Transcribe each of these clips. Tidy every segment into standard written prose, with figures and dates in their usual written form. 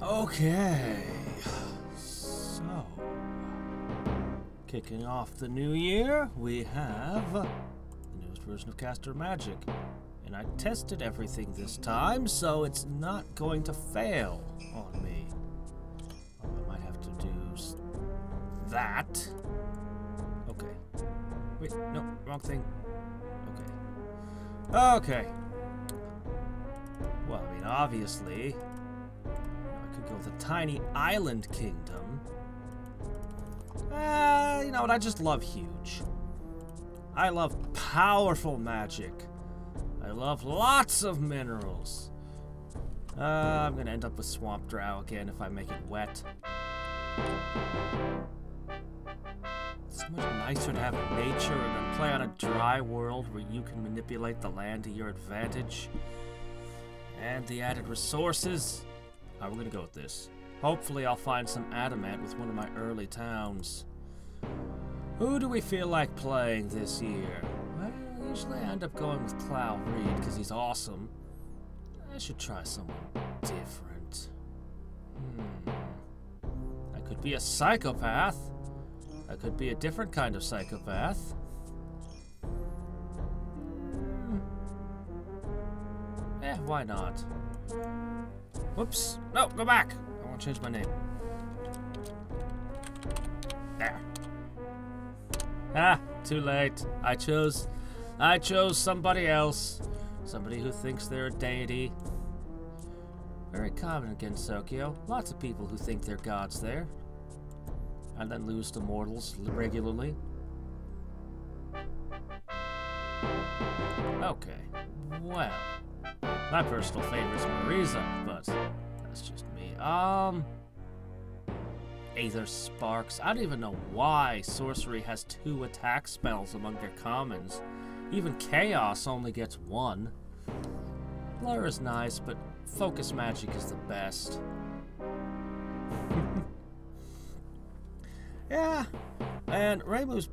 Okay, so kicking off the new year, we have the newest version of Caster Magic, and I tested everything this time, so it's not going to fail on me. I might have to do that. Okay. Wait, no, wrong thing. Okay. Okay. Well, I mean, obviously, I could go with a tiny island kingdom. You know what? I just love huge. I love powerful magic. I love lots of minerals. I'm gonna end up with Swamp Drow again if I make it wet. It's so much nicer to have nature and then play on a dry world where you can manipulate the land to your advantage. And the added resources. We're gonna go with this. Hopefully I'll find some adamant with one of my early towns. Who do we feel like playing this year? Well, usually I end up going with Clow Reed because he's awesome. I should try someone different. I could be a psychopath. I could be a different kind of psychopath. Why not? Whoops. No, go back. I want to change my name. There. Ah, too late. I chose somebody else. Somebody who thinks they're a deity. Very common against Sokyo. Lots of people who think they're gods there. And then lose to mortals regularly. Okay. Well. My personal favorite is Marisa, but that's just me. Aether Sparks. I don't even know why Sorcery has 2 attack spells among their commons. Even Chaos only gets 1. Blur is nice, but Focus Magic is the best. Yeah, and Reimu's...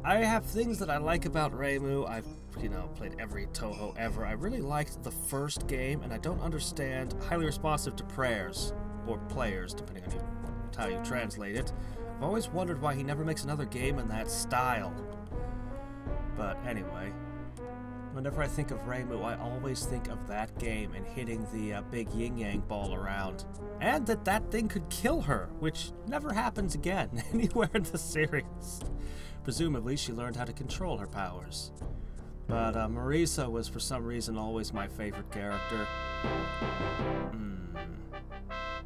I have things that I like about Reimu. I've, played every Toho ever. I really liked the first game, and I don't understand highly responsive to prayers, or players, depending on how you translate it. I've always wondered why he never makes another game in that style. But anyway, whenever I think of Reimu, I always think of that game and hitting the big yin-yang ball around. And that thing could kill her, which never happens again anywhere in the series. Presumably, she learned how to control her powers. But Marisa was, for some reason, always my favorite character.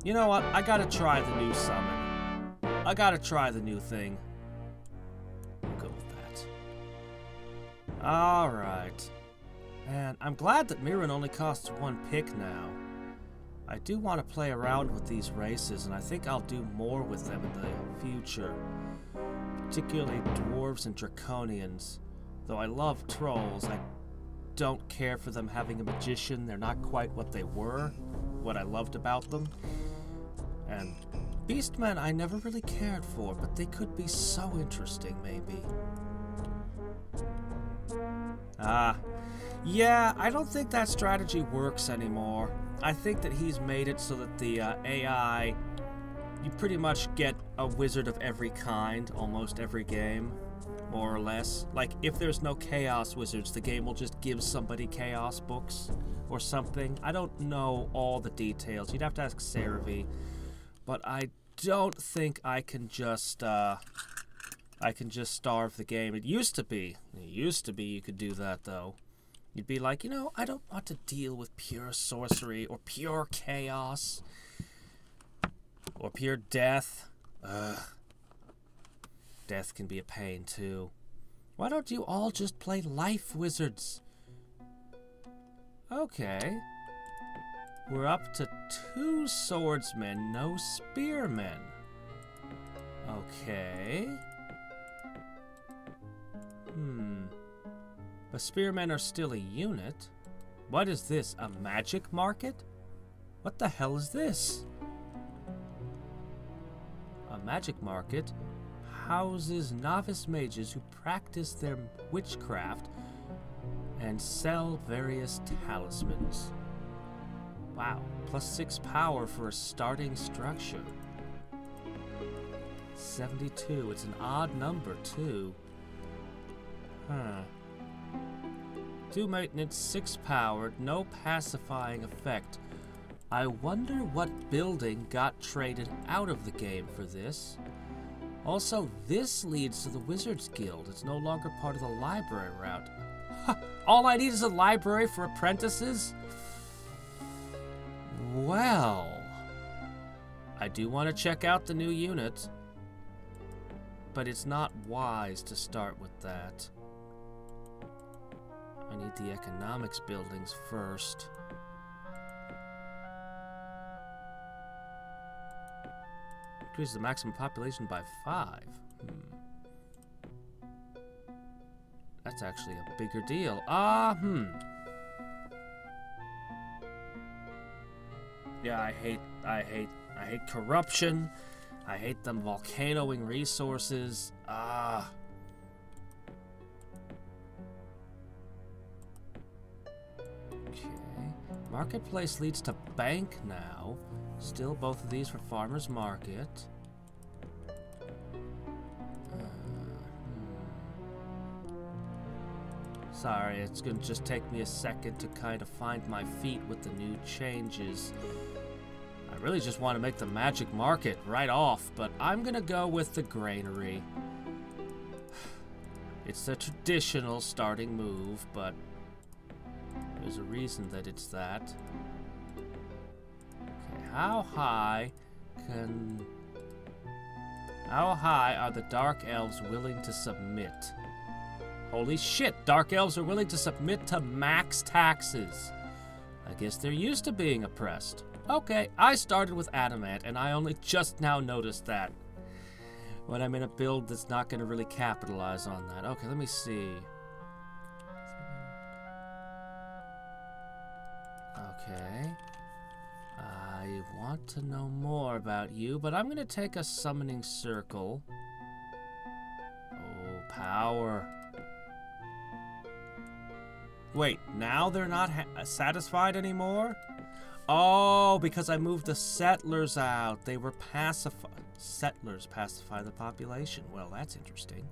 You know what? I gotta try the new summon. I gotta try the new thing. We'll go with that. Alright. And I'm glad that Mirren only costs 1 pick now. I do want to play around with these races, and I think I'll do more with them in the future. Particularly dwarves and draconians. Though I love trolls, I don't care for them having a magician. They're not quite what they were, what I loved about them. And beastmen I never really cared for, but they could be so interesting, maybe. Yeah, I don't think that strategy works anymore. I think that he's made it so that the AI, you pretty much get a wizard of every kind almost every game, more or less. Like, if there's no chaos wizards, the game will just give somebody chaos books or something. I don't know all the details. You'd have to ask Cerevi. But I don't think I can just starve the game. It used to be you could do that, though. You'd be like, I don't want to deal with pure sorcery or pure chaos or pure death. Death can be a pain, too. Why don't you all just play life wizards? Okay. We're up to 2 swordsmen, no spearmen. Okay. But spearmen are still a unit. What is this, a magic market? What the hell is this? A magic market houses novice mages who practice their witchcraft and sell various talismans. Wow, +6 power for a starting structure. 72, it's an odd number too. Huh. 2 maintenance, 6 powered, no pacifying effect. I wonder what building got traded out of the game for this. Also, this leads to the Wizards Guild. It's no longer part of the library route. Huh, all I need is a library for apprentices? Well, I do want to check out the new unit, but it's not wise to start with that. I need the economics buildings first. Increase the maximum population by 5. That's actually a bigger deal. Yeah, I hate corruption. I hate them volcanoing resources. Okay. Marketplace leads to bank now. Still both of these for farmer's market. Sorry, it's gonna just take me a second to kind of find my feet with the new changes. I really just want to make the magic market right off, but I'm gonna go with the granary. It's the traditional starting move, but there's a reason that it's that. Okay, how high are the Dark Elves willing to submit? Holy shit, Dark Elves are willing to submit to max taxes. I guess they're used to being oppressed. Okay, I started with Adamant, and I only just now noticed that. When I'm in a build that's not going to really capitalize on that. Okay, let me see. Okay. I want to know more about you, but I'm going to take a summoning circle. Oh, power. Wait, now they're not satisfied anymore? Oh, because I moved the settlers out. They were pacified. Settlers pacify the population. Well, that's interesting.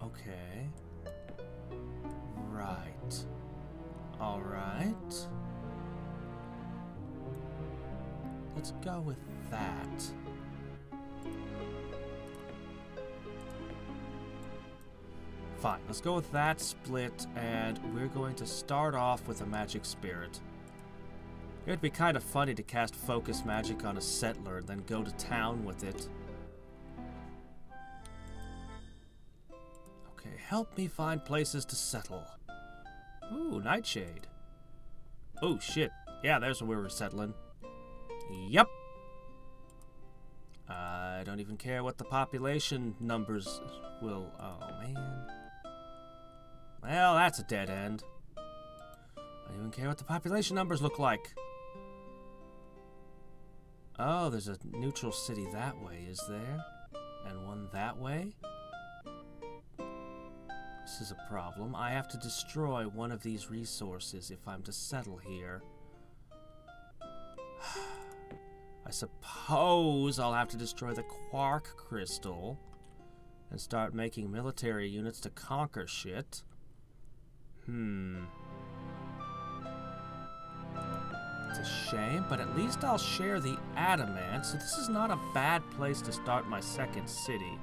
Okay. Right. All right. Let's go with that. Fine, let's go with that split, and we're going to start off with a magic spirit. It'd be kind of funny to cast focus magic on a settler and then go to town with it. Okay, help me find places to settle. Ooh, Nightshade. Oh shit, yeah, there's where we're settling. Yep. I don't even care what the population numbers will... Oh, man. Well, that's a dead end. I don't even care what the population numbers look like. Oh, there's a neutral city that way, is there? And one that way? This is a problem. I have to destroy one of these resources if I'm to settle here. I suppose I'll have to destroy the quark crystal and start making military units to conquer shit. It's a shame, but at least I'll share the adamant, so this is not a bad place to start my second city,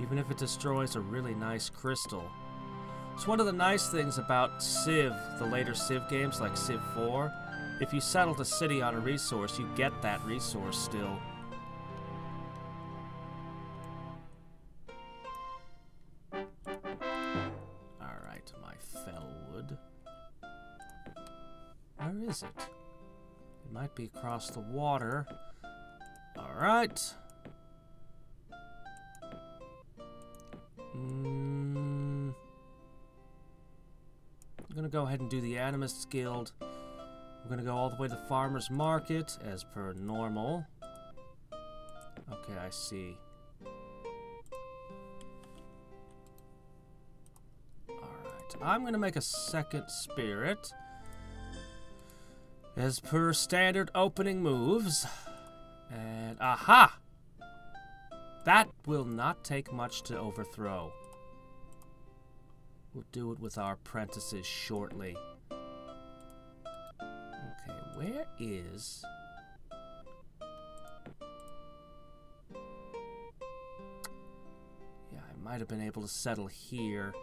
even if it destroys a really nice crystal. It's one of the nice things about Civ, the later Civ games like Civ 4. If you settled a city on a resource, you get that resource still. Alright, my Fellwood. Where is it? It might be across the water. Alright. I'm gonna go ahead and do the Animists Guild. We're gonna go all the way to the farmer's market, as per normal. Okay, I see. I'm going to make a second spirit. As per standard opening moves. And aha! That will not take much to overthrow. We'll do it with our apprentices shortly. Okay, where is... Yeah, I might have been able to settle here.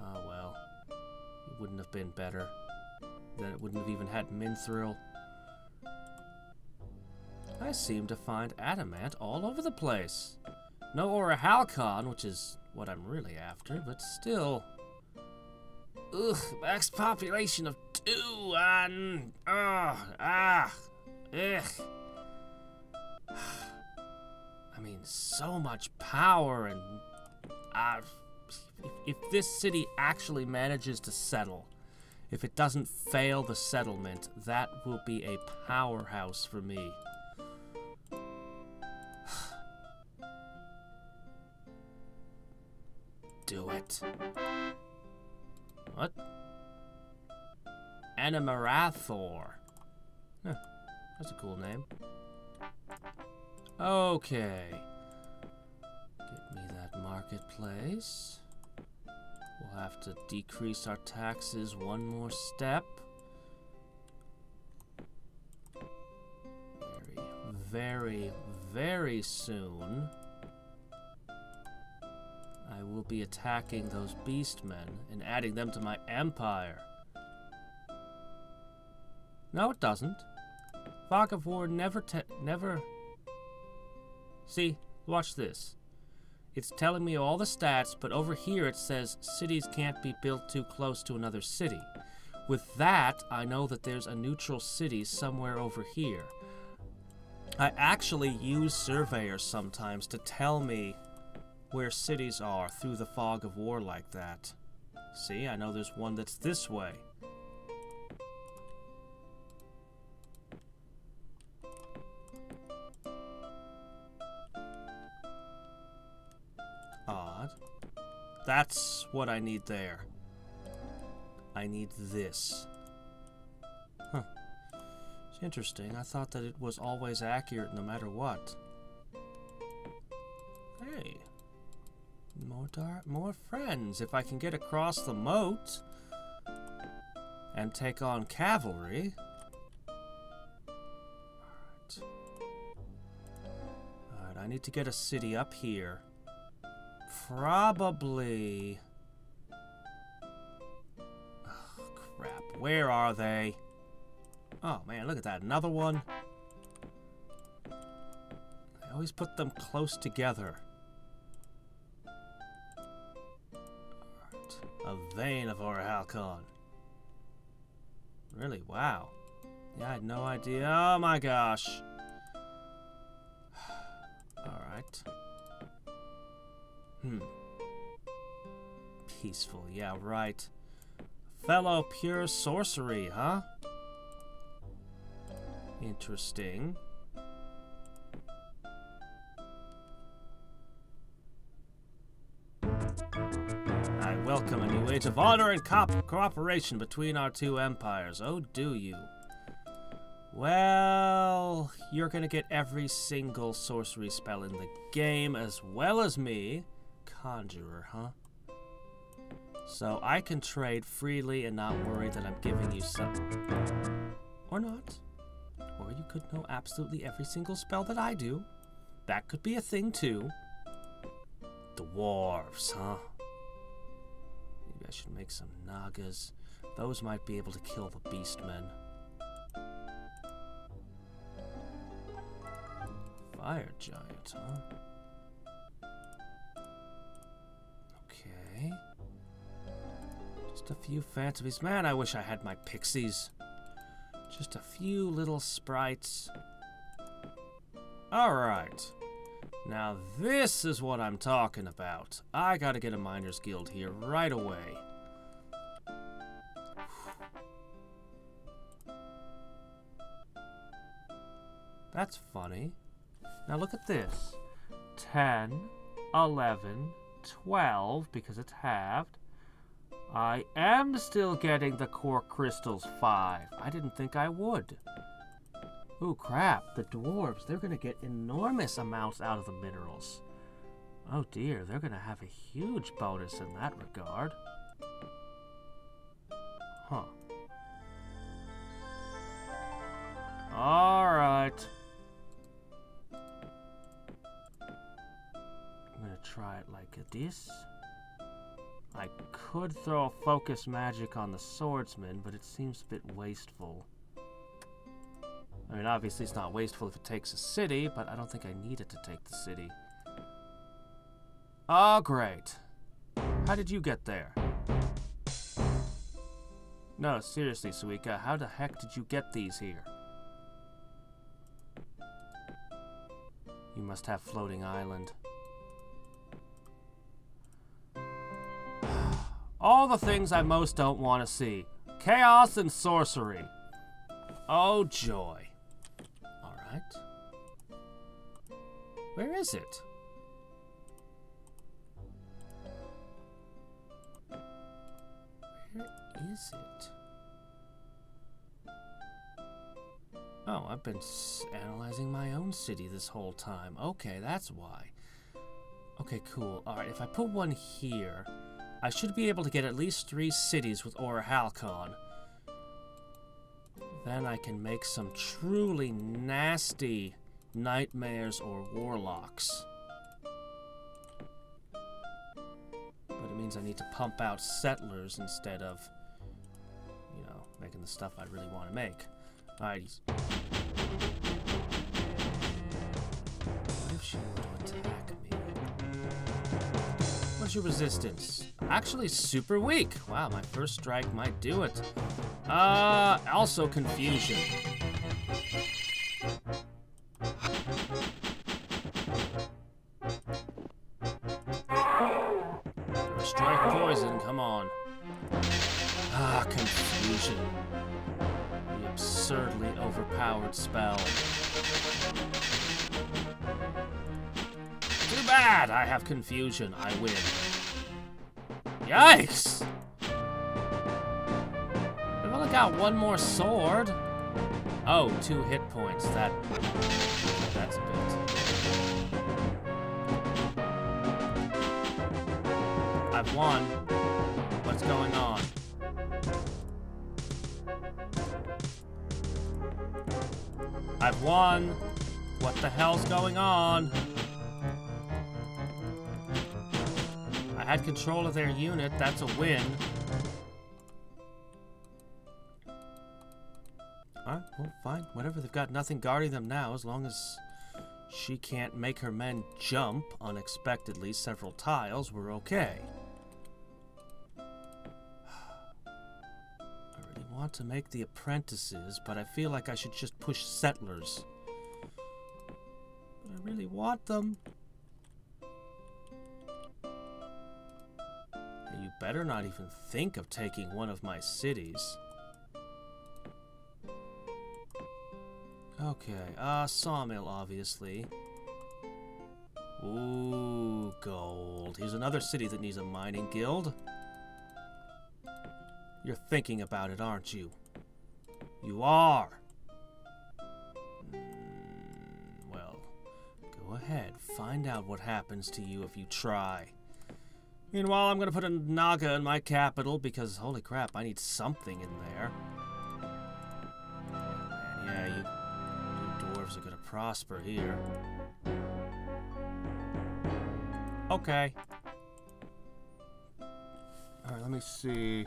Oh well. It wouldn't have been better. Then it wouldn't have even had Mithril. I seem to find adamant all over the place. No Orichalcon, which is what I'm really after, but still... Ugh, max population of 2 and... ugh. I mean, so much power and... if this city actually manages to settle, if it doesn't fail the settlement, that will be a powerhouse for me. Do it. What? Animarathor. Huh, that's a cool name. Okay. Get me that marketplace. We'll have to decrease our taxes one more step. Very, very soon, I will be attacking those beastmen and adding them to my empire. No, it doesn't. Fog of War never... See, watch this. It's telling me all the stats, but over here it says cities can't be built too close to another city. With that, I know that there's a neutral city somewhere over here. I actually use surveyors sometimes to tell me where cities are through the Fog of War like that. See, I know there's one that's this way. Odd. That's what I need there. I need this. Huh. It's interesting. I thought that it was always accurate no matter what. Hey. More friends. If I can get across the moat and take on cavalry. Alright, I need to get a city up here. Probably... Oh, crap. Where are they? Oh, man, look at that. Another one. I always put them close together. Alright. A vein of Orichalcon. Really? Wow. Yeah, I had no idea. Oh, my gosh. Alright. Peaceful, yeah, right. Fellow pure sorcery, huh? Interesting. I welcome a new age of honor and cooperation between our two empires. Oh, do you? Well, you're gonna get every single sorcery spell in the game as well as me. Conjurer, huh? So I can trade freely and not worry that I'm giving you some... Or not. Or you could know absolutely every single spell that I do. That could be a thing too. Dwarves, huh? Maybe I should make some Nagas. Those might be able to kill the beastmen. Fire giant, huh? Okay. Just a few phantoms. Man, I wish I had my pixies. Just a few little sprites. Alright. Now this is what I'm talking about. I gotta get a Miners Guild here right away. That's funny. Now look at this. 10, 11, 12, because it's halved. I am still getting the core crystals 5. I didn't think I would. Ooh, crap. The dwarves, they're going to get enormous amounts out of the minerals. Oh dear, they're going to have a huge bonus in that regard. Huh. Alright. I'm going to try it like this. I could throw a focus magic on the swordsman, but it seems a bit wasteful. I mean, obviously it's not wasteful if it takes a city, but I don't think I need it to take the city. Oh, great. How did you get there? No, seriously, Suika, how the heck did you get these here? You must have floating island. All the things I most don't want to see. Chaos and sorcery. Oh, joy. Alright. Where is it? Where is it? Oh, I've been analyzing my own city this whole time. Okay, that's why. Okay, cool. Alright, if I put one here, I should be able to get at least 3 cities with Aura Halcon. Then I can make some truly nasty nightmares or warlocks. But it means I need to pump out settlers instead of, you know, making the stuff I really want to make. Alright. What if she were to attack me? What's your resistance? Actually super weak. Wow, my first strike might do it. Also confusion. First strike poison, come on. Ah, confusion. The absurdly overpowered spell. Too bad I have confusion. I win. Yikes! I've only got one more sword. Oh, 2 hit points. That's a bit. I've won. What's going on? I've won. What the hell's going on? I had control of their unit. That's a win. Alright, well, fine. Whatever. They've got nothing guarding them now, as long as she can't make her men jump unexpectedly several tiles, we're okay. I really want to make the apprentices, but I feel like I should just push settlers. But I really want them. You better not even think of taking one of my cities. Okay, sawmill, obviously. Ooh, gold. Here's another city that needs a mining guild. You're thinking about it, aren't you? You are. Well, go ahead. Find out what happens to you if you try. Meanwhile, I'm gonna put a Naga in my capital because, holy crap, I need something in there. And yeah, you dwarves are gonna prosper here. Okay. Alright, let me see.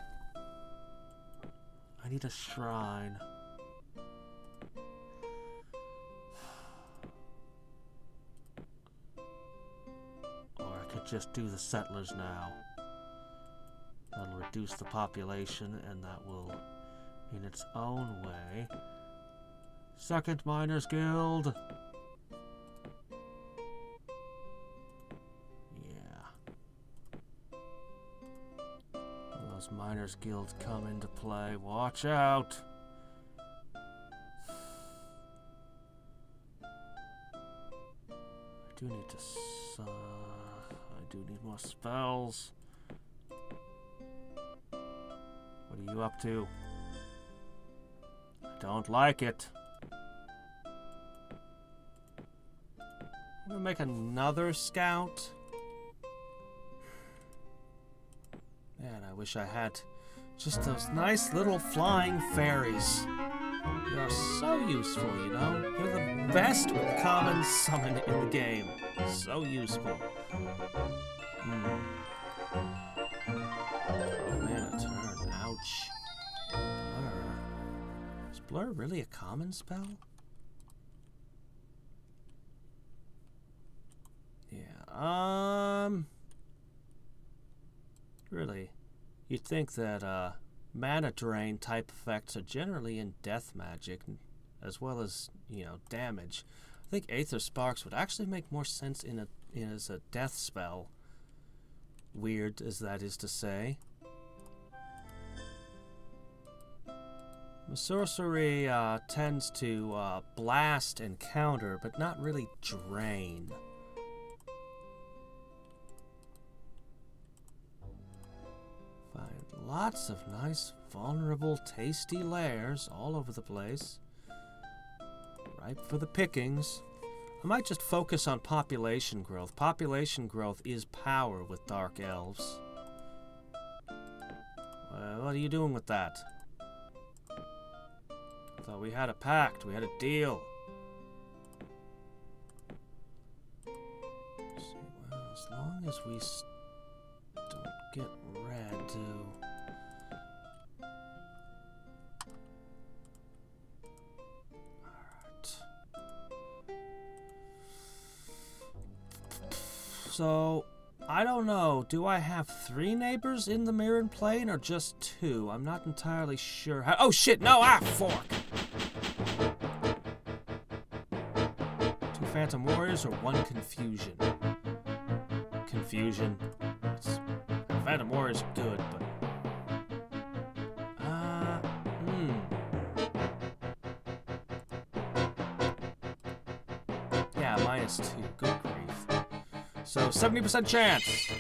I need a shrine. Just do the settlers now. That'll reduce the population, and that will, in its own way, Second Miners Guild. Yeah. When those Miners Guilds come into play, watch out. I do need to I do need more spells. What are you up to? I don't like it. I'm gonna make another scout. Man, I wish I had just those nice little flying fairies. They are so useful, you know? They're the best common summon in the game. So useful. Oh man, a turn. Ouch. Blur. Is Blur really a common spell? Yeah, really, you'd think that, mana drain type effects are generally in death magic, as well as, you know, damage. I think Aether Sparks would actually make more sense as a death spell. Weird as that is to say. Sorcery tends to blast and counter, but not really drain. Find lots of nice, vulnerable, tasty lairs all over the place. Ripe for the pickings. I might just focus on population growth. Population growth is power with Dark Elves. Well, what are you doing with that? I thought we had a pact. We had a deal. Let's see, well, as long as we don't get red, too. So, I don't know. Do I have 3 neighbors in the Mirren Plane or just 2? I'm not entirely sure how— oh shit, no! Ah, fork! 2 Phantom Warriors or 1 Confusion? Confusion. Phantom Warriors are good, but... yeah, -2. Good grief. So, 70% chance.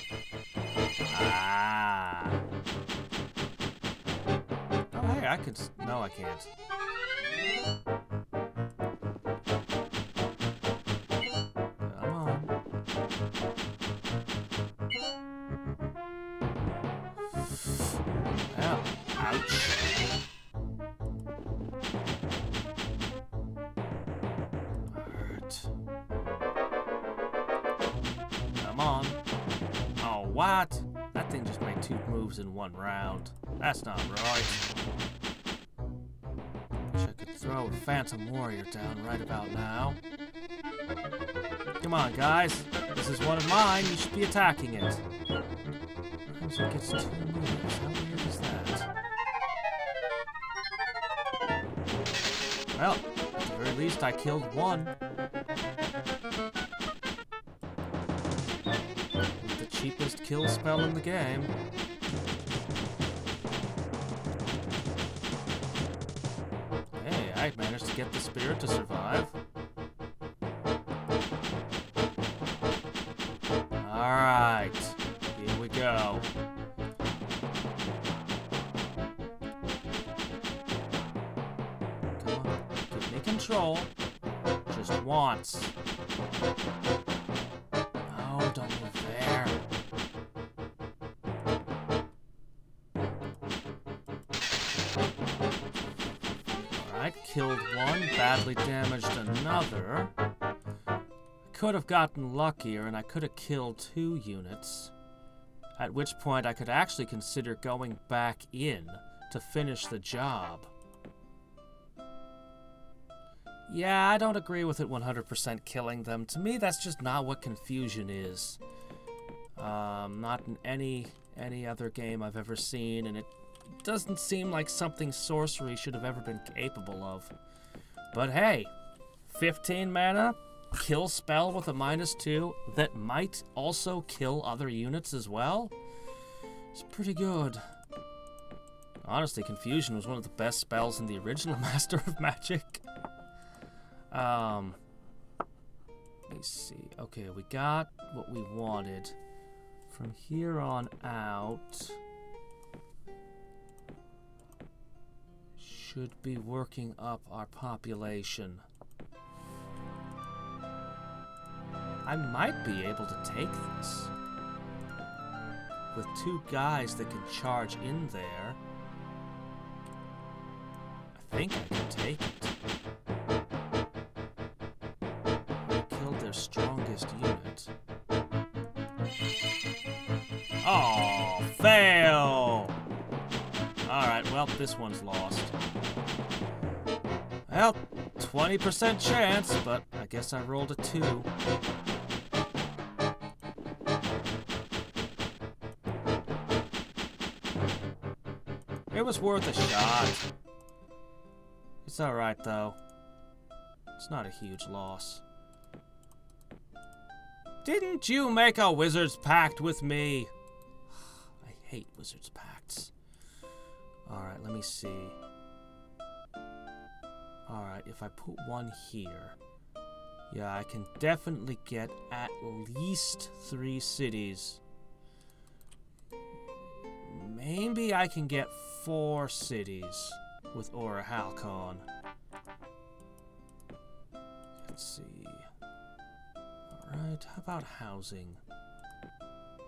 Ah. Oh, hey, I could... no, I can't. Come on. Well, ouch. What? That thing just made 2 moves in 1 round. That's not right. Wish I could throw a Phantom Warrior down right about now. Come on, guys. This is one of mine. You should be attacking it. Sometimes it gets 2 moves. How weird is that? Well, at the very least, I killed 1. Cheapest kill spell in the game. Hey, I managed to get the spirit to survive. Alright, here we go. Come on, give me control. Just once. Oh, don't move there. Killed 1, badly damaged another. I could have gotten luckier and I could have killed 2 units. At which point I could actually consider going back in to finish the job. Yeah, I don't agree with it 100% killing them. To me, that's just not what Confusion is. Not in any other game I've ever seen, and it doesn't seem like something Sorcery should have ever been capable of. But hey, 15 mana, kill spell with a -2 that might also kill other units as well? It's pretty good. Honestly, Confusion was one of the best spells in the original Master of Magic. Let me see. Okay, we got what we wanted. From here on out... Should be working up our population. I might be able to take this. With 2 guys that can charge in there, I think I can take it. I killed their strongest unit. Oh, fail! Alright, well, this one's lost. Well, 20% chance, but I guess I rolled a 2. It was worth a shot. It's alright, though. It's not a huge loss. Didn't you make a wizard's pact with me? I hate wizard's pacts. Alright, let me see. Alright, if I put 1 here, yeah, I can definitely get at least 3 cities. Maybe I can get 4 cities with Aura Halcon. Let's see. Alright, how about housing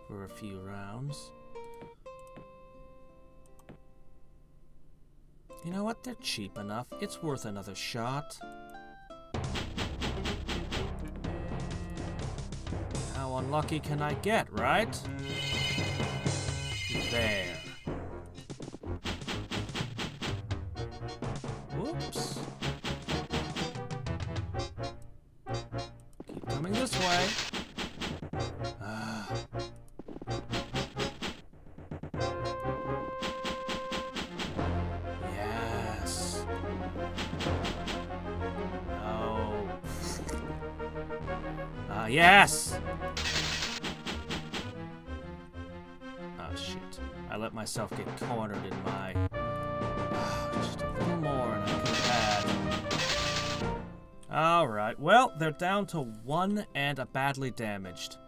for a few rounds? You know what? They're cheap enough. It's worth another shot. How unlucky can I get, right? There. Whoops. Keep coming this way. Yes. No. Yes! Oh, shit. I let myself get cornered in my... just a little more and I could have had. Alright, well, they're down to 1 and a badly damaged.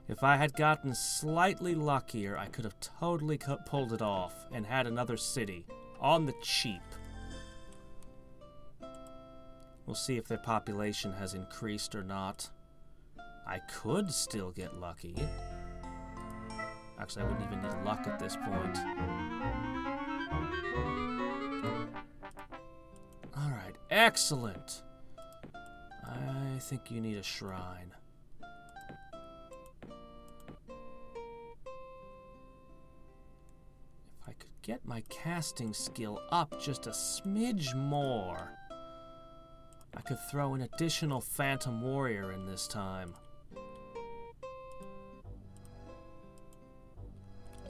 If I had gotten slightly luckier, I could have totally pulled it off and had another city. On the cheap. We'll see if their population has increased or not. I could still get lucky. Actually, I wouldn't even need luck at this point. Alright, excellent. I think you need a shrine. If I could get my casting skill up just a smidge more, I could throw an additional Phantom Warrior in this time.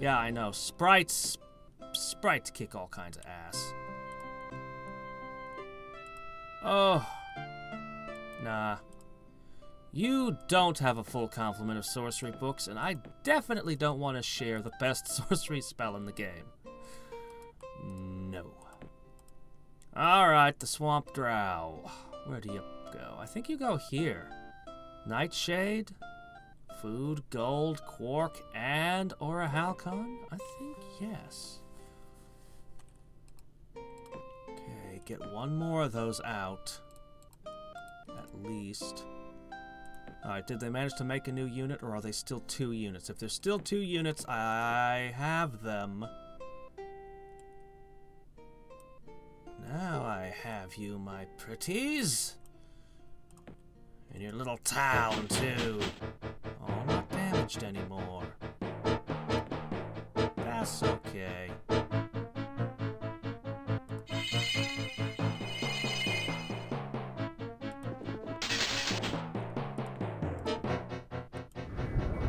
Yeah, I know. Sprites kick all kinds of ass. Oh. Nah. You don't have a full complement of sorcery books, and I definitely don't want to share the best sorcery spell in the game. No. Alright, the Swamp Drow. Where do you go? I think you go here. Nightshade? Food, gold, quark, and Aura Halcon? I think yes. Okay, get 1 more of those out. At least. Alright, did they manage to make a new unit, or are they still 2 units? If there's still 2 units, I have them. Now I have you, my pretties. In your little town, too. Oh, not damaged anymore. That's okay.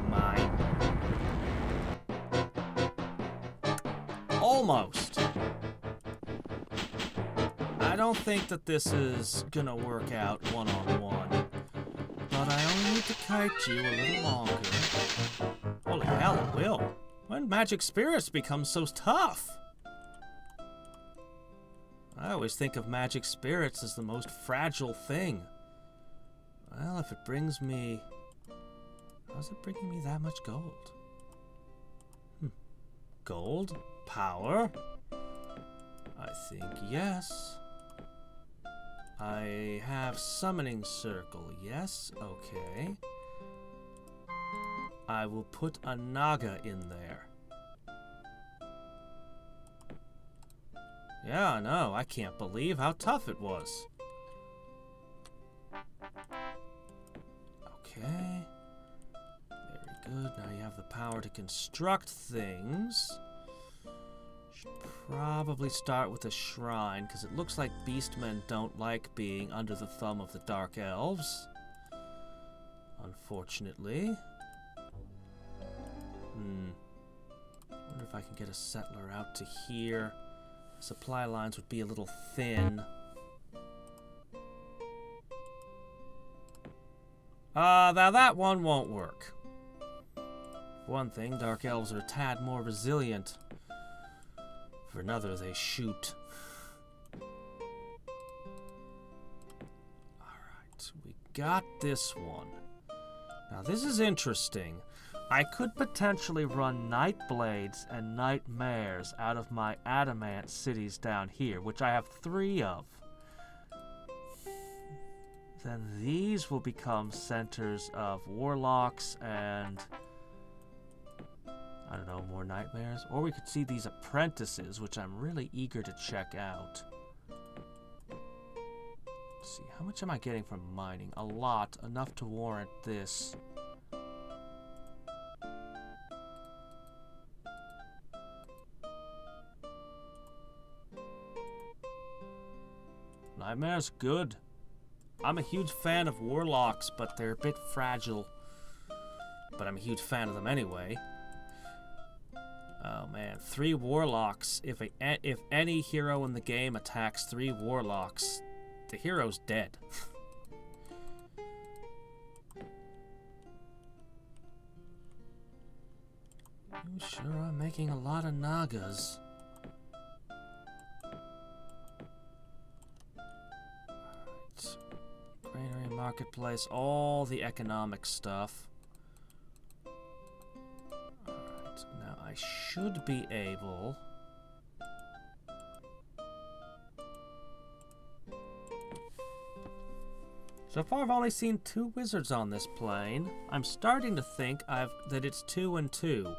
Mine. Almost. I don't think that this is gonna work out one-on-one. But I only need to kite you a little longer. Holy hell, it will. When magic spirits become so tough? I always think of magic spirits as the most fragile thing. Well, if it brings me... How's it bringing me that much gold? Gold? Power? I think yes. I have summoning circle. Yes, okay. I will put a Naga in there. Yeah, I know. I can't believe how tough it was. Okay. Very good. Now you have the power to construct things. Should probably start with a shrine, because it looks like beastmen don't like being under the thumb of the Dark Elves. Unfortunately. Wonder if I can get a settler out to here. Supply lines would be a little thin. Now that one won't work. For one thing, Dark Elves are a tad more resilient. For another, they shoot. Alright, we got this one. Now this is interesting. I could potentially run Night Blades and Nightmares out of my adamant cities down here, which I have 3 of. Then these will become centers of warlocks and, I don't know, more nightmares. Or we could see these apprentices, which I'm really eager to check out. Let's see, how much am I getting from mining? A lot, enough to warrant this. Nightmare's good. I'm a huge fan of warlocks, but they're a bit fragile. But I'm a huge fan of them anyway. Oh man, 3 warlocks. If any hero in the game attacks 3 warlocks, the hero's dead. You sure are making a lot of Nagas. Granary, marketplace, all the economic stuff. Alright, now I should be able... So far I've only seen 2 wizards on this plane. I'm starting to think that it's 2 and 2.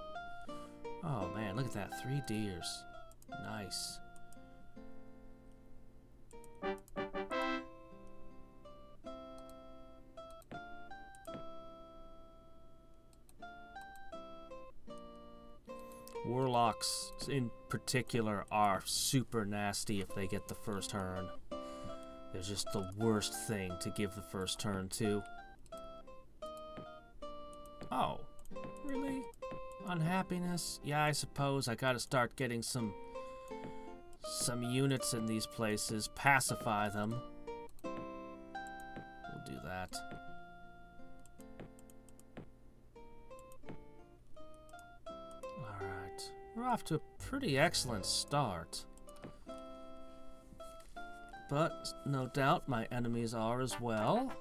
Oh man, look at that, 3 deers. Nice. Warlocks, in particular, are super nasty if they get the first turn. They're just the worst thing to give the first turn to. Oh, really? Unhappiness? Yeah, I suppose I gotta start getting some units in these places, pacify them. We'll do that. Alright, we're off to a pretty excellent start. But no doubt my enemies are as well.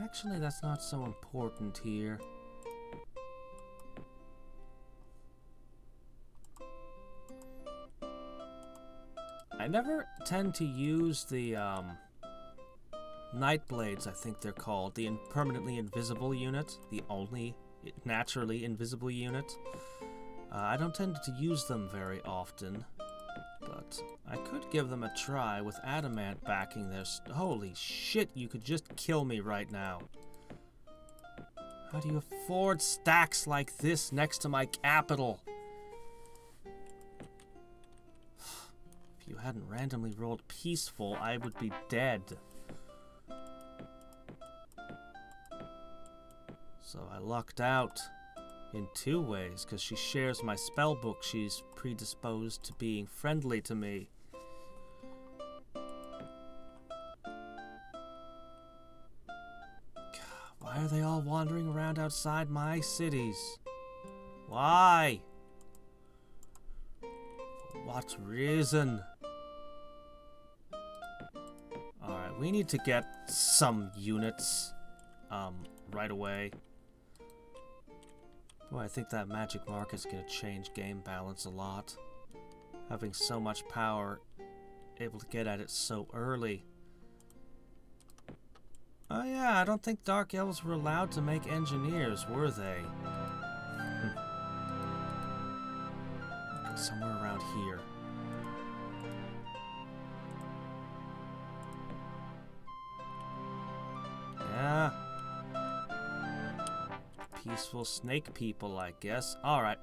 Actually, that's not so important here. I never tend to use the Night Blades, I think they're called, the permanently invisible unit, the only naturally invisible unit. I don't tend to use them very often, but I could give them a try with Adamant backing their... Holy shit, you could just kill me right now. How do you afford stacks like this next to my capital? If you hadn't randomly rolled peaceful, I would be dead. So I lucked out. In 2 ways, because she shares my spell book, she's predisposed to being friendly to me. God, why are they all wandering around outside my cities? Why? For what reason? Alright, we need to get some units, right away. Well, I think that magic mark is going to change game balance a lot. Having so much power, able to get at it so early. Oh yeah, I don't think Dark Elves were allowed to make engineers, were they? Okay, somewhere around here. Yeah. Peaceful snake people, I guess. Alright.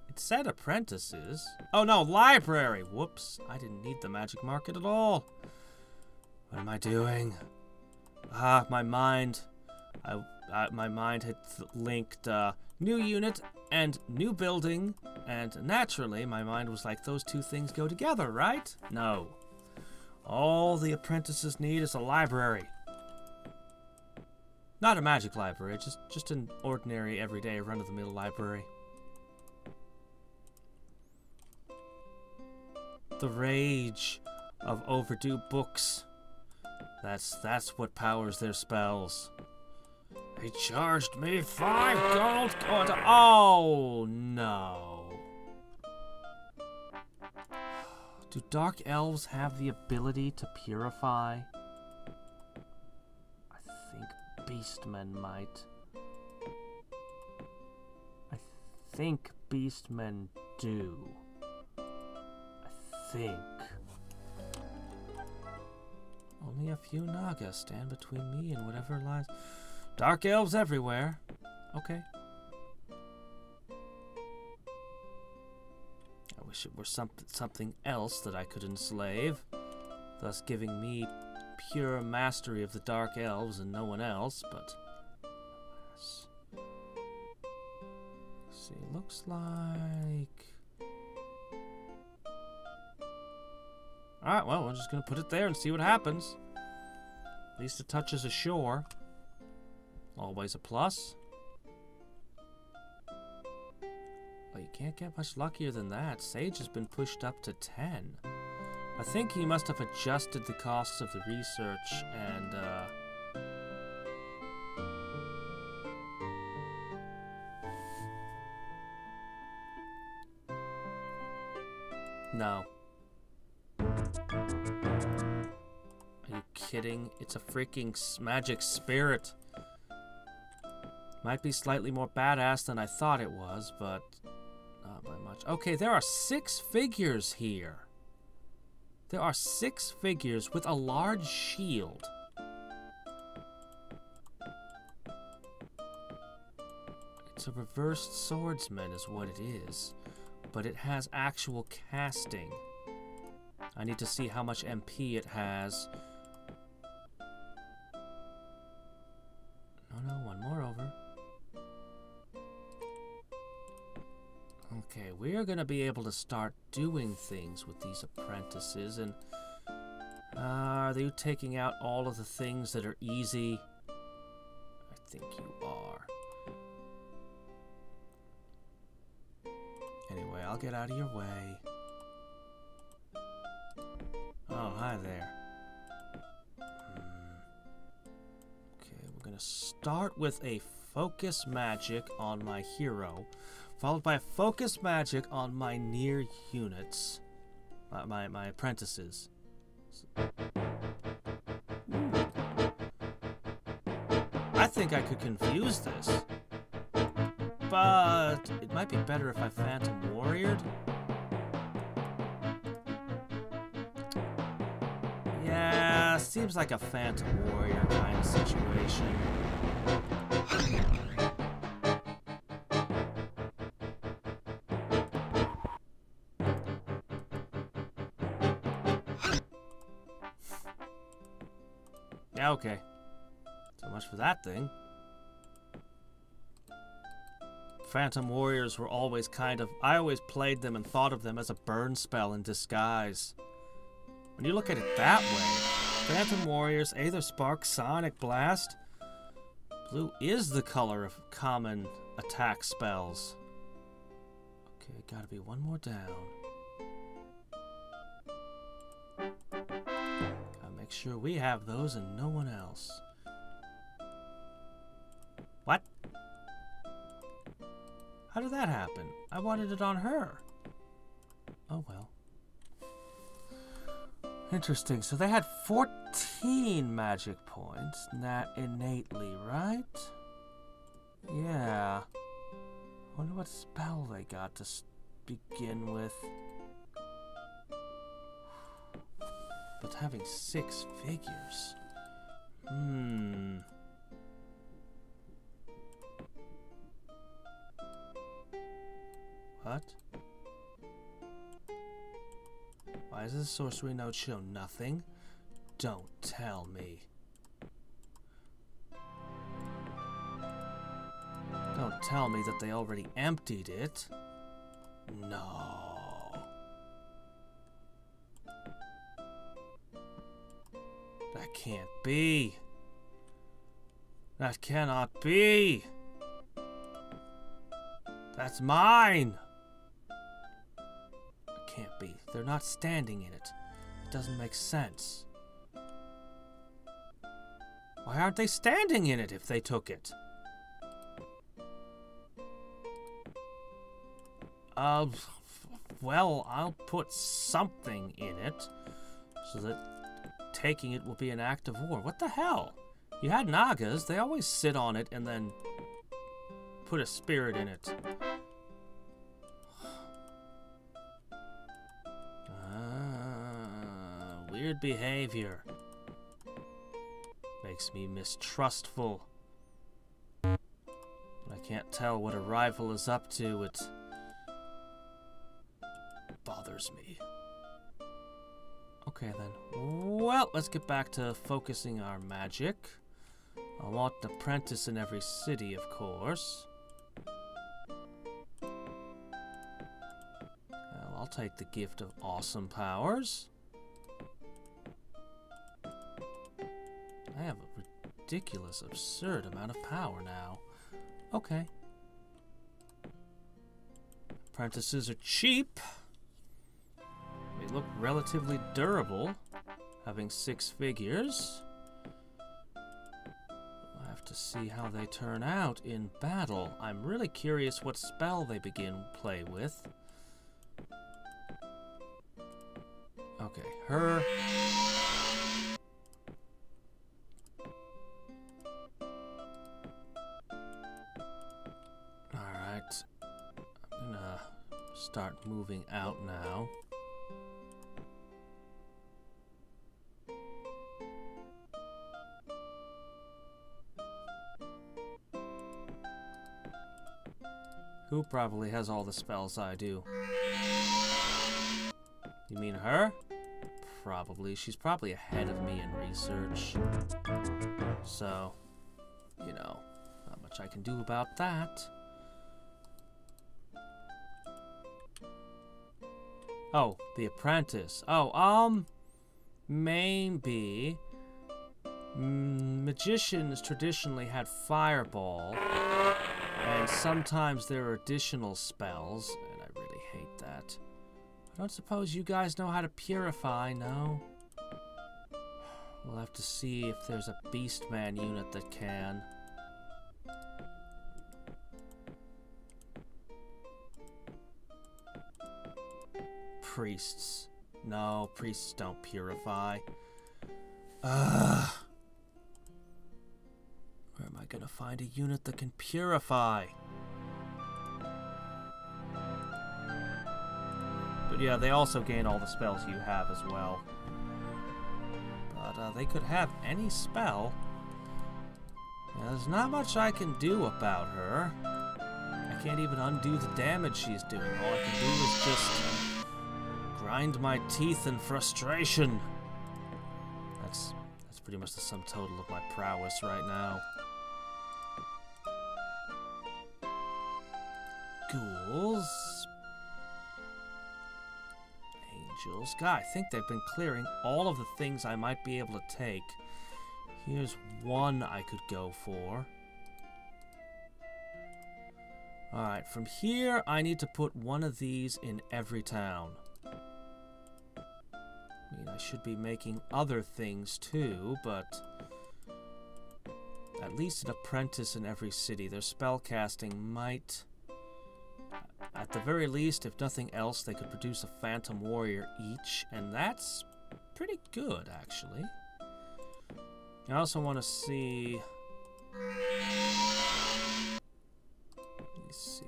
It said apprentices. Oh no, library! Whoops. I didn't need the magic market at all. What am I doing? Ah, my mind. My mind had linked new unit and new building, and naturally my mind was like, those two things go together, right? No. All the apprentices need is a library. Not a magic library, just an ordinary, everyday, run-of-the-mill library. The rage of overdue books. That's what powers their spells. They charged me 5 gold. Oh no. Do Dark Elves have the ability to purify? I think Beastmen might. I think Beastmen do. I think. Only a few Naga stand between me and whatever lies. Dark Elves everywhere. Okay. I wish it were something else that I could enslave, thus giving me pure mastery of the Dark Elves and no one else, but... Yes. Let's see, looks like... Alright, well, we're just going to put it there and see what happens. At least it touches a shore. Always a plus. Well, you can't get much luckier than that. Sage has been pushed up to 10. I think he must have adjusted the costs of the research and, No. Are you kidding? It's a freaking magic spirit. Might be slightly more badass than I thought it was, but not by much. Okay, there are 6 figures here. There are 6 figures with a large shield. It's a reversed swordsman is what it is, but it has actual casting. I need to see how much MP it has. No, one more over. Okay, we are going to be able to start doing things with these apprentices, and are they taking out all of the things that are easy? I think you are. Anyway, I'll get out of your way. Oh, hi there. Okay, we're going to start with a focus magic on my hero, followed by a focus magic on my near units, my apprentices. I think I could confuse this, but it might be better if I Phantom Warriored. Yeah, seems like a Phantom Warrior kind of situation. Yeah, okay. So much for that thing. Phantom Warriors were always kind of... I always played them and thought of them as a burn spell in disguise. When you look at it that way, Phantom Warriors, Aether Spark, Sonic Blast. Blue is the color of common attack spells. Okay, gotta be one more down. Make sure we have those and no one else. What? How did that happen? I wanted it on her. Oh well. Interesting. So they had 14 magic points, not innately, right? Yeah. Wonder what spell they got to begin with. But having 6 figures. What? Why does the sorcery note show nothing? Don't tell me. Don't tell me that they already emptied it. No. That can't be. That cannot be. That's mine. It can't be. They're not standing in it. It doesn't make sense. Why aren't they standing in it if they took it? Well, I'll put something in it so that taking it will be an act of war. What the hell? You had Nagas. They always sit on it and then put a spirit in it. Weird behavior. Makes me mistrustful. I can't tell what a rival is up to. It bothers me. Okay then. Well, let's get back to focusing our magic. I want an apprentice in every city, of course. Well, I'll take the gift of awesome powers. I have a ridiculous, absurd amount of power now. Okay. Apprentices are cheap. They look relatively durable, having 6 figures. We'll have to see how they turn out in battle. I'm really curious what spell they play with. Okay, her. Alright. I'm gonna start moving out now. Who probably has all the spells I do? You mean her? Probably. She's probably ahead of me in research. So, you know, not much I can do about that. Oh, the apprentice. Oh, maybe. Magicians traditionally had fireball. And sometimes there are additional spells, and I really hate that. I don't suppose you guys know how to purify, no? We'll have to see if there's a Beastman unit that can. Priests. No, priests don't purify. Where am I gonna find a unit that can purify? But yeah, they also gain all the spells you have as well. But they could have any spell. Yeah, there's not much I can do about her. I can't even undo the damage she's doing. All I can do is just grind my teeth in frustration. That's pretty much the sum total of my prowess right now. Ghouls. Angels. God, I think they've been clearing all of the things I might be able to take. Here's one I could go for. Alright, from here I need to put one of these in every town. I mean, I should be making other things too, but at least an apprentice in every city. Their spellcasting might At the very least, if nothing else, they could produce a Phantom Warrior each, and that's pretty good, actually. I also want to see... Let me see.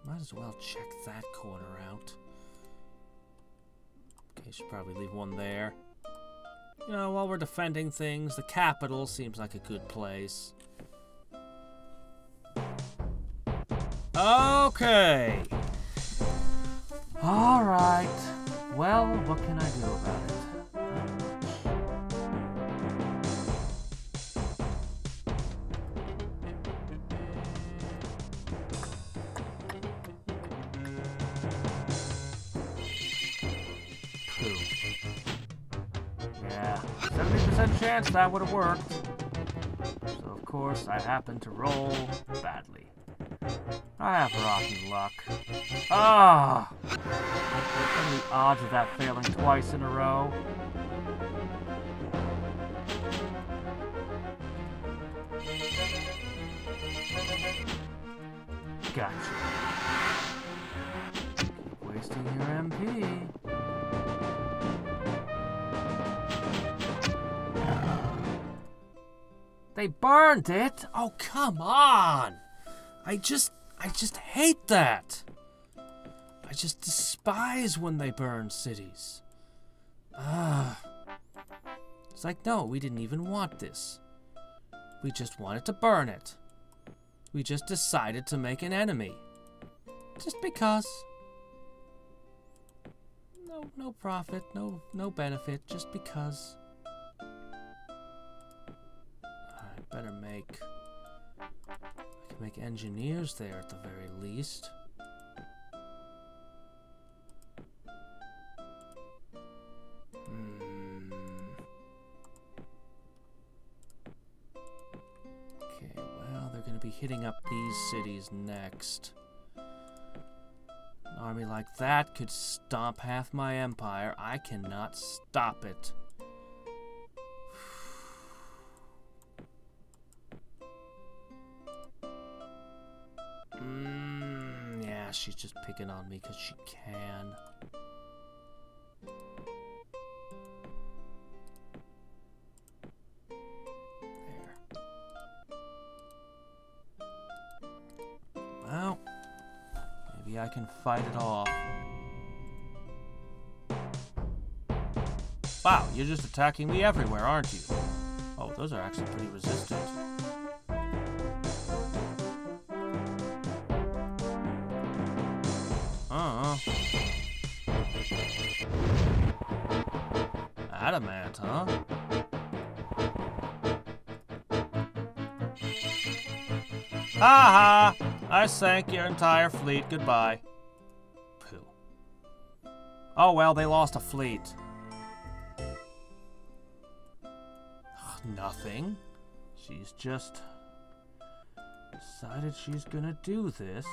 Might as well check that corner out. Okay, should probably leave one there. You know, while we're defending things, the capital seems like a good place. Okay. All right. Well, what can I do about it? Yeah, 70% chance that would have worked. So, of course, I happened to roll badly. I have rotten luck. Ah! What are the odds of that failing twice in a row? Gotcha. Keep wasting your MP. They burned it? Oh, come on! I just hate that. I just despise when they burn cities. It's like, no, we didn't even want this. We just wanted to burn it. We just decided to make an enemy. Just because. No profit, no benefit, just because. I better make... I can make engineers there at the very least. Okay, well, they're gonna be hitting up these cities next. An army like that could stomp half my empire. I cannot stop it. Yeah, she's just picking on me because she can. There. Well, maybe I can fight it off. Wow, you're just attacking me everywhere, aren't you? Oh, those are actually pretty resistant. Adamant, huh? Ha ha! I sank your entire fleet. Goodbye. Pooh. Oh well, they lost a fleet. Nothing. She's just decided she's gonna do this.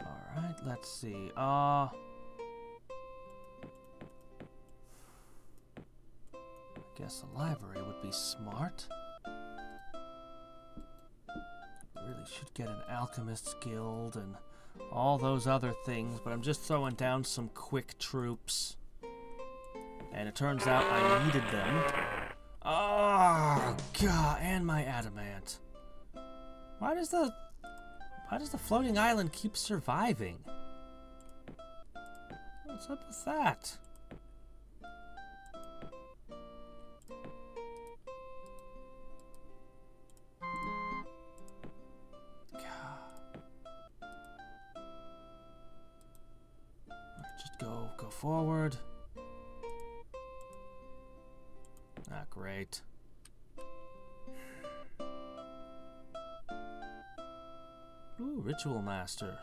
Alright, let's see. I guess a library would be smart. Really should get an alchemist's guild and all those other things, but I'm just throwing down some quick troops. And it turns out I needed them. Oh, God, and my adamant. Why does the floating island keep surviving? What's up with that? Go forward. Ah, great. Ooh, Ritual Master.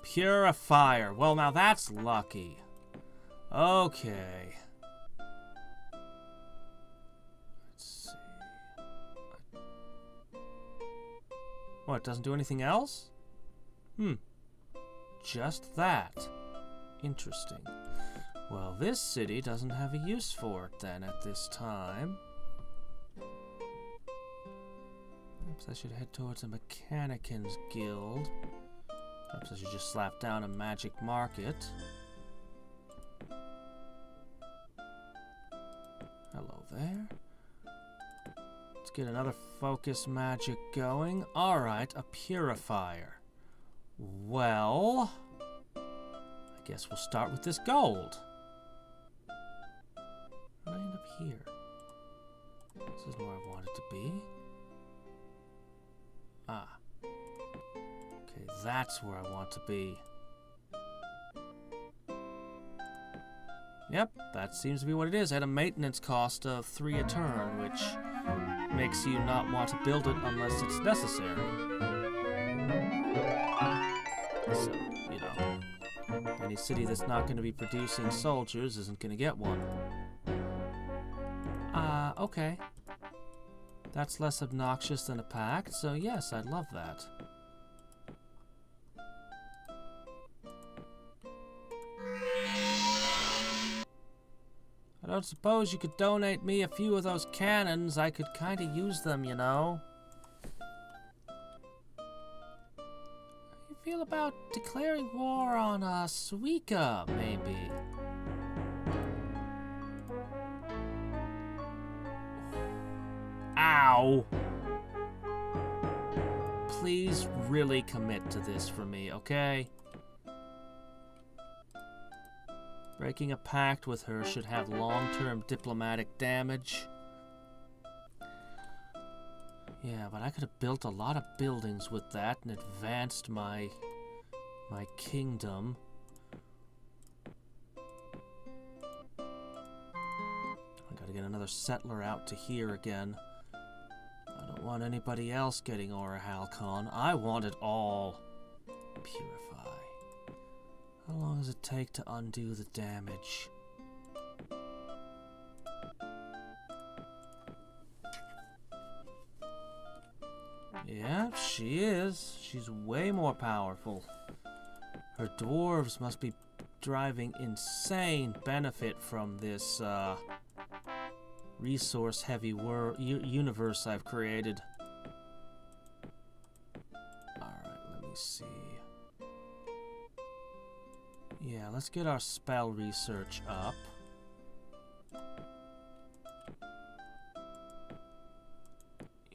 Purifier. Well, now that's lucky. Okay. Let's see. What, it doesn't do anything else? Just that. Interesting. Well, this city doesn't have a use for it then at this time. Perhaps I should head towards a Mechanicans Guild. Perhaps I should just slap down a magic market. Hello there. Let's get another focus magic going. Alright, a purifier. Well, I guess we'll start with this gold. How did I end up here? This is where I wanted to be. Ah. Okay, that's where I want to be. Yep, that seems to be what it is. At a maintenance cost of 3 a turn, which makes you not want to build it unless it's necessary. So, you know, any city that's not going to be producing soldiers isn't going to get one. Okay. That's less obnoxious than a pact, so yes, I'd love that. I don't suppose you could donate me a few of those cannons. I could kind of use them, you know. How do you feel about declaring war on Suika, maybe? Ow! Please really commit to this for me, okay? Breaking a pact with her should have long-term diplomatic damage. Yeah, but I could have built a lot of buildings with that and advanced my kingdom. I gotta get another settler out to here again. I don't want anybody else getting Orahalcon. I want it all. Purify. How long does it take to undo the damage? Yeah, she is. She's way more powerful. Her dwarves must be deriving insane benefit from this resource-heavy universe I've created. Alright, let me see. Yeah, let's get our spell research up.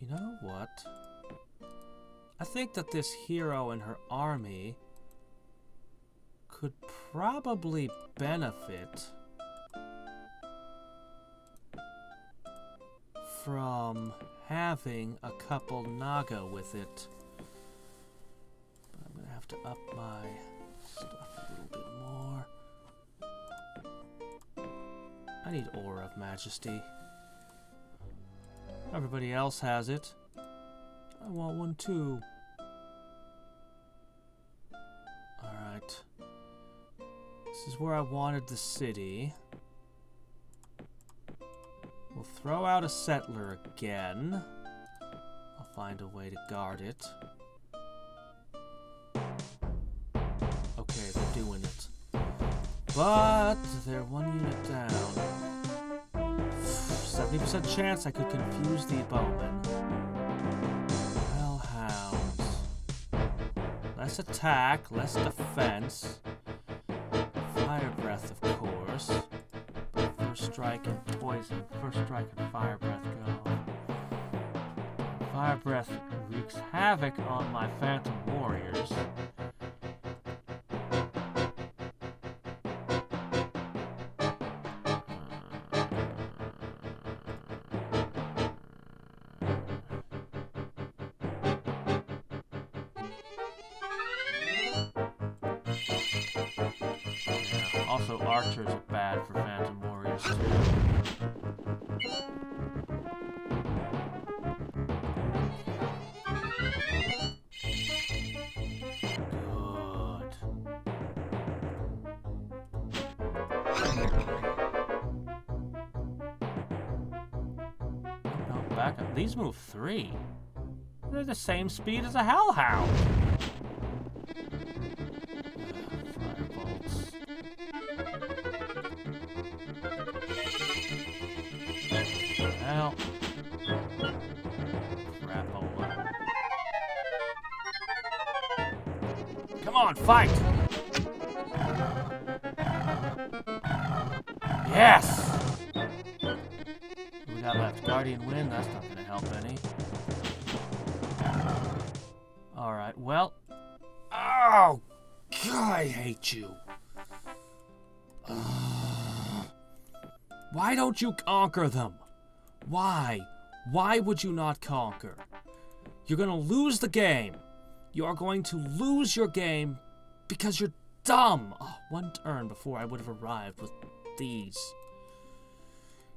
You know what? I think that this hero and her army could probably benefit from having a couple Naga with it. But I'm gonna have to up my stuff a little bit more. I need Aura of Majesty. Everybody else has it. I want one too. Alright. This is where I wanted the city. We'll throw out a settler again. I'll find a way to guard it. Okay, they're doing it. But they're 1 unit down. 70% chance I could confuse the bowmen. Hellhounds. Less attack, less defense. Fire breath, of course. But first strike and poison. First strike and fire breath go. Fire breath wreaks havoc on my phantom warriors. Also, archers are bad for phantom warriors too. Good. No, back up. These move 3. They're the same speed as a hellhound. Firebolts. hell? Crapola. Come on, fight! Yes! Who we got left? Guardian Wind? That's not gonna help any. Alright, well. Oh! God, I hate you. Why don't you conquer them? Why? Why would you not conquer? You're gonna lose the game. You are going to lose your game because you're dumb. Oh, one turn before I would have arrived with these.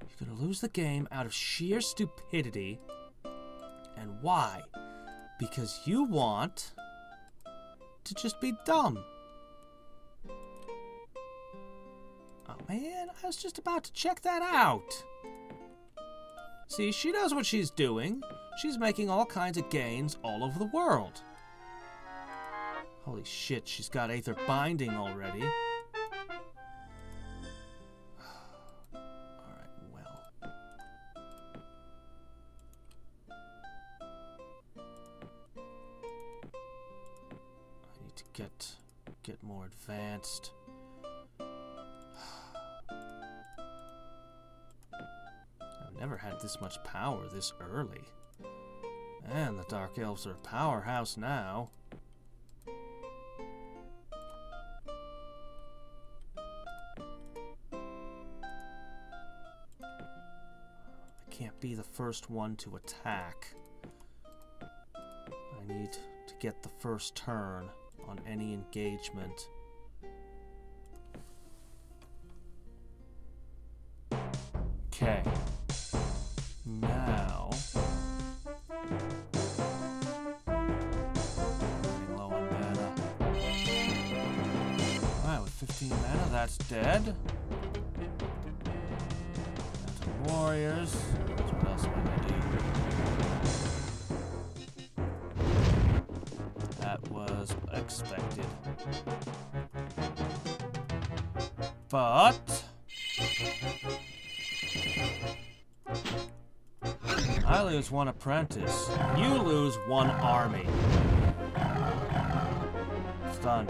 You're gonna lose the game out of sheer stupidity. And why? Because you want to just be dumb. Oh man, I was just about to check that out. See, she knows what she's doing. She's making all kinds of gains all over the world. Holy shit, she's got Aether Binding already. Alright, well. I need to get more advanced. I've never had this much power this early. And the Dark Elves are a powerhouse now. Can't be the first one to attack. I need to get the first turn on any engagement. Okay. Now... Running low on mana. Alright, with 15 mana, that's dead. Warriors. What else am I gonna do? That was expected. But I lose one apprentice. You lose one army. It's done.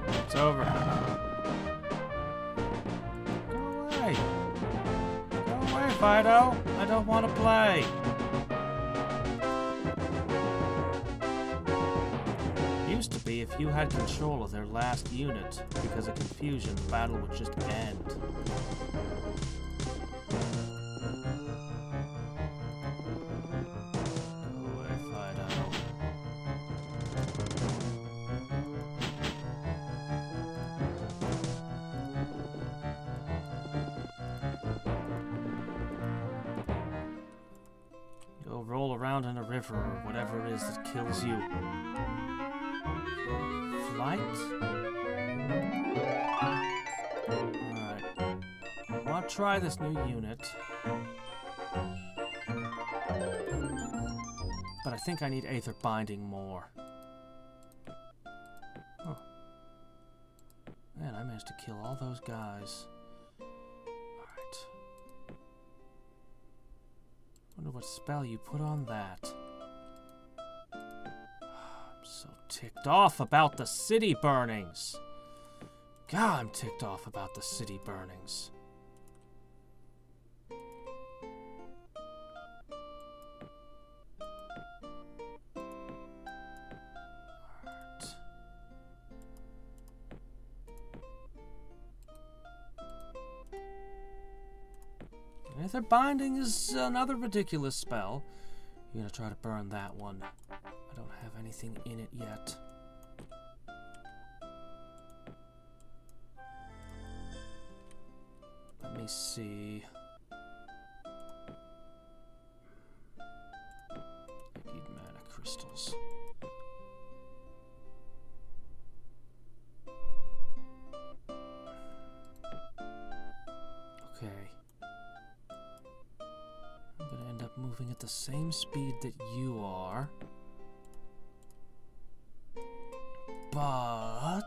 It's over. Go away. Go away, Fido. I don't want to play. Used to be if you had control of their last unit, because of confusion, the battle would just end. Go away, Fido. Go roll around in a river or whatever it is that kills you. Flight? Alright. I want to try this new unit. But I think I need Aether Binding more. Huh. Man, I managed to kill all those guys. Alright. Wonder what spell you put on that. I'm so ticked off about the city burnings. God, I'm ticked off about the city burnings. Aether Binding is another ridiculous spell. You're gonna try to burn that one. I don't have anything in it yet. Let me see. I need mana crystals. Okay. I'm gonna end up moving moving at the same speed that you are. But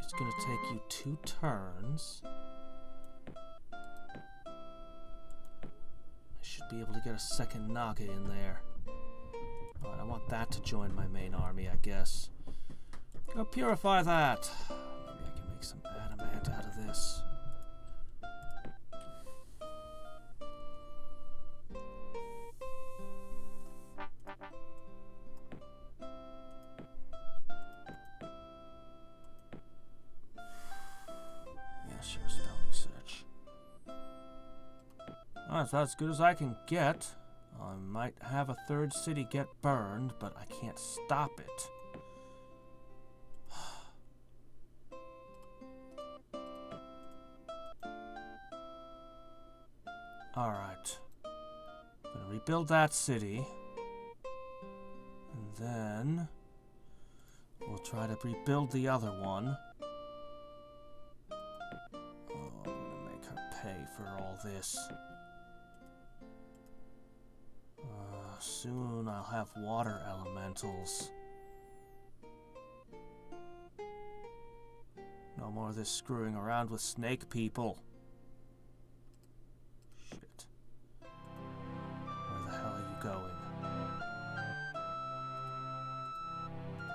it's going to take you 2 turns. I should be able to get a second Naga in there. Alright, I want that to join my main army, I guess. Go purify that. Maybe I can make some adamant out of this. Yeah, sure, spell research. That's as good as I can get. I might have a 3rd city get burned, but I can't stop it. Alright. I'm gonna rebuild that city. And then we'll try to rebuild the other one. Oh, I'm gonna make her pay for all this. Soon I'll have water elementals. No more of this screwing around with snake people. Shit. Where the hell are you going? Are you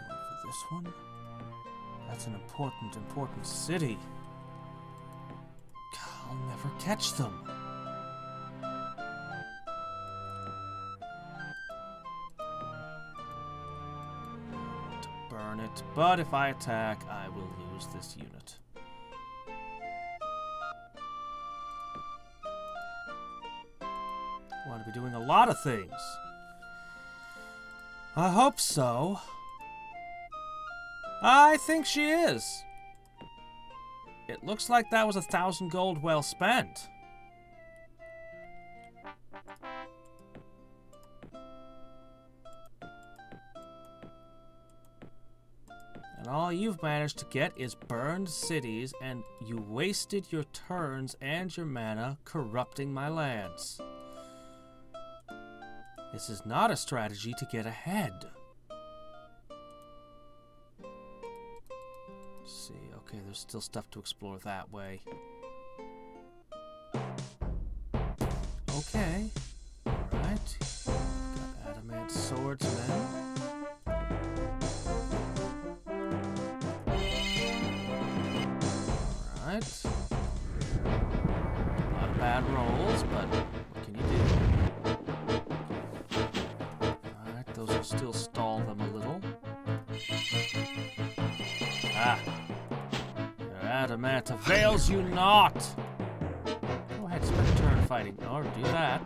going for this one? That's an important city. I'll never catch them. But if I attack, I will lose this unit. I want to be doing a lot of things. I hope so. I think she is. It looks like that was 1,000 gold well spent. All you've managed to get is burned cities, and you wasted your turns and your mana corrupting my lands. This is not a strategy to get ahead. Let's see, okay, there's still stuff to explore that way. Okay, alright. Got adamant swordsmen. A lot of bad rolls, but what can you do? Alright, those will still stall them a little. Ah! Your adamant avails you not! Go ahead, spend a turn fighting. Or do that.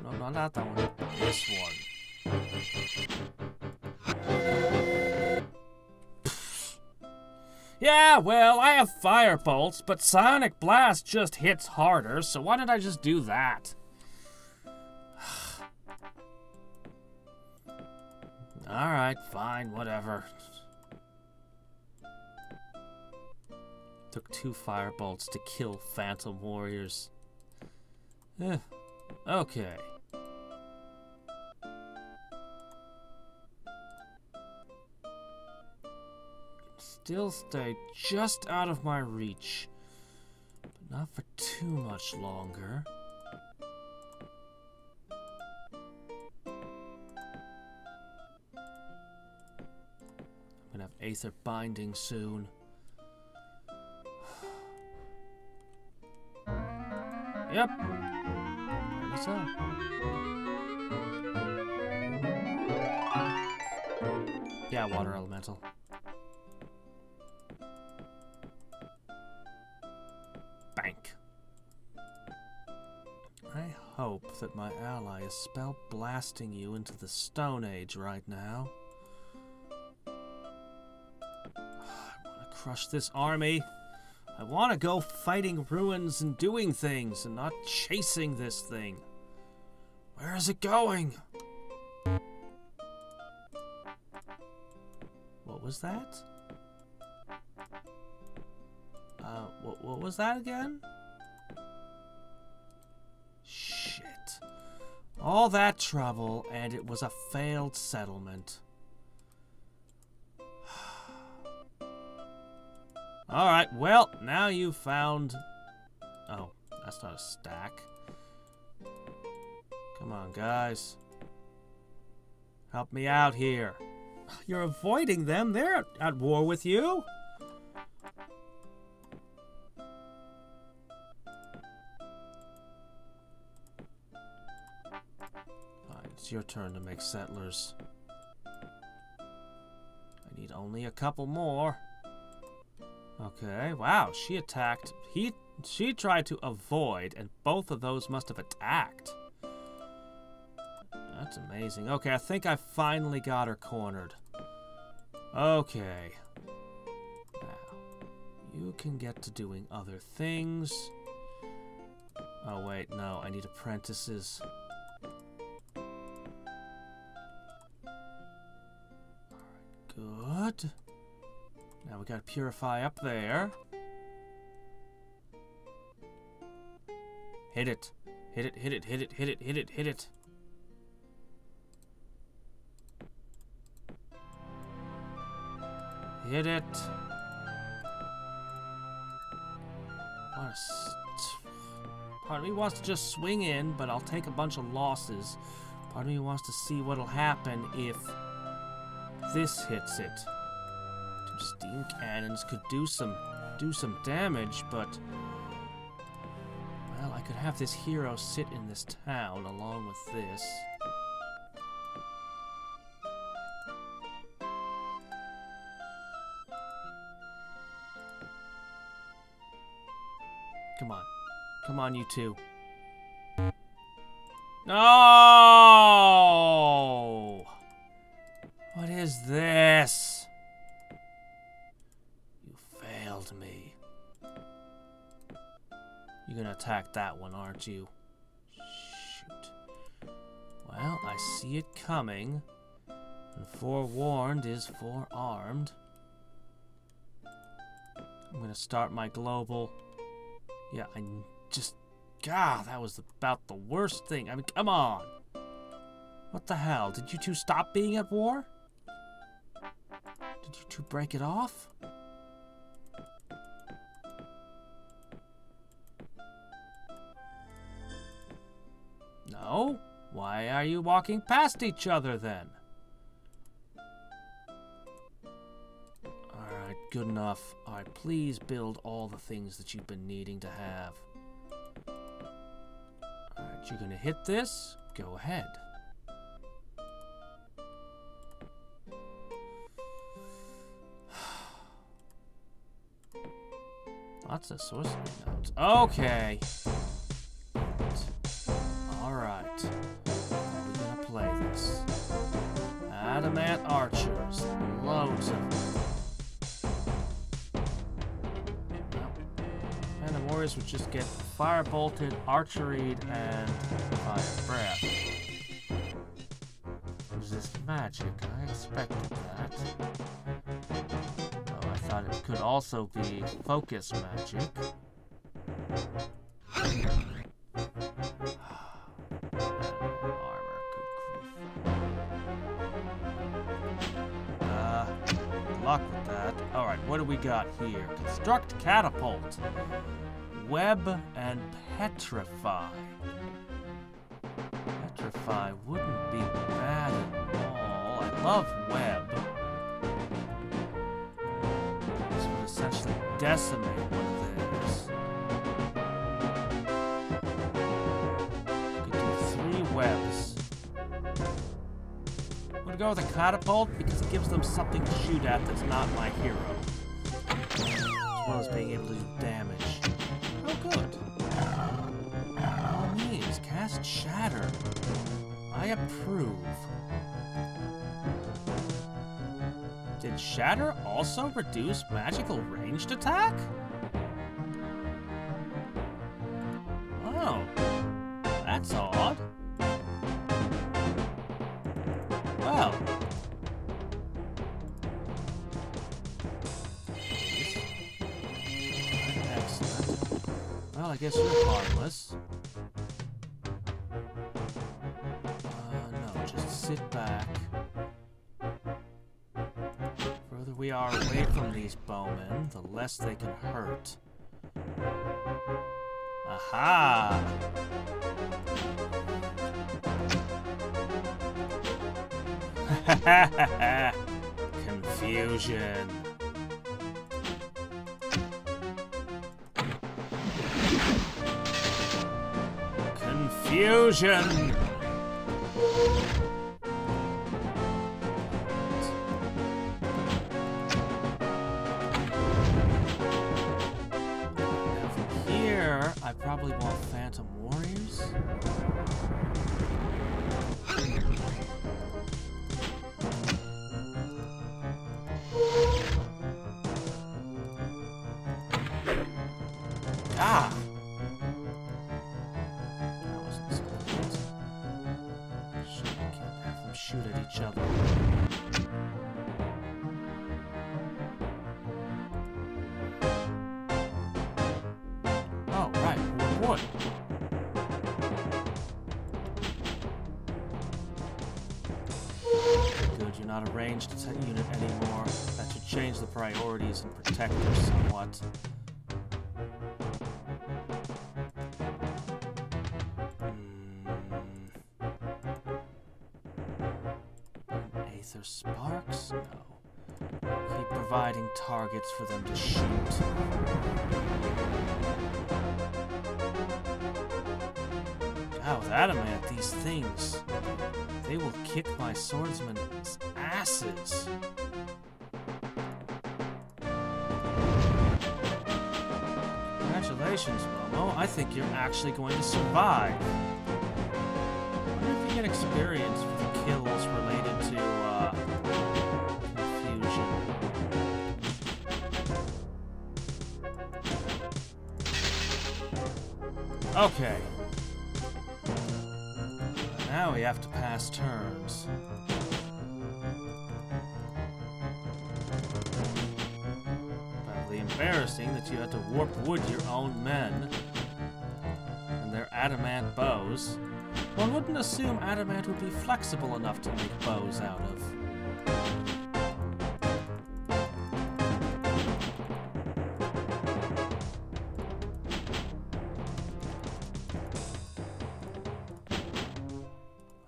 No, not that one. This one. Yeah, well, I have fire bolts, but Sonic Blast just hits harder, so why didn't I just do that? Alright, fine, whatever. Took 2 fire bolts to kill Phantom Warriors. Okay. Still stay just out of my reach, but not for too much longer. I'm gonna have Aether Binding soon. Yep. Apparently so. Yeah, water elemental. Bank. I hope that my ally is spell blasting you into the Stone Age right now. I want to crush this army. I want to go fighting ruins and doing things and not chasing this thing. Where is it going? What was that? What was that again? Shit. All that trouble, and it was a failed settlement. Alright, well, now you found... Oh, that's not a stack. Come on, guys. Help me out here. You're avoiding them. They're at war with you. Alright, it's your turn to make settlers. I need only a couple more. Okay, wow, she attacked. She tried to avoid, and both of those must have attacked. That's amazing. Okay, I think I finally got her cornered. Okay. Now, you can get to doing other things. Oh, wait, no, I need apprentices. Alright, good. Now we gotta purify up there. Hit it. Hit it, hit it, hit it, hit it, hit it, hit it. Hit it. Part of me wants to just swing in, but I'll take a bunch of losses. Part of me wants to see what'll happen if this hits it. Two steam cannons could do some damage, but well, I could have this hero sit in this town along with this. Come on. Come on, you two. No! What is this? You failed me. You're gonna attack that one, aren't you? Shoot. Well, I see it coming. And forewarned is forearmed. I'm gonna start my global... Yeah, I just... God, that was about the worst thing. I mean, come on. What the hell? Did you two stop being at war? Did you two break it off? No? Why are you walking past each other then? Alright, good enough. Alright, please build all the things that you've been needing to have. Alright, you're gonna hit this? Go ahead. Lots of sorcery notes. Okay. Alright. How are we gonna play this? Adamant archers. Loads of them. And the warriors would just get fire bolted, archeried, and fire breath. Resist magic. I expected that. Oh, I thought it could also be focus magic. Armor, good luck with that. Alright, what do we got here? Construct catapult. Web and petrify. Petrify wouldn't be bad at all. I love web. This would essentially decimate one of theirs. You could do 3 webs. I'm gonna go with a catapult because it gives them something to shoot at that's not my hero. As well as being able to do damage. Oh, good. By all means, cast Shatter. I approve. Did Shatter also reduce magical ranged attack? Oh, that's odd. guess you're harmless. No, just sit back. The further we are away from these bowmen, the less they can hurt. Aha! Confusion. Confusion! Now from here, I probably want Phantom Warriors. Ah! That wasn't so good. Shit, I can't have them shoot at each other. Oh, right, more wood. Good, you're not a ranged unit anymore. That should change the priorities and protect us somewhat. Aether sparks? No. Keep providing targets for them to shoot. Wow, with adamant, these things, they will kick my swordsmen's asses. Congratulations, Momo. I think you're actually going to survive. I wonder if you get experience for the kills related to, confusion. Okay. Now we have to pass turns. Badly embarrassing that you had to warp wood your own men and their adamant bows. One wouldn't assume adamant would be flexible enough to make bows out of.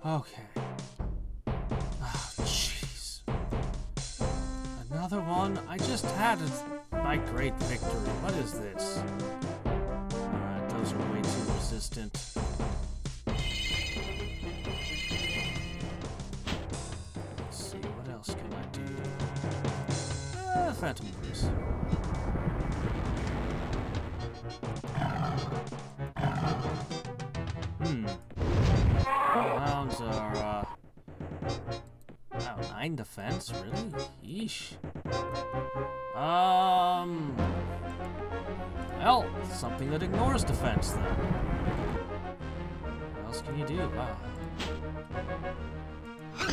Okay. Oh, jeez. Another one? I just had my great victory. What is this? Alright, those are way too resistant. Let's see, what else can I do? Phantom Warriors. Hounds are, wow, 9 defense? Really? Yeesh. Well, something that ignores defense, then. What else can you do? Wow.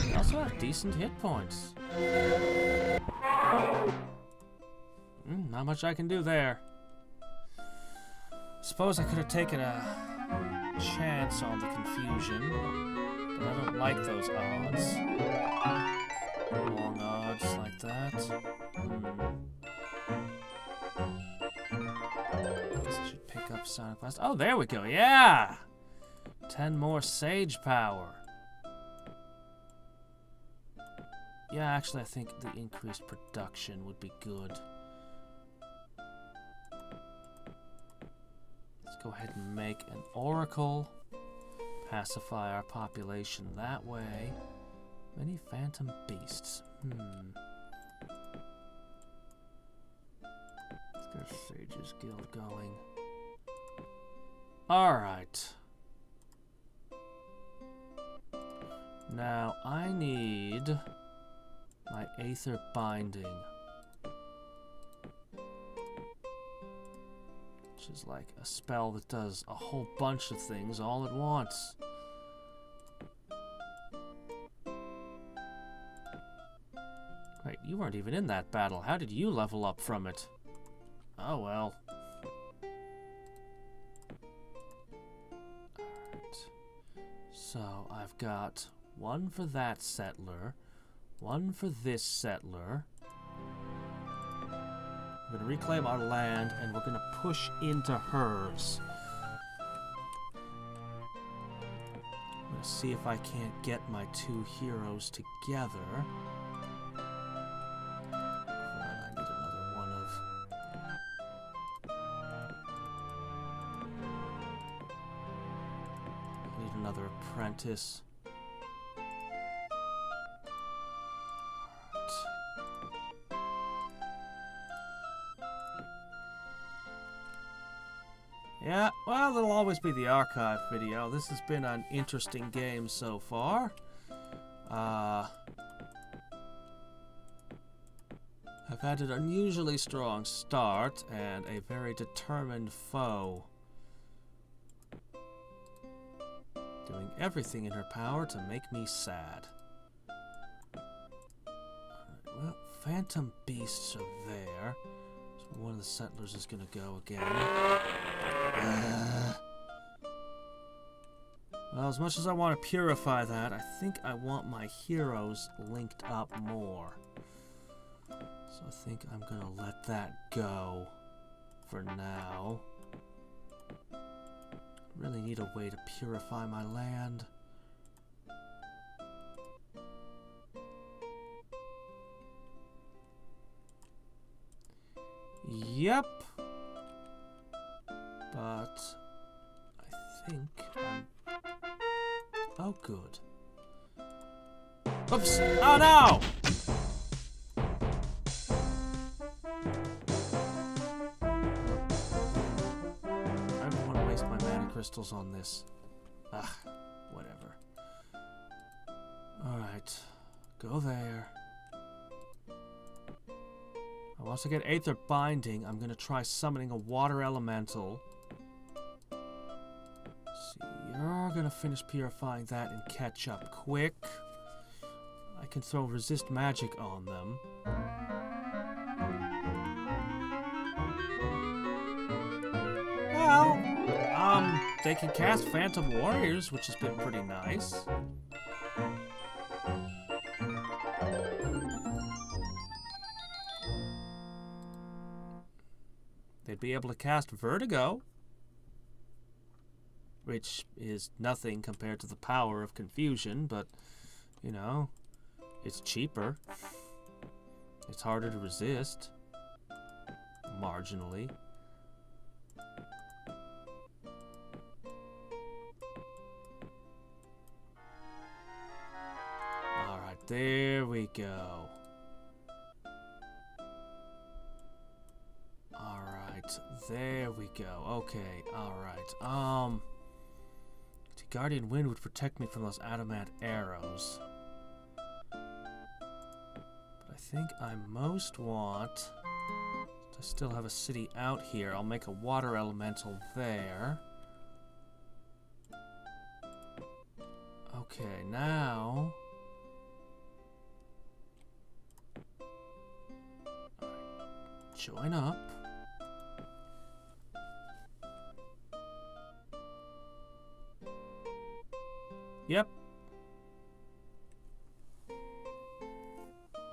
You also have decent hit points. Not much I can do there. Suppose I could have taken a chance on the confusion, but I don't like those odds. Long odds like that. Guess I should pick up Sonic Blast. Oh, there we go. Yeah! 10 more Sage power. Yeah, actually, I think the increased production would be good. Let's go ahead and make an Oracle. Pacify our population that way. Many Phantom Beasts. Let's get a Sage's Guild going. Alright. Now, I need my Aether Binding. Which is like a spell that does a whole bunch of things all at once. Wait, you weren't even in that battle. How did you level up from it? Oh well. So I've got one for that settler, one for this settler. We're going to reclaim our land, and we're going to push into hers. I'm going to see if I can't get my two heroes together. I need another one of... I need another apprentice. Yeah, well, there'll always be the archive video. This has been an interesting game so far. I've had an unusually strong start and a very determined foe. Doing everything in her power to make me sad. Alright, well, phantom beasts are there. So one of the settlers is gonna go again. Well, as much as I want to purify that, I think I want my heroes linked up more. So I think I'm going to let that go for now. Really need a way to purify my land. Yep. But I think I'm... Oh, good. Oops! Oh, no! I don't want to waste my mana crystals on this. Ah, whatever. Alright. Go there. Once I get Aether Binding, I'm going to try summoning a Water Elemental. See, you're going to finish purifying that and catch up quick. I can throw Resist Magic on them. Well, they can cast Phantom Warriors, which has been pretty nice. They'd be able to cast Vertigo, which is nothing compared to the power of Confusion, but, you know, it's cheaper. It's harder to resist, marginally. Alright, there we go. There we go. Okay, alright. Guardian Wind would protect me from those adamant arrows. But I think I most want to still have a city out here. I'll make a water elemental there. Okay, now... Join up. Yep.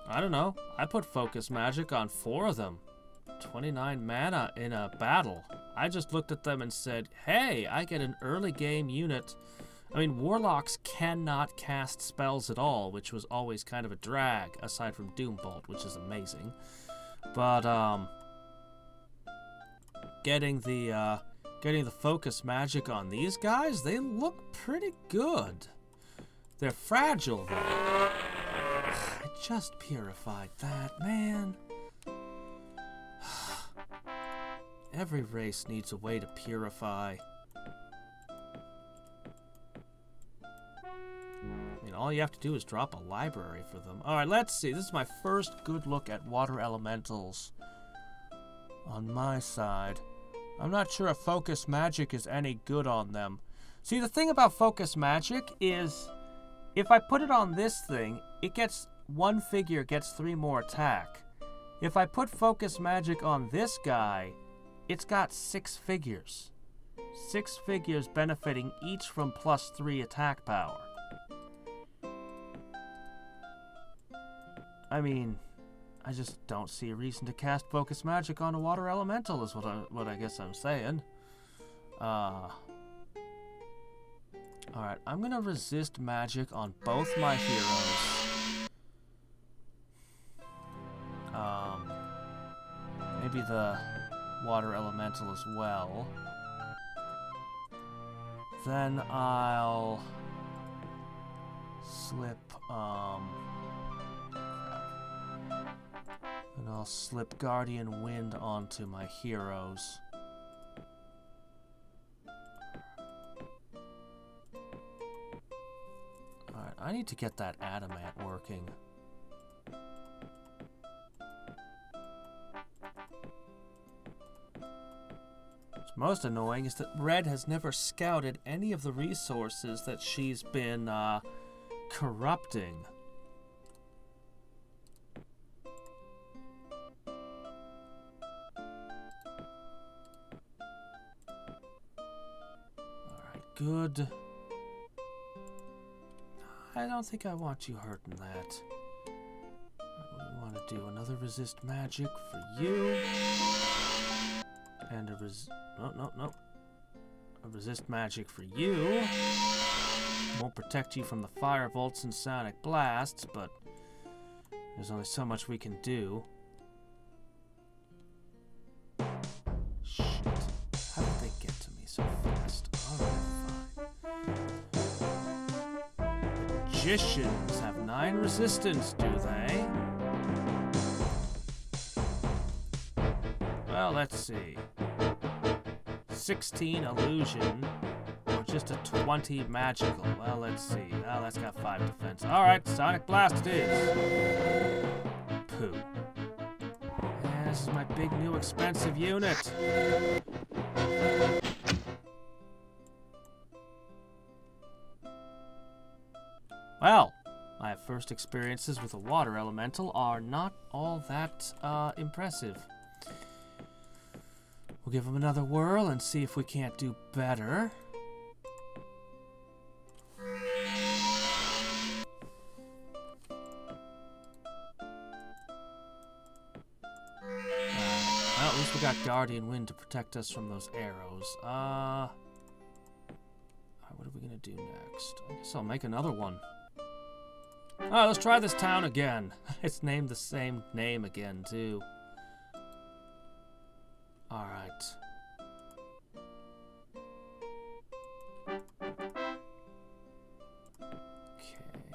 I don't know. I put focus magic on 4 of them. 29 mana in a battle. I just looked at them and said, hey, I get an early game unit. I mean, warlocks cannot cast spells at all, which was always kind of a drag, aside from Doombolt, which is amazing. But, getting the focus magic on these guys, they look pretty good. They're fragile, though. I just purified that, man. Every race needs a way to purify. I mean, all you have to do is drop a library for them. Alright, let's see. This is my first good look at water elementals on my side. I'm not sure if focus magic is any good on them. See, the thing about focus magic is if I put it on this thing, it gets one figure gets 3 more attack. If I put focus magic on this guy, it's got 6 figures. 6 figures benefiting each from +3 attack power. I mean, I just don't see a reason to cast Focus Magic on a water elemental is what I guess I'm saying. Alright, I'm gonna resist magic on both my heroes. Maybe the water elemental as well. Then I'll slip, and I'll slip Guardian Wind onto my heroes. Alright, I need to get that adamant working. What's most annoying is that Red has never scouted any of the resources that she's been, corrupting. Alright, good. I don't think I want you hurting that. What do we want to do? Another resist magic for you. And a no. A resist magic for you. Won't protect you from the fire bolts and sonic blasts, but there's only so much we can do. Shit. How did they get to me so fast? Alright, fine. Magicians have 9 resistance, do they? Well, let's see. 16 illusion, or just a 20 magical. Well, let's see. Well, that's got 5 defense. Alright, Sonic Blast it is. Pooh. Yeah, this is my big new expensive unit. Well, my first experiences with a water elemental are not all that impressive. We'll give him another whirl and see if we can't do better. Well, at least we got Guardian Wind to protect us from those arrows. What are we gonna do next? I guess I'll make another one. Alright, let's try this town again. It's named the same name again, too. Alright. Okay.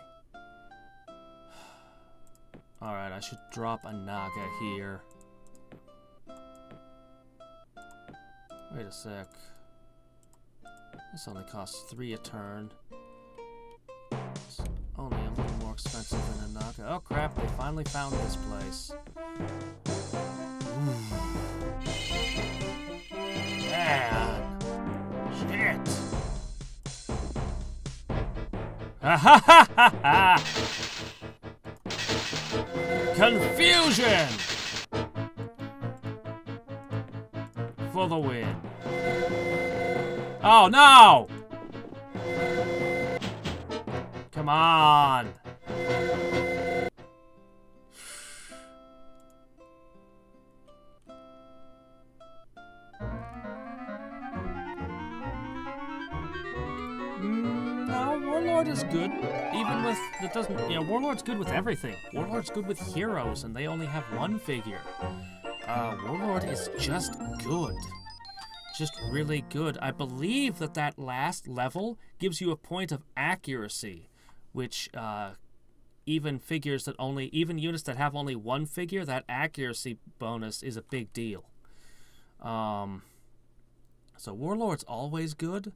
Alright, I should drop a Naga here. Wait a sec. This only costs 3 a turn. It's only a little more expensive than a Naga. Oh crap, they finally found this place. Man. Shit. Ha ha ha ha ha! Confusion! For the win. Oh no! Come on! No, Warlord is good. Even with that doesn't, you know, Warlord's good with everything. Warlord's good with heroes, and they only have 1 figure. Warlord is just good. Just really good. I believe that last level gives you a point of accuracy, which even units that have only 1 figure, that accuracy bonus is a big deal. So Warlord's always good.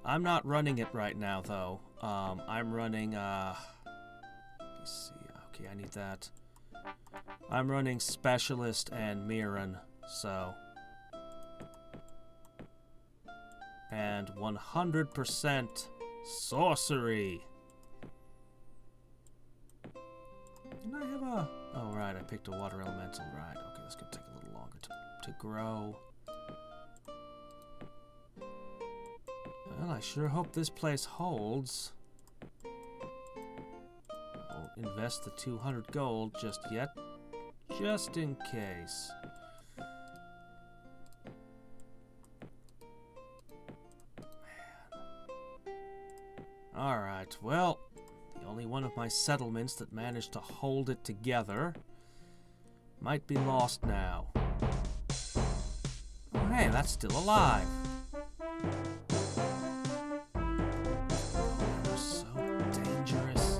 I'm not running it right now though. I'm running let me see. Okay, I need that. I'm running Specialist and Mirren, so. And 100% Sorcery. Didn't I have a... Oh, right, I picked a Water Elemental, right. Okay, that's gonna take a little longer to grow. Well, I sure hope this place holds. I won't invest the 200 gold just yet, just in case. Alright, well, the only one of my settlements that managed to hold it together might be lost now. Oh, hey, that's still alive. Oh, they're so dangerous.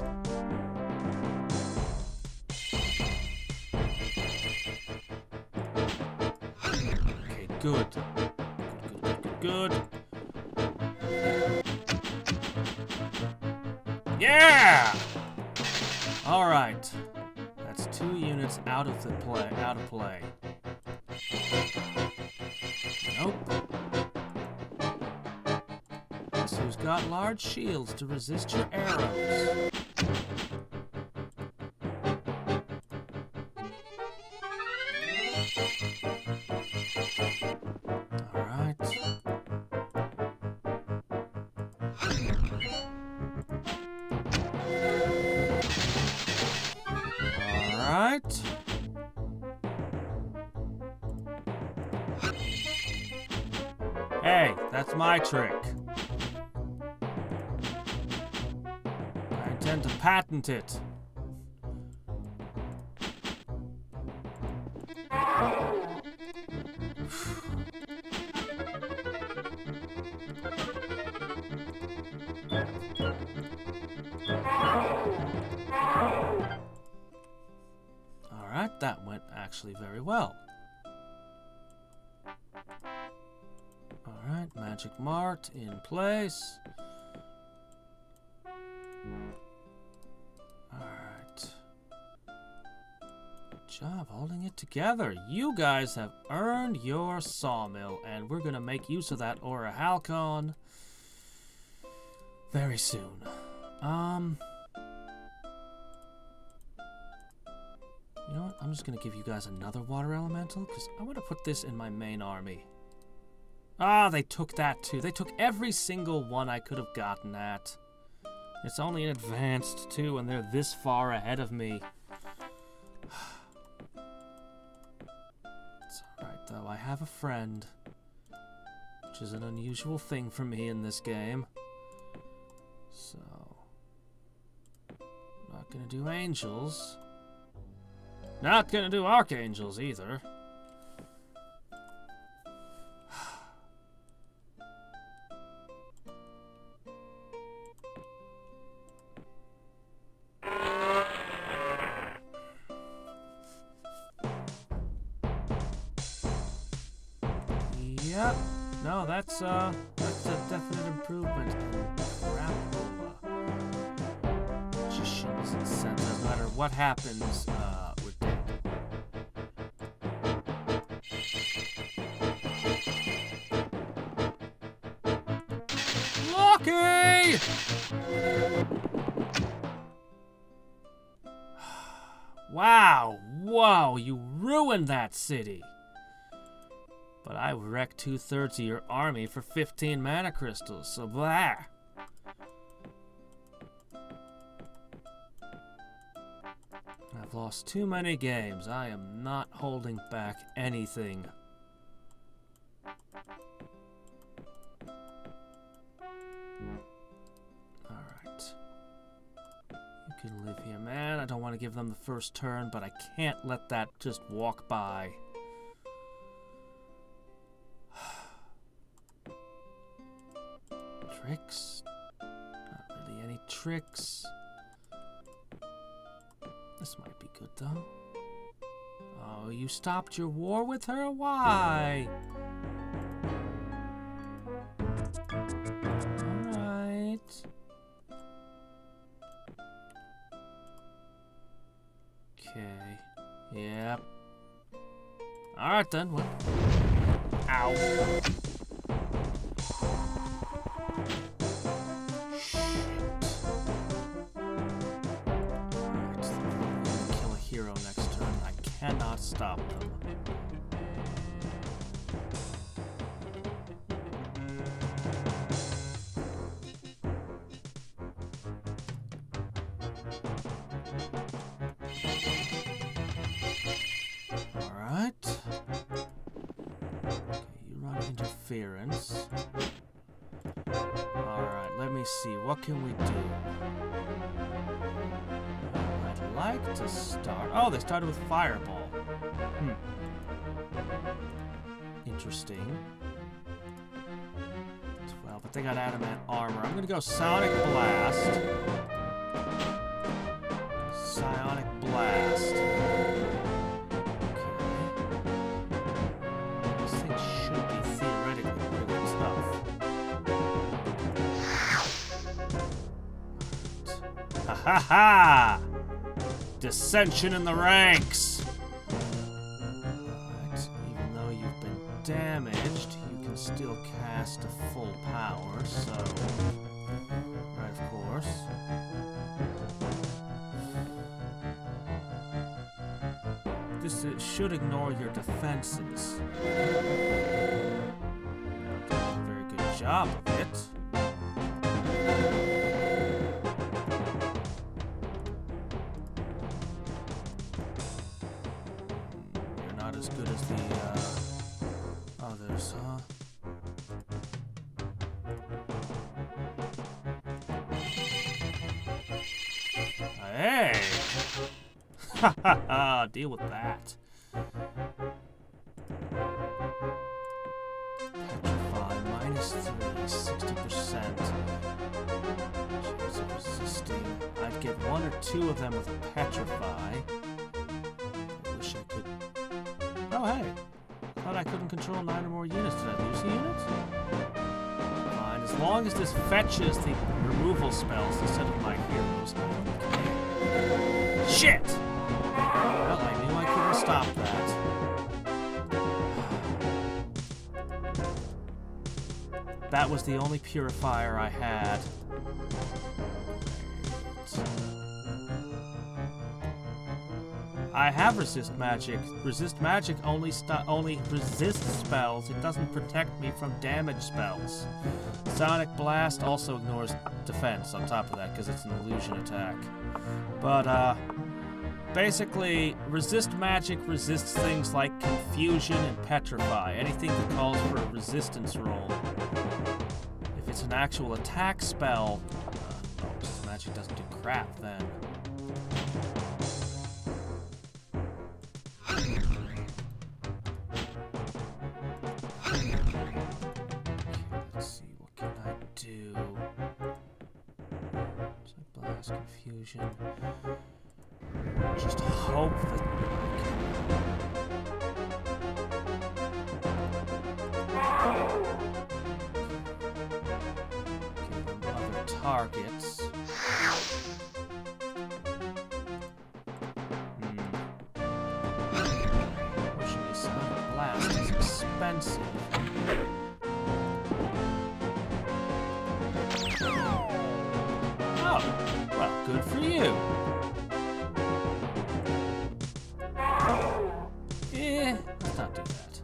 Okay, good. Good. Yeah! All right. That's 2 units out of play. Nope. Guess who's got large shields to resist your arrows? All right. Alright. Hey, that's my trick. I intend to patent it. Alright, that went actually very well. Alright, magic mart in place. Alright. Good job holding it together. You guys have earned your sawmill, and we're gonna make use of that Aura Halcon very soon. You know what? I'm just going to give you guys another water elemental, because I want to put this in my main army. Ah, they took that too. They took every single one I could have gotten at. It's only in advanced too, and they're this far ahead of me. It's alright though, I have a friend. Which is an unusual thing for me in this game. So... not going to do angels. Not gonna do archangels either. Yep. No, that's a definite improvement in Crapola. Magicians and Sentinels, no matter what happens, we're dead. Lucky! Wow, whoa, you ruined that city. But I wrecked 2/3 of your army for 15 mana crystals, so blah. I've lost too many games. I am not holding back anything. Alright. You can live here, man. I don't want to give them the first turn, but I can't let that just walk by. Tricks? Not really any tricks. This might be good, though. Oh, you stopped your war with her? Why? Alright. Okay. Yep. Alright then. Well. Ow. Cannot stop them. interference. Alright, let me see. What can we do? I'd like to start... Oh, they started with Fireball. Interesting. 12, but they got Adamant Armor. I'm gonna go Sonic Blast. Psionic Blast. Should be theoretically really tough. Ha ha ha! Dissension in the ranks! But even though you've been damaged, you can still cast a full power, so... Right, of course. This should ignore your defenses. Very good job of it. You're not as good as the others, huh? Hey! Ha ha ha! Deal with that. Petrify, -3, 60%. Chance of resisting. I'd get 1 or 2 of them with Petrify. I wish I could... Oh, hey! Thought I couldn't control 9 or more units. Did I lose a unit? Fine. As long as this fetches the removal spells instead of my heroes, I don't care. Shit! Well, I knew I couldn't stop that. That was the only purifier I had. I have resist magic. Resist magic only resists spells. It doesn't protect me from damage spells. Sonic Blast also ignores defense on top of that because it's an illusion attack. But basically, resist magic resists things like confusion and petrify. Anything that calls for a resistance roll. If it's an actual attack spell, no, resist magic doesn't do crap then. Confusion. Just hope that give them other targets. Unfortunately, Sonic Blast is expensive. Well, good for you. Let's not do that.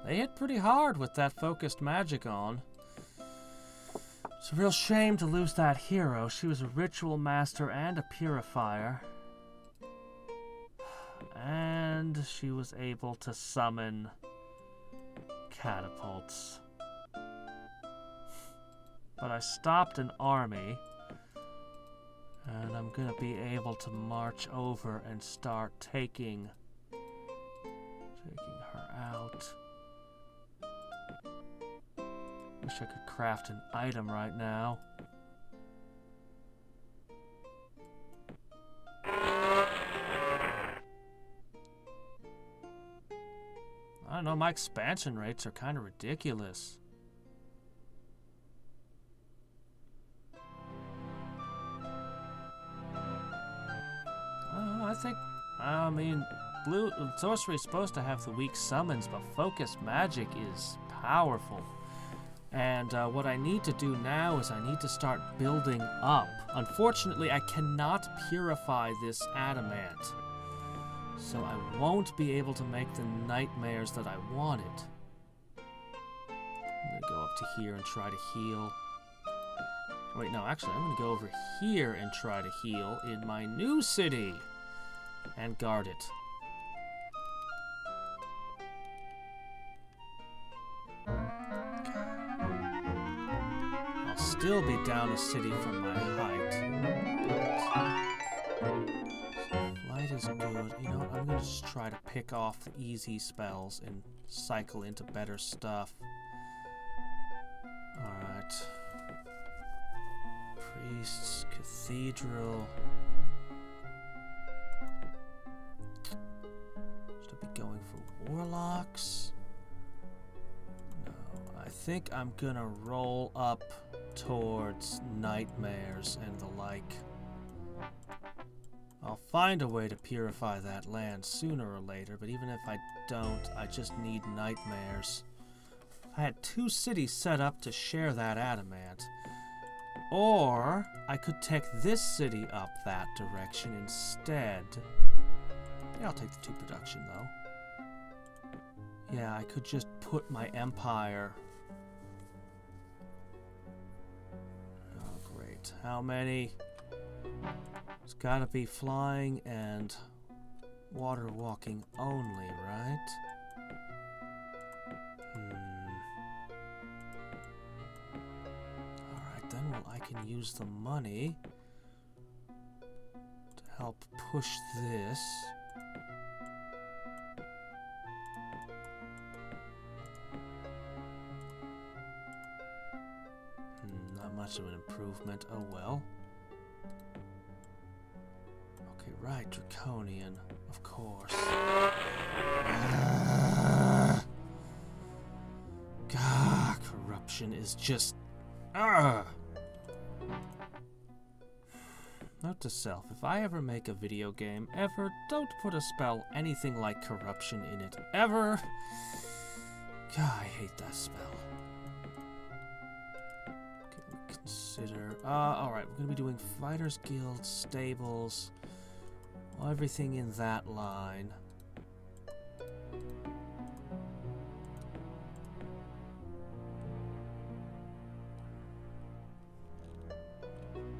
They hit pretty hard with that focused magic on. It's a real shame to lose that hero. She was a ritual master and a purifier. And she was able to summon catapults. But I stopped an army, and I'm gonna be able to march over and start taking her out. Wish I could craft an item right now. I don't know, my expansion rates are kind of ridiculous. I mean, Sorcery is supposed to have the weak summons, but focused magic is powerful. And what I need to do now is I need to start building up. Unfortunately, I cannot purify this adamant. So I won't be able to make the nightmares that I wanted. I'm gonna go up to here and try to heal. Wait, no, actually, I'm gonna go over here and try to heal in my new city. And guard it. I'll still be down a city from my height. Light is good. You know what? I'm gonna just try to pick off the easy spells and cycle into better stuff. Alright. Priests, cathedral. Should I be going for warlocks? No, I think I'm gonna roll up towards nightmares and the like. I'll find a way to purify that land sooner or later, but even if I don't, I just need nightmares. I had 2 cities set up to share that adamant. Or I could take this city up that direction instead. Yeah, I'll take the 2 production though. Yeah, I could just put my empire. Oh, great. How many? It's gotta be flying and water walking only, right? Alright then, well I can use the money to help push this. Not much of an improvement, oh well. Okay, right, Draconian, of course. Corruption is just... Note to self, if I ever make a video game, ever, don't put a spell anything like corruption in it, ever. God, I hate that spell. Consider. Alright, we're gonna be doing Fighters Guild, Stables, everything in that line.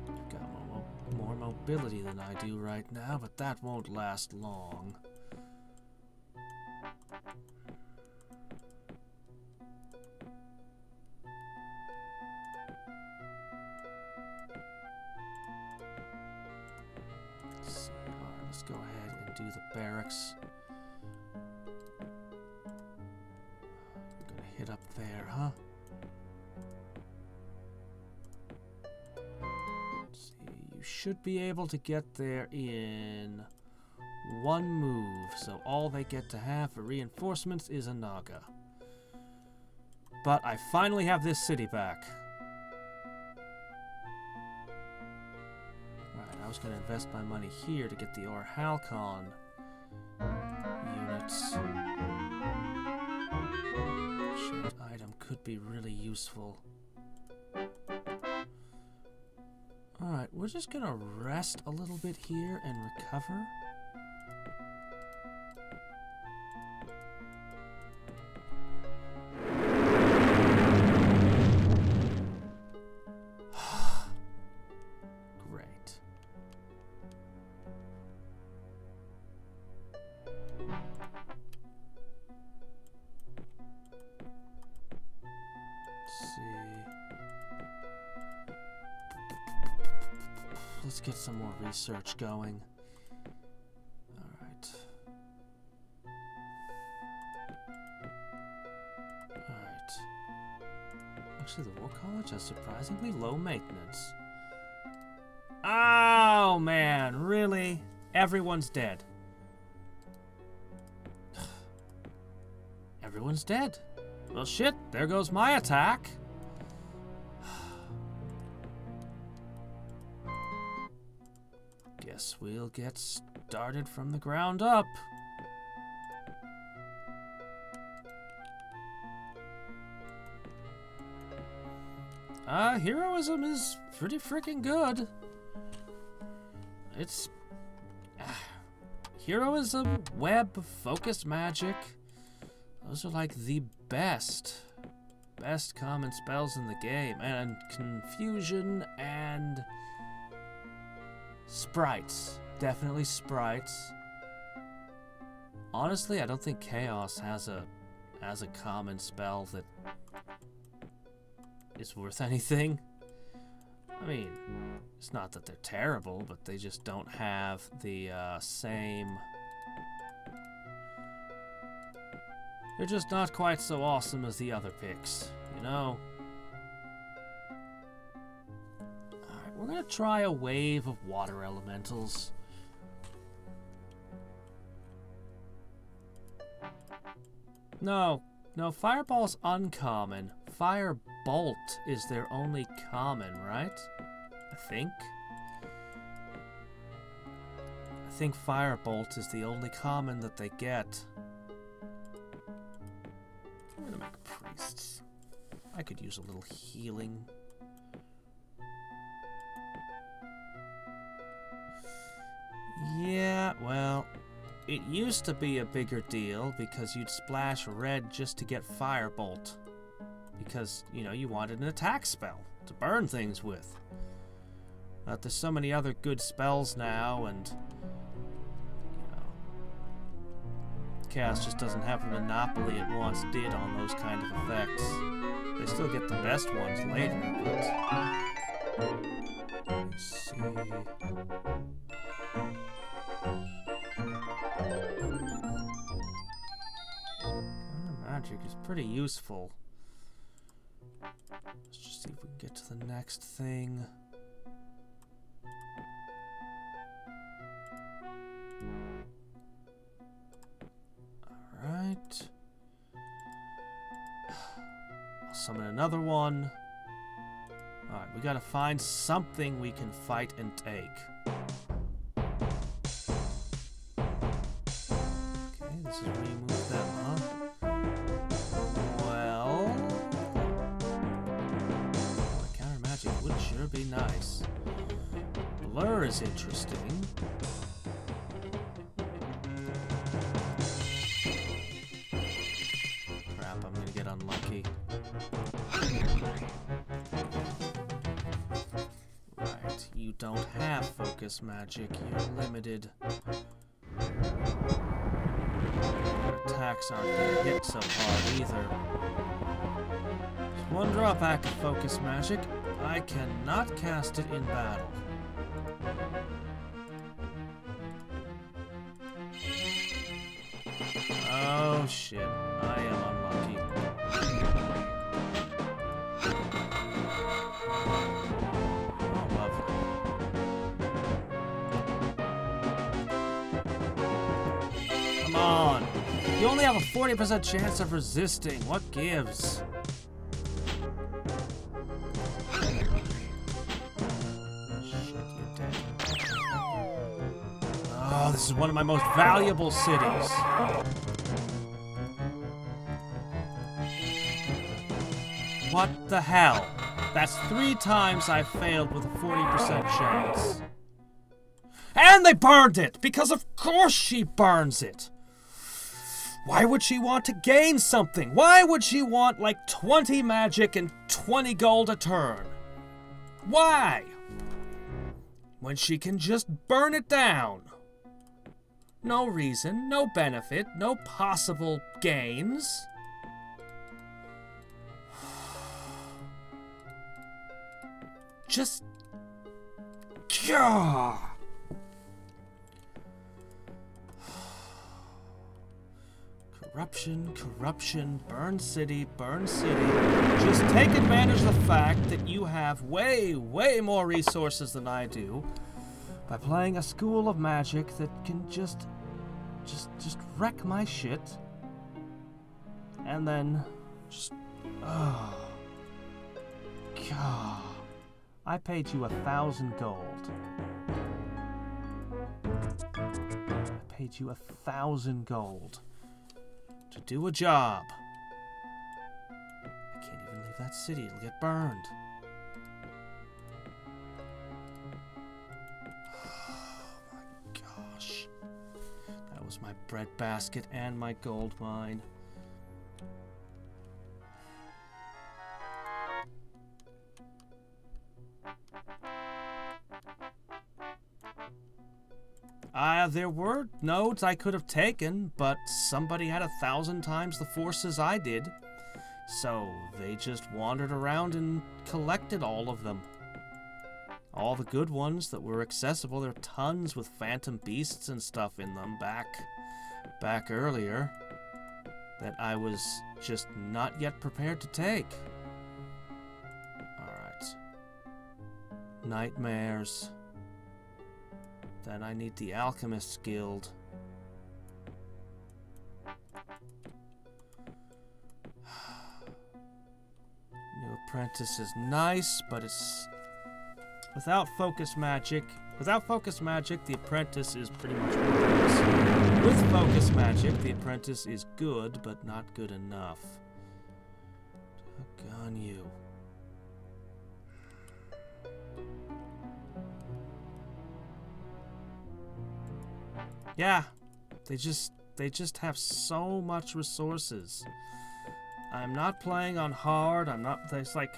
I've got more mobility than I do right now, but that won't last long. Go ahead and do the barracks. We're gonna hit up there, huh? Let's see, you should be able to get there in 1 move, so all they get to have for reinforcements is a Naga. But I finally have this city back. I was going to invest my money here to get the Orhalcon units. Shared item could be really useful. Alright, we're just going to rest a little bit here and recover. Let's get some more research going. Alright. Alright. Actually, the War College has surprisingly low maintenance. Oh, man. Really? Everyone's dead. Everyone's dead. Well, shit. There goes my attack. Guess we'll get started from the ground up. Heroism is pretty freaking good. It's... heroism, web, focused magic. Those are like the best. Best common spells in the game. And confusion and sprites. Definitely sprites. Honestly, I don't think chaos has a common spell that is worth anything. I mean, it's not that they're terrible, but they just don't have the same... They're just not quite so awesome as the other picks, you know? Alright, we're gonna try a wave of water elementals. No, Fireball's uncommon. Firebolt is their only common, right? I think Firebolt is the only common that they get. I'm gonna make priests. I could use a little healing. Yeah, well, it used to be a bigger deal because you'd splash red just to get Firebolt. Because, you know, you wanted an attack spell to burn things with. But there's so many other good spells now, and you know, Chaos just doesn't have a monopoly it once did on those kind of effects. They still get the best ones later, but let's see. Magic is pretty useful. Let's just see if we can get to the next thing. Alright. I'll summon another one. Alright, we gotta find something we can fight and take. Okay, this is where you move them, huh? Would sure be nice. Blur is interesting. Crap, I'm gonna get unlucky. Right, you don't have focus magic, you're limited. Your attacks aren't gonna hit so hard either. There's one drawback of focus magic. I cannot cast it in battle. Oh shit, I am unlucky. Oh, lovely. Come on! You only have a 40% chance of resisting. What gives? This is one of my most valuable cities. What the hell? That's 3 times I failed with a 40% chance. And they burned it! Because of course she burns it! Why would she want to gain something? Why would she want like 20 magic and 20 gold a turn? Why? When she can just burn it down. No reason, no benefit, no possible gains. Just... Corruption, burn city. Just take advantage of the fact that you have way more resources than I do by playing a school of magic that can just wreck my shit. And then just... Oh. God. I paid you 1,000 gold. I paid you 1,000 gold to do a job. I can't even leave that city. It'll get burned. Oh my gosh. That was my breadbasket and my gold mine. Yeah, there were nodes I could have taken, but somebody had 1,000 times the forces I did. So they just wandered around and collected all of them. All the good ones that were accessible. There are tons with phantom beasts and stuff in them back earlier that I was just not yet prepared to take. Alright. Nightmares. Then I need the Alchemist's Guild. New Apprentice is nice, but it's... Without focus magic, the Apprentice is pretty much worthless. With focus magic, the Apprentice is good, but not good enough. Doggone you. Yeah, they just have so much resources. I'm not playing on hard. There's like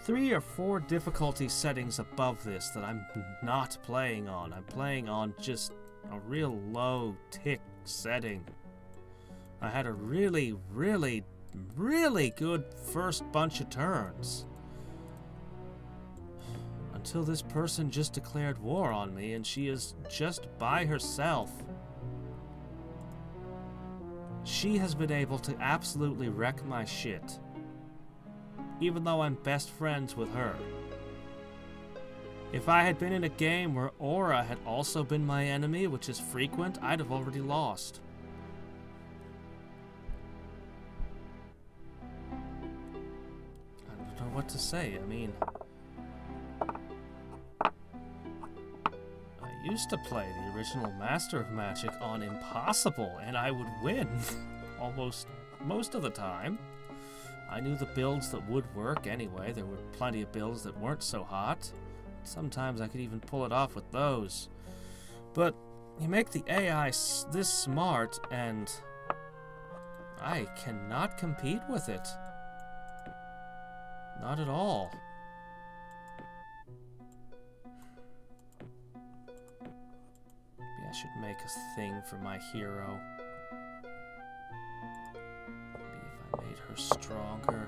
3 or 4 difficulty settings above this that I'm not playing on. I'm playing on just a real low tick setting. I had a really, really, really good first bunch of turns. Until this person just declared war on me, and she is just by herself. She has been able to absolutely wreck my shit, even though I'm best friends with her. If I had been in a game where Aura had also been my enemy, which is frequent, I'd have already lost. I don't know what to say. I mean, I used to play the original Master of Magic on Impossible, and I would win almost most of the time. I knew the builds that would work anyway. There were plenty of builds that weren't so hot. Sometimes I could even pull it off with those. But you make the AI this smart, and I cannot compete with it. Not at all. Maybe I should make a thing for my hero. Made her stronger.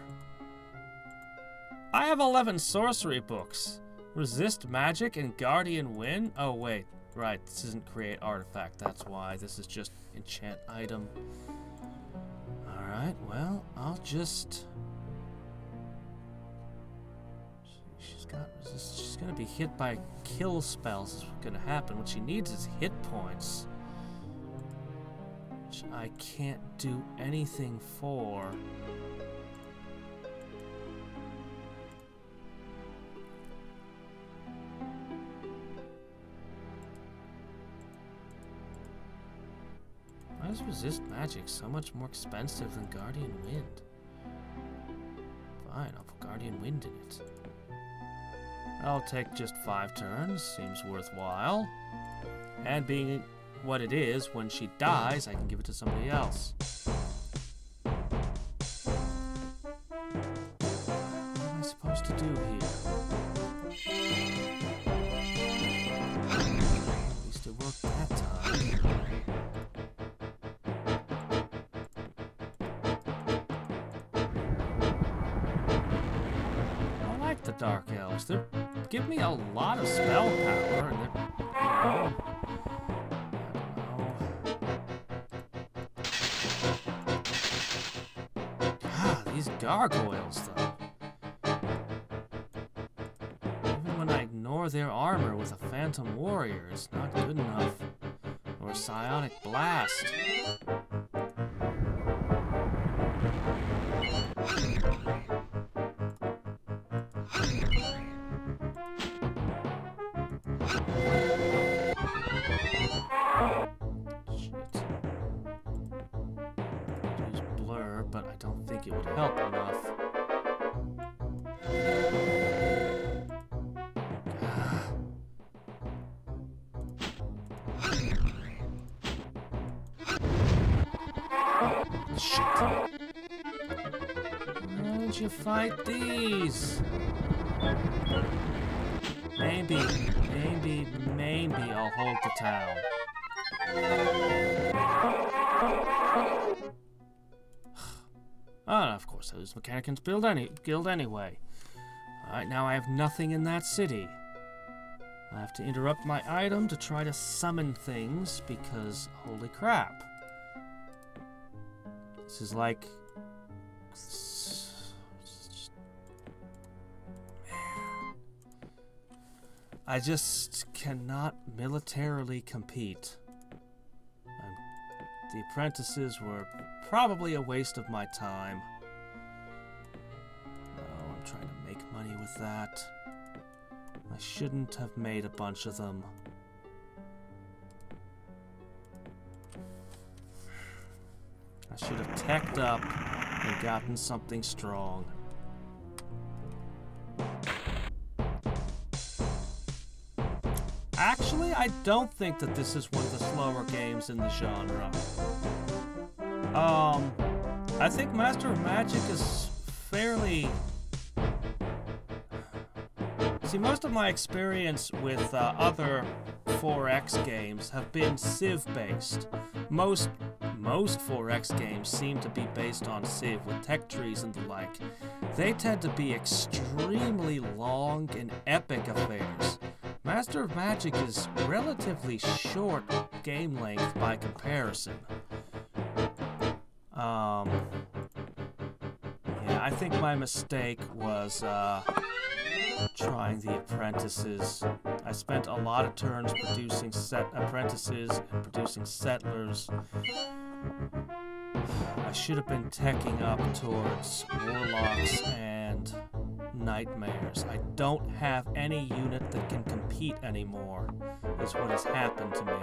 I have 11 sorcery books. Resist magic and guardian wind. Oh wait, right, this isn't create artifact, that's why. This is just enchant item. Alright, well, I'll just... She's got resist. She's gonna be hit by kill spells is what's gonna happen. What she needs is hit points, which I can't do anything for. Why is resist magic so much more expensive than Guardian Wind? Fine, I'll put Guardian Wind in it. I'll take just 5 turns, seems worthwhile. And being what it is, when she dies, I can give it to somebody else. What am I supposed to do here? At least it worked that time. I like the Dark Elves. They give me a lot of spell power, and they're, these gargoyles, though. Even when I ignore their armor with a Phantom Warrior, it's not good enough. Or Psionic Blast. It would help enough. Shit. Why don't you fight these? Maybe I'll hold the town. Ah, of course, those Mechanicans guild anyway. Alright, now I have nothing in that city. I have to interrupt my item to try to summon things because, holy crap. This is like... Man. I just cannot militarily compete. The apprentices were probably a waste of my time. Oh, I'm trying to make money with that. I shouldn't have made a bunch of them. I should have teched up and gotten something strong. Actually, I don't think that this is one of the slower games in the genre. I think Master of Magic is fairly... See, most of my experience with other 4X games have been Civ-based. Most 4X games seem to be based on Civ, with tech trees and the like. They tend to be extremely long and epic affairs. Master of Magic is relatively short game length by comparison. Yeah, I think my mistake was trying the apprentices. I spent a lot of turns producing apprentices and producing settlers. I should have been teching up towards warlocks and nightmares. I don't have any unit that can compete anymore, is what has happened to me.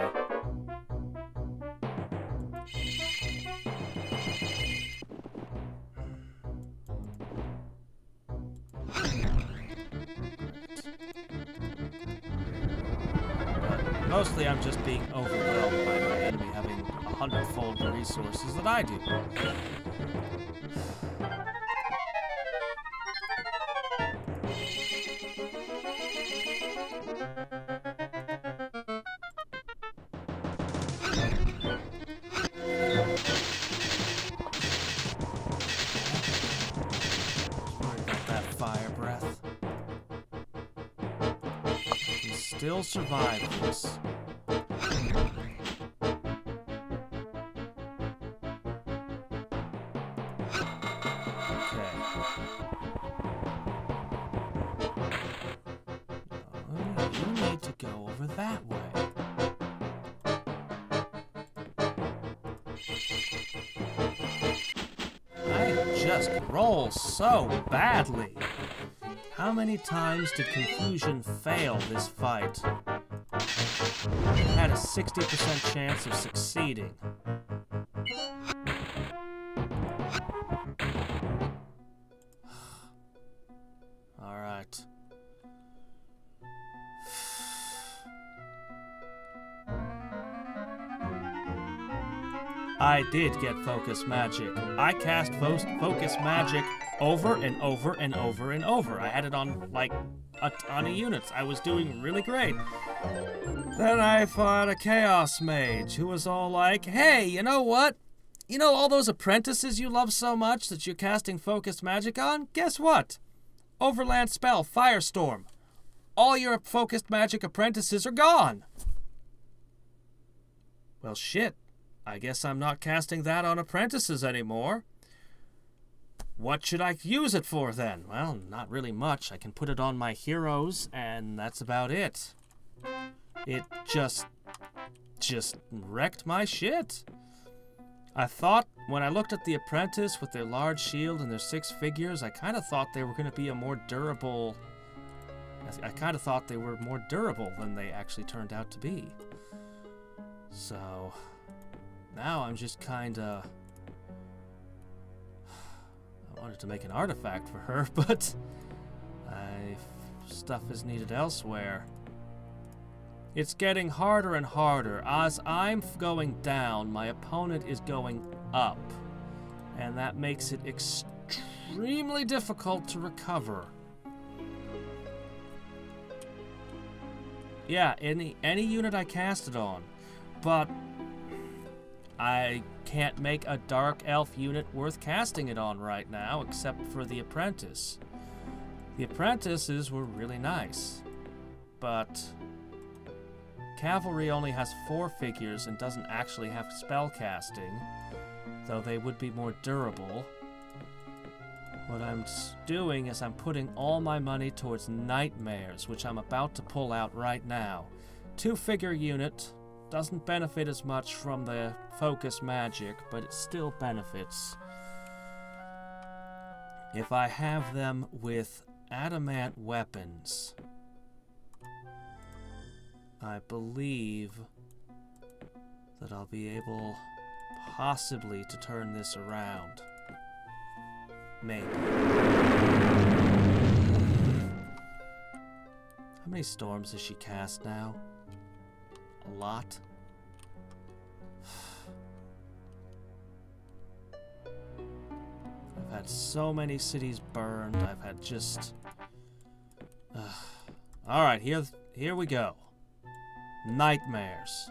But mostly I'm just being overwhelmed by my enemy having 100-fold the resources that I do. Still survive this. Okay. Oh, you need to go over that way. I just roll so badly. How many times did Confusion fail this fight? It had a 60% chance of succeeding. Alright. I did get Focus Magic. I cast Focus Magic over and over and over and over. I had it on, like, a ton of units. I was doing really great. Then I fought a Chaos Mage who was all like, hey, you know what? You know all those apprentices you love so much that you're casting Focused Magic on? Guess what? Overland spell, Firestorm. All your Focused Magic apprentices are gone. Well, shit. I guess I'm not casting that on apprentices anymore. What should I use it for then? Well, not really much. I can put it on my heroes, and that's about it. It just wrecked my shit. I thought, when I looked at the apprentice with their large shield and their 6 figures, I kind of thought they were going to be a more durable... I kind of thought they were more durable than they actually turned out to be. So... now I'm just kind of... I wanted to make an artifact for her, but... stuff is needed elsewhere. It's getting harder and harder. As I'm going down, my opponent is going up. And that makes it extremely difficult to recover. Yeah, any unit I cast it on. But I can't make a Dark Elf unit worth casting it on right now, except for the Apprentice. The Apprentices were really nice, but Cavalry only has 4 figures and doesn't actually have spell casting, though they would be more durable. What I'm doing is I'm putting all my money towards Nightmares, which I'm about to pull out right now. 2-figure unit, doesn't benefit as much from the focus magic, but it still benefits. If I have them with adamant weapons, I believe that I'll be able possibly to turn this around. Maybe. How many storms has she cast now? A lot? I've had so many cities burned. I've had just... Alright, here we go. Nightmares.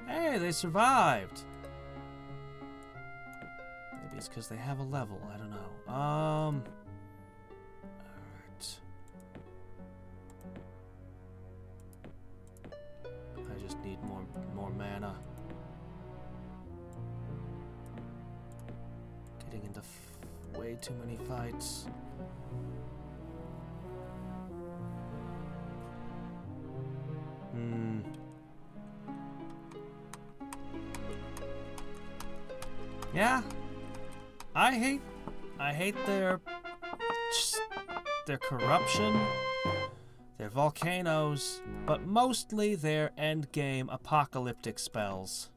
Hey, they survived! Maybe it's because they have a level, I don't know. Alright. I just need more mana. Getting into way too many fights. Yeah, I hate their corruption, their volcanoes, but mostly their endgame apocalyptic spells.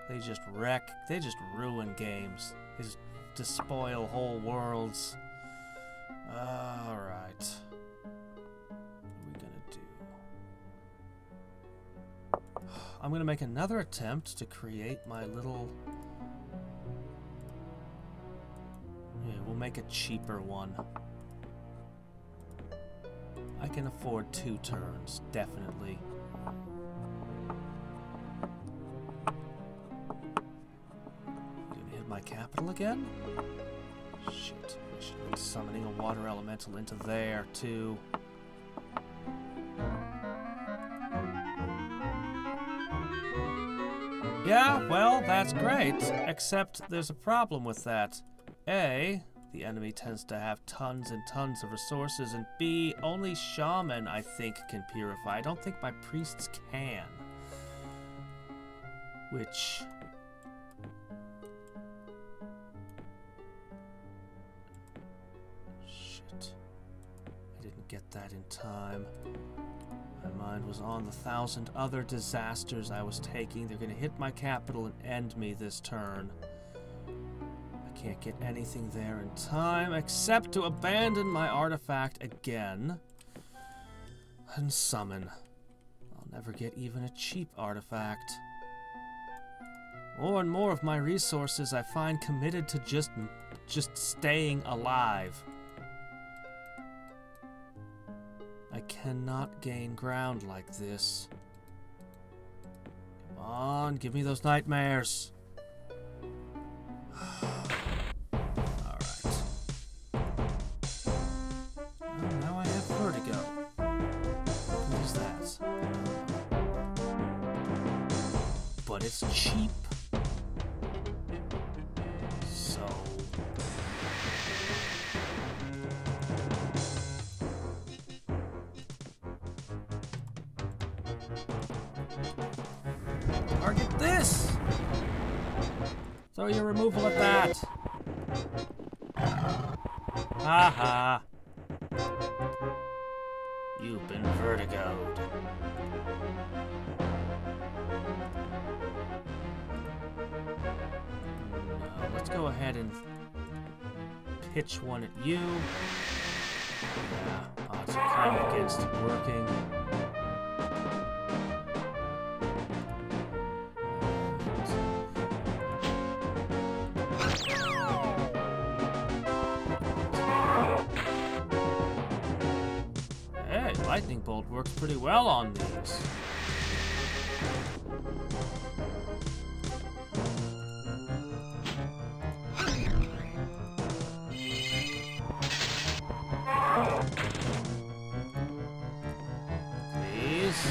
They just ruin games. They just despoil whole worlds. Alright. I'm gonna make another attempt to create my little... Yeah, we'll make a cheaper one. I can afford 2 turns, definitely. Gonna hit my capital again? Shit, I should have been summoning a water elemental into there, too. Yeah, well, that's great, except there's a problem with that. A, the enemy tends to have tons and tons of resources, and B, only shaman, I think, can purify. I don't think my priests can. Which... Shit. I didn't get that in time. My mind was on the 1,000 other disasters I was taking. They're gonna hit my capital and end me this turn. I can't get anything there in time except to abandon my artifact again and summon. I'll never get even a cheap artifact. More and more of my resources I find committed to just staying alive. I cannot gain ground like this. Come on, give me those nightmares. Alright. Oh, now I have vertigo. What is that? But it's cheap. So... Target this! Throw your removal at that! Haha! You've been vertigoed. No, let's go ahead and pitch one at you. Yeah, odds are kind of against it working. lightning bolt works pretty well on these. Please.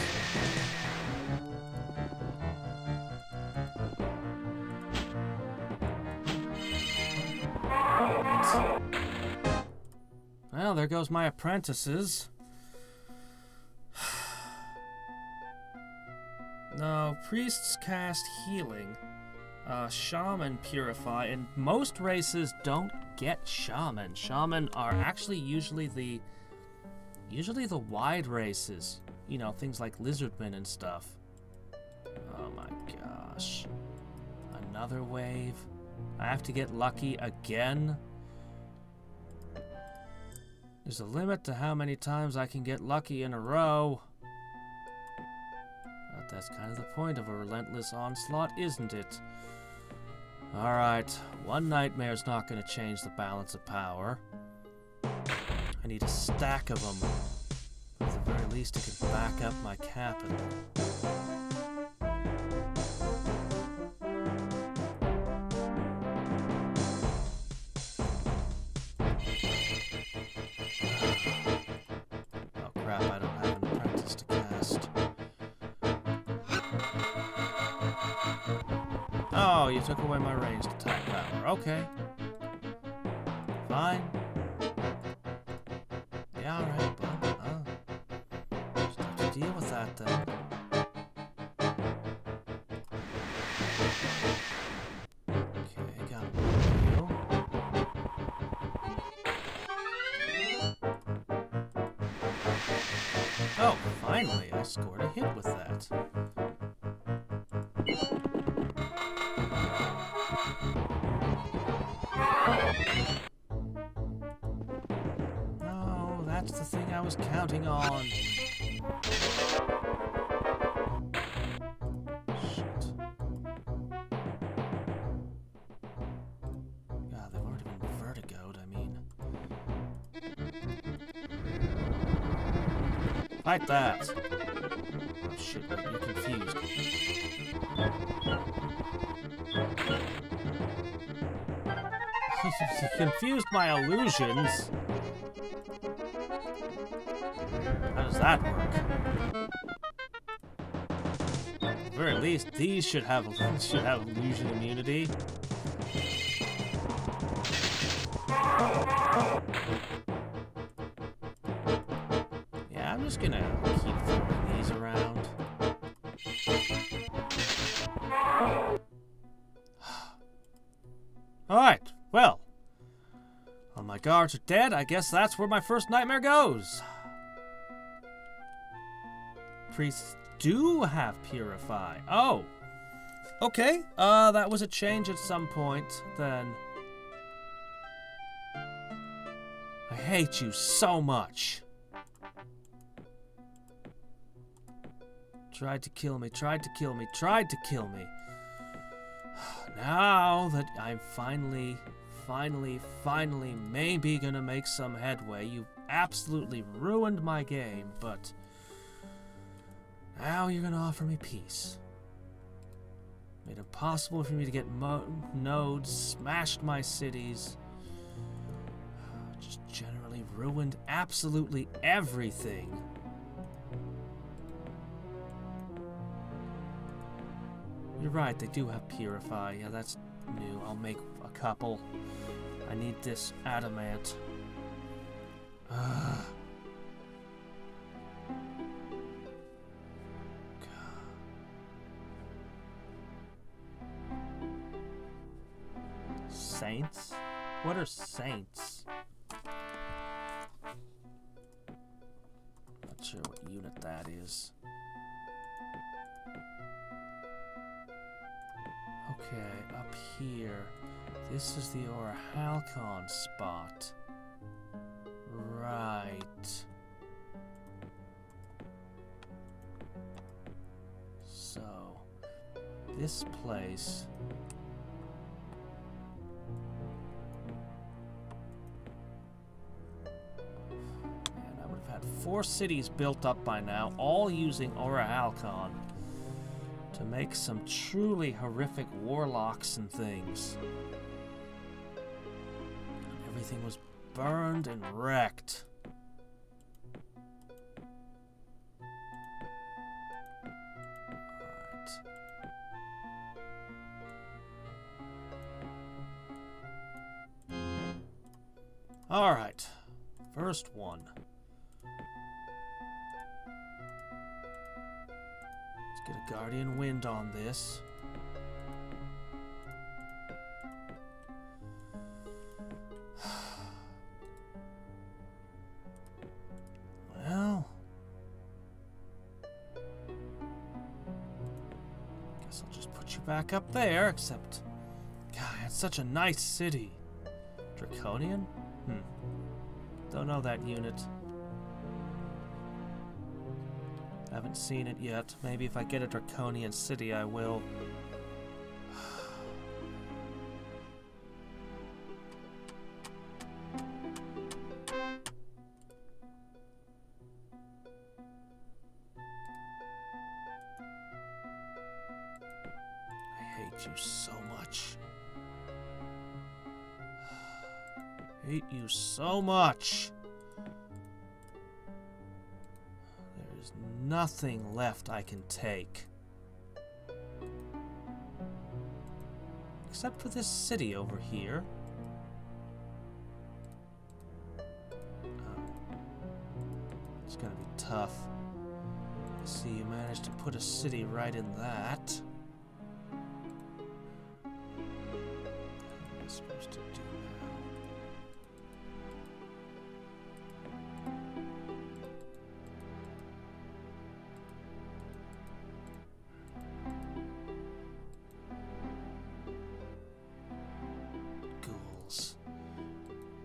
Well, there goes my apprentices. No, priests cast healing. Shaman purify, and most races don't get shaman. Shaman are actually usually the wide races. You know, things like lizardmen and stuff. Oh my gosh. Another wave. I have to get lucky again. There's a limit to how many times I can get lucky in a row. But that's kind of the point of a relentless onslaught, isn't it? Alright, one nightmare's not going to change the balance of power. I need a stack of them. At the very least, I can back up my capital. Oh crap, I don't have an apprentice to cast. Oh, you took away my ranged attack power. Okay. Fine. Yeah, alright, but just have to deal with that then. Okay, got one heal. Oh, finally, I scored a hit with that. No, that's the thing I was counting on. Shit. God, they've already been vertigoed, I mean. Fight that! Oh shit, wait, you're confused. You confused my illusions. How does that work? At the very least, these should have illusion immunity. Yeah, I'm just gonna keep throwing these around. Alright, well. All my guards are dead. I guess that's where my first nightmare goes. Priests do have purify. Oh. Okay. That was a change at some point, then. I hate you so much. Tried to kill me, tried to kill me, tried to kill me. Now that I'm finally maybe gonna make some headway, you've absolutely ruined my game, but now you're gonna offer me peace. Made it impossible for me to get nodes, smashed my cities, just generally ruined absolutely everything. You're right, they do have purify. Yeah, that's new. I'll make a couple. I need this adamant. Saints? What are saints? Not sure what unit that is. Okay, up here. This is the Orhalcon spot. Right. So, this place. Man, I would have had 4 cities built up by now, all using Orichalcon to make some truly horrific warlocks and things. Everything was burned and wrecked. Alright, first one. Let's get a Guardian Wind on this. Well, guess I'll just put you back up there, except, God, it's such a nice city. Draconian? Don't know that unit. Haven't seen it yet. Maybe if I get a Draconian city, I will. I hate you so much. Hate you so much. There is nothing left I can take. Except for this city over here. It's gonna be tough. I see you managed to put a city right in that. What am I supposed to do now? Ghouls.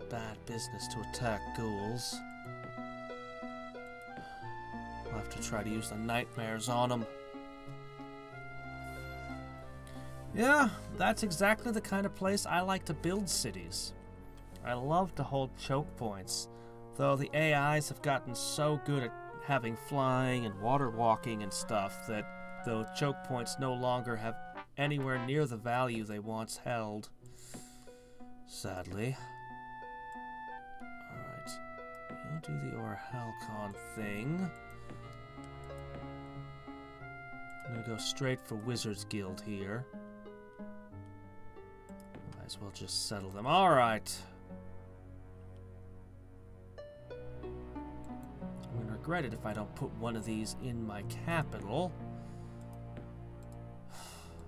Bad business to attack ghouls. I'll have to try to use the nightmares on them. Yeah, that's exactly the kind of place I like to build cities. I love to hold choke points, though the AIs have gotten so good at having flying and water walking and stuff that the choke points no longer have anywhere near the value they once held. Sadly. Alright, you'll do the Orichalcon thing. I'm gonna go straight for Wizards Guild here. Might as well just settle them. Alright. I'm gonna regret it if I don't put one of these in my capital.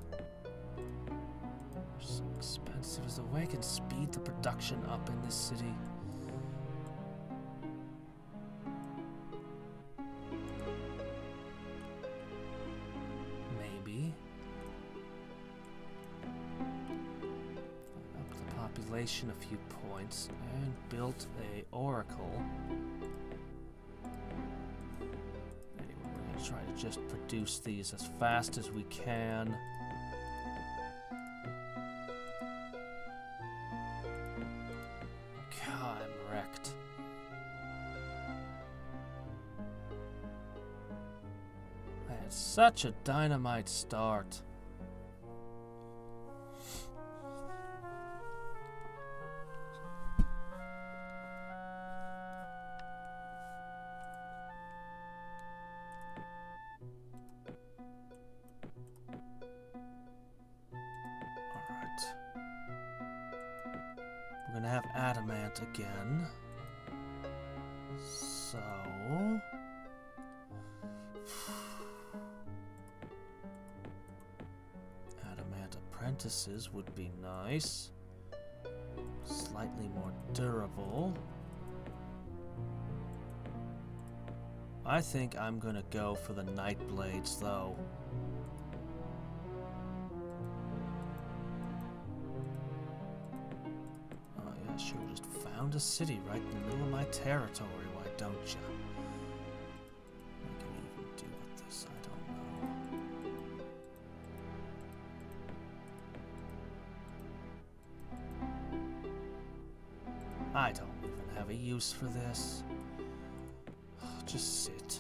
They're so expensive. Is there a way I can speed the production up in this city? A few points and built a oracle. Anyway, we're going to try to just produce these as fast as we can. God, I'm wrecked. I had such a dynamite start. We're gonna have adamant again. So adamant apprentices would be nice. Slightly more durable. I think I'm gonna go for the Night Blades though. Sure, just found a city right in the middle of my territory, why don't you? I can even do with this, I don't know. I don't even have a use for this. Just sit.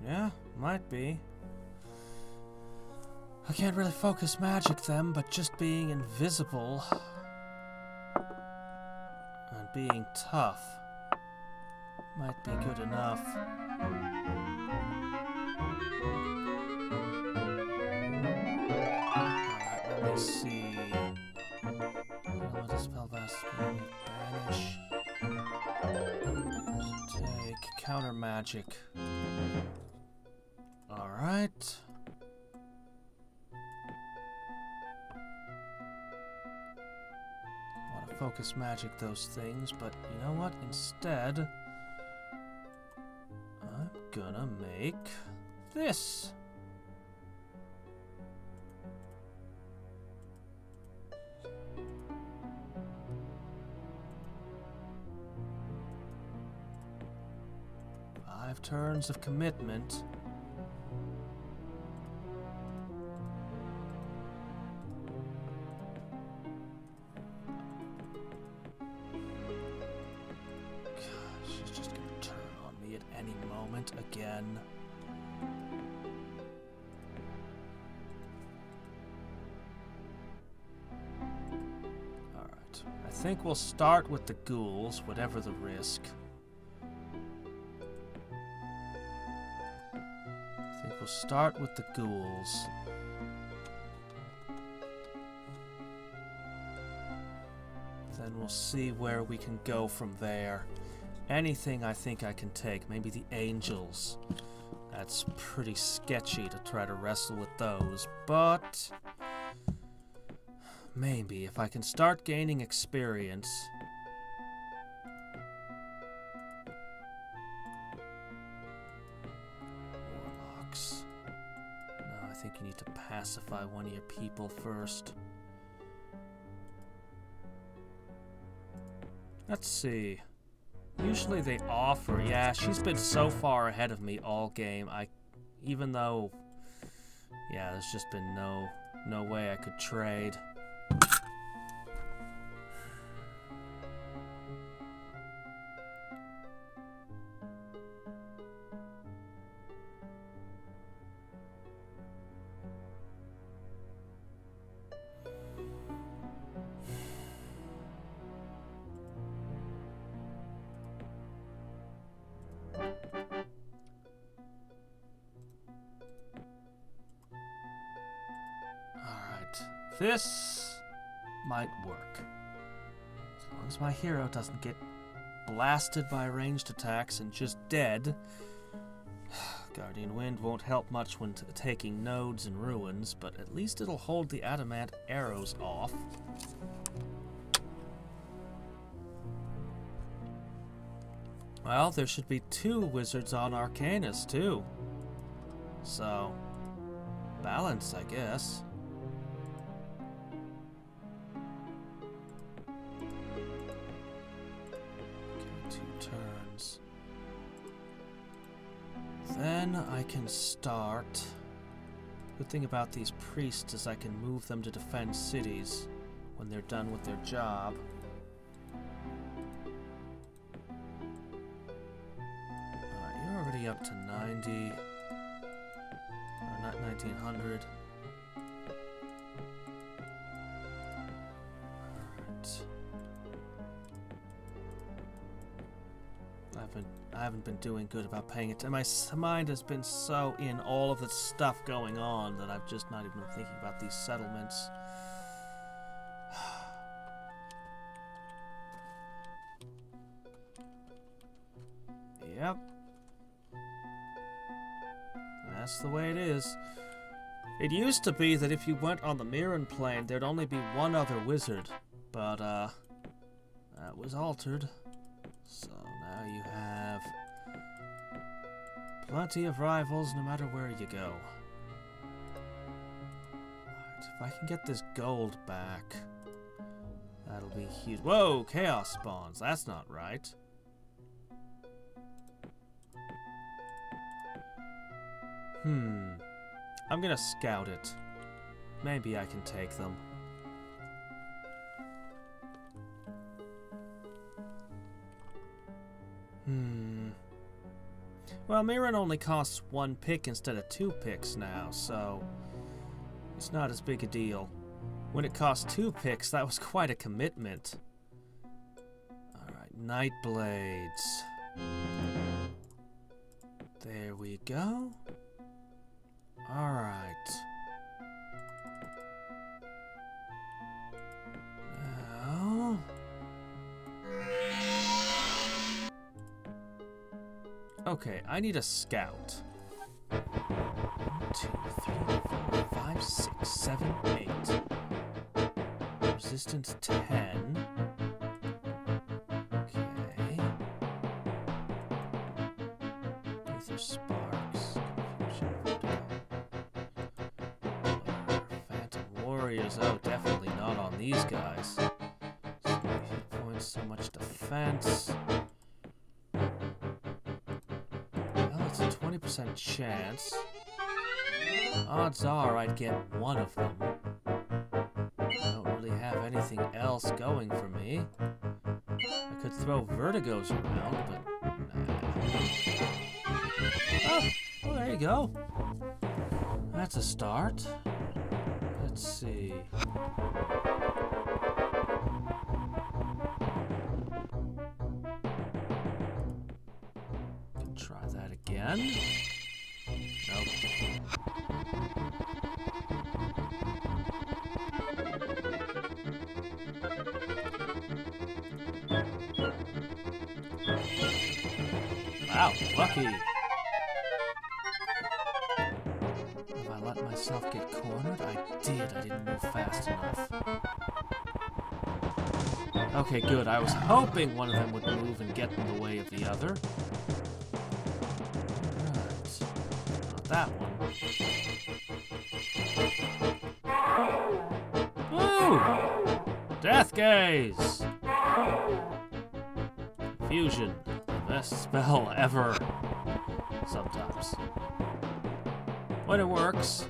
Yeah, might be. I can't really focus magic them, but just being invisible and being tough might be good enough. Alright, let me see. Let us spell banish. Take counter magic. Alright. Want to focus magic those things, but you know what? Instead, I'm gonna make this. Five turns of commitment. Again. Alright. I think we'll start with the ghouls, whatever the risk. I think we'll start with the ghouls. Then we'll see where we can go from there. Anything I think I can take. Maybe the angels. That's pretty sketchy to try to wrestle with those, but maybe if I can start gaining experience. Warlocks. No, I think you need to pacify one of your people first. Let's see. Usually they offer, yeah, she's been so far ahead of me all game. Even though, yeah, there's just been no way I could trade. This might work. As long as my hero doesn't get blasted by ranged attacks and just dead. Guardian Wind won't help much when taking nodes and ruins, but at least it'll hold the adamant arrows off. Well, there should be 2 wizards on Arcanus, too. So, balance, I guess. Then I can start. Good thing about these priests is I can move them to defend cities when they're done with their job. Alright, you're already up to 90. Or not 1900. I haven't been doing good about paying it. My mind has been so in all of the stuff going on that I've just not even been thinking about these settlements. Yep. That's the way it is. It used to be that if you went on the Mirren plane, there'd only be one other wizard. But, that was altered. So now you have plenty of rivals no matter where you go. Alright, if I can get this gold back, that'll be huge. Whoa, chaos spawns. That's not right. I'm gonna scout it. Maybe I can take them. Well, Mirren only costs 1 pick instead of 2 picks now, so it's not as big a deal. When it cost 2 picks, that was quite a commitment. Alright, Night Blades. There we go. Alright. Now... Okay, I need a scout. 1, 2, 3, 4, 5, 6, 7, 8. Resistance 10. Okay. Ether Sparks. Confusion. Phantom Warriors. Oh, definitely not on these guys. So many hit points, so much defense. It's a 20% chance. Odds are I'd get one of them. I don't really have anything else going for me. I could throw Vertigos around, but nah. Oh, there you go. That's a start. Let's see. Try that again. Nope. Wow, lucky. Have I let myself get cornered? I did. I didn't move fast enough. Okay, good. I was hoping one of them would move and get in the way of the other. That one. Woo! Death Gaze! Fusion. The best spell ever. Sometimes. When it works.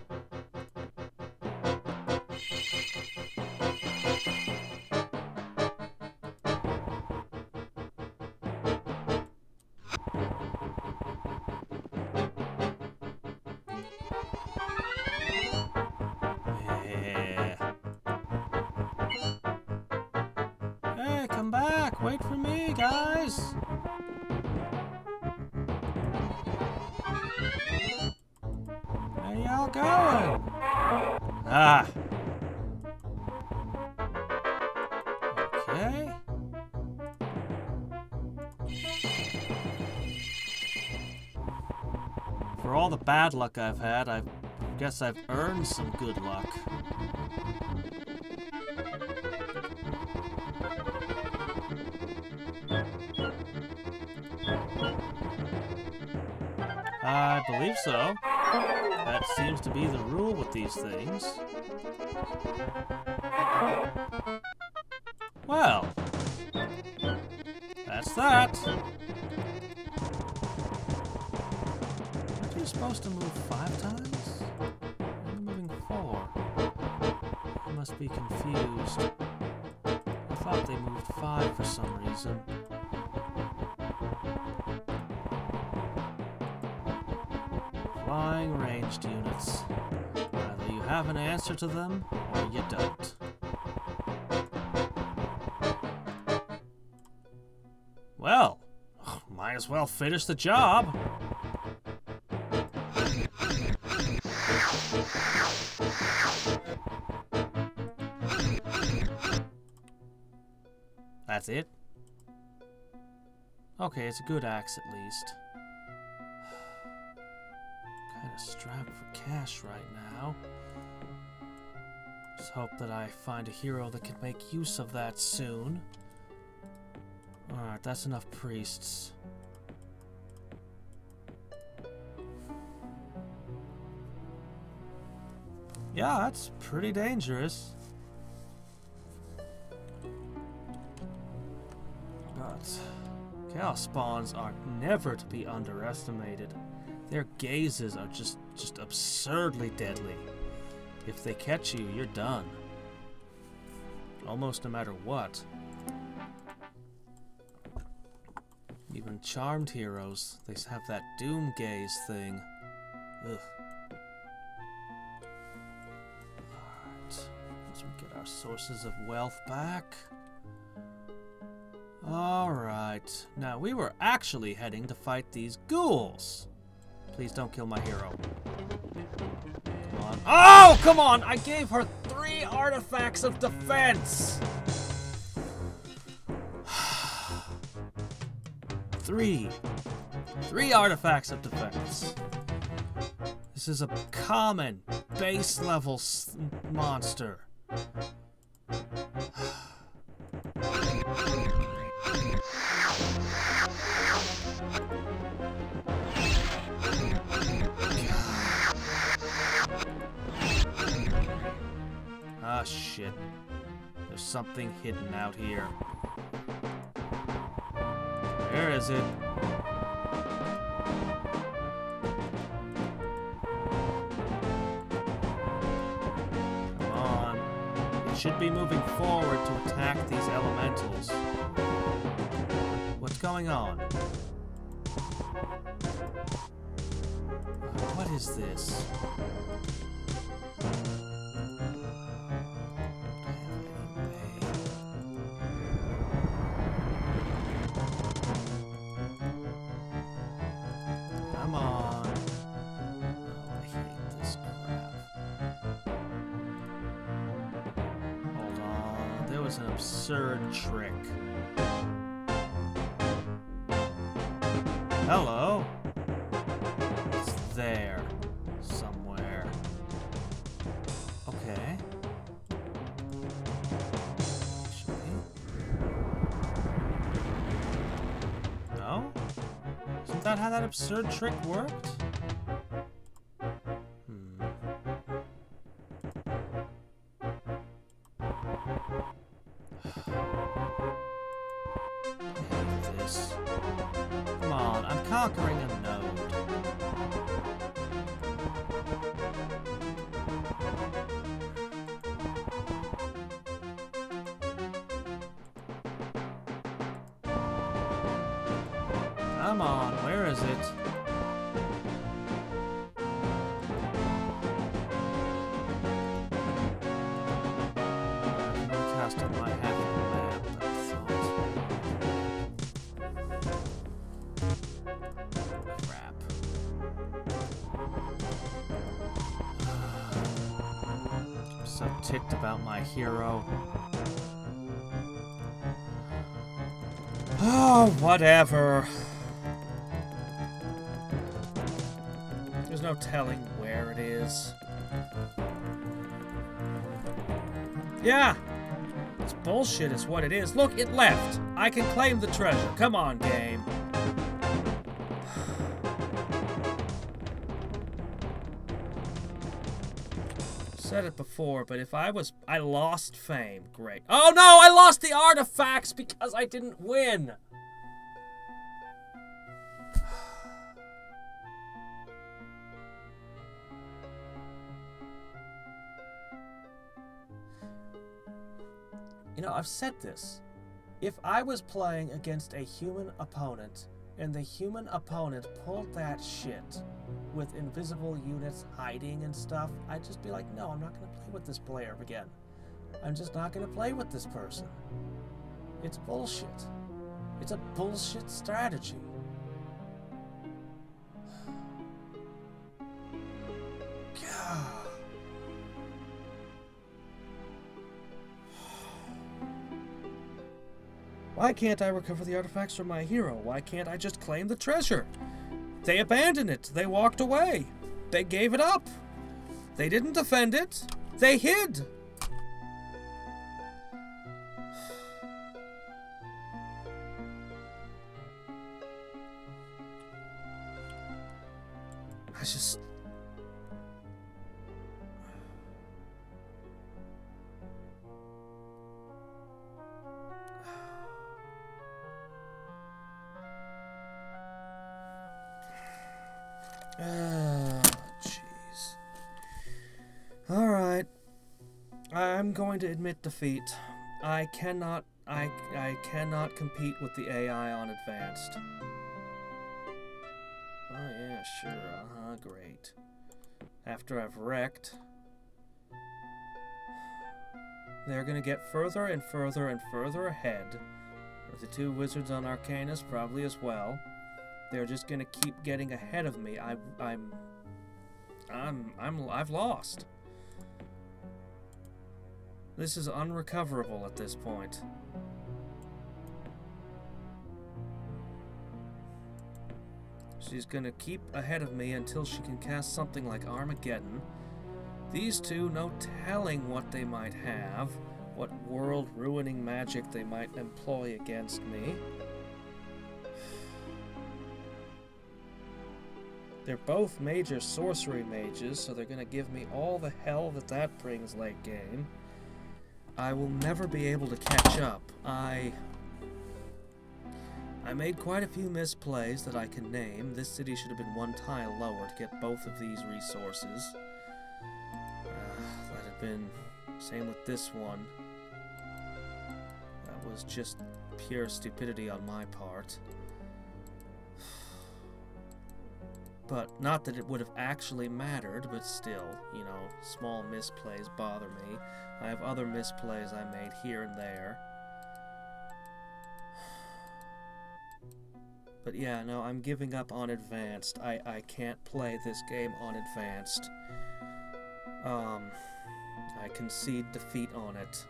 Come back! Wait for me, guys! Where y'all going? Ah! Okay. For all the bad luck I've had, I guess I've earned some good luck. I believe so. That seems to be the rule with these things. Well, that's that. Aren't you supposed to move 5 times? You're moving 4. I must be confused. I thought they moved 5 for some reason. Flying ranged units. Either you have an answer to them, or you don't. Well, might as well finish the job. That's it? Okay, it's a good axe at least. Kind of strapped for cash right now. Just hope that I find a hero that can make use of that soon. Alright, that's enough priests. Yeah, that's pretty dangerous. But chaos spawns are never to be underestimated. Their gazes are just absurdly deadly. If they catch you, you're done. Almost no matter what. Even charmed heroes, they have that doom gaze thing. Ugh. Alright. Let's get our sources of wealth back. Alright. Now, we were actually heading to fight these ghouls. Please don't kill my hero. Come on. Oh, come on! I gave her 3 artifacts of defense! 3 artifacts of defense. This is a common base level monster. Ah, shit. There's something hidden out here. Where is it? Come on. It should be moving forward to attack these elementals. What's going on? What is this? An absurd trick. Hello? It's there. Somewhere. Okay. No? Isn't that how that absurd trick worked? Come on, I'm conquering a node. Come on, where is it? I'm casting my hat on the map, but crap. I'm so ticked about my hero. Oh, whatever. There's no telling where it is. Yeah! It's bullshit is what it is. Look, it left. I can claim the treasure. Come on, game. Said it before, but if I lost fame. Great. Oh no, I lost the artifacts because I didn't win. You know, I've said this. If I was playing against a human opponent, and the human opponent pulled that shit with invisible units hiding and stuff, I'd just be like, no, I'm not going to play with this player again. I'm just not going to play with this person. It's bullshit. It's a bullshit strategy. God. Why can't I recover the artifacts from my hero? Why can't I just claim the treasure? They abandoned it. They walked away. They gave it up. They didn't defend it. They hid. I just... I'm going to admit defeat. I cannot compete with the AI on advanced. Oh yeah, sure, great. After I've wrecked, they're gonna get further and further and further ahead. The two wizards on Arcanus probably as well. They're just gonna keep getting ahead of me. I've lost. This is unrecoverable at this point. She's gonna keep ahead of me until she can cast something like Armageddon. These two, no telling what they might have, what world-ruining magic they might employ against me. They're both major sorcery mages, so they're gonna give me all the hell that brings late game. I will never be able to catch up. I made quite a few misplays that I can name. This city should have been one tile lower to get both of these resources. That had been... same with this one. That was just pure stupidity on my part. But not that it would have actually mattered, but still, you know, small misplays bother me. I have other misplays I made here and there. But yeah, no, I'm giving up on advanced. I can't play this game on advanced. I concede defeat on it.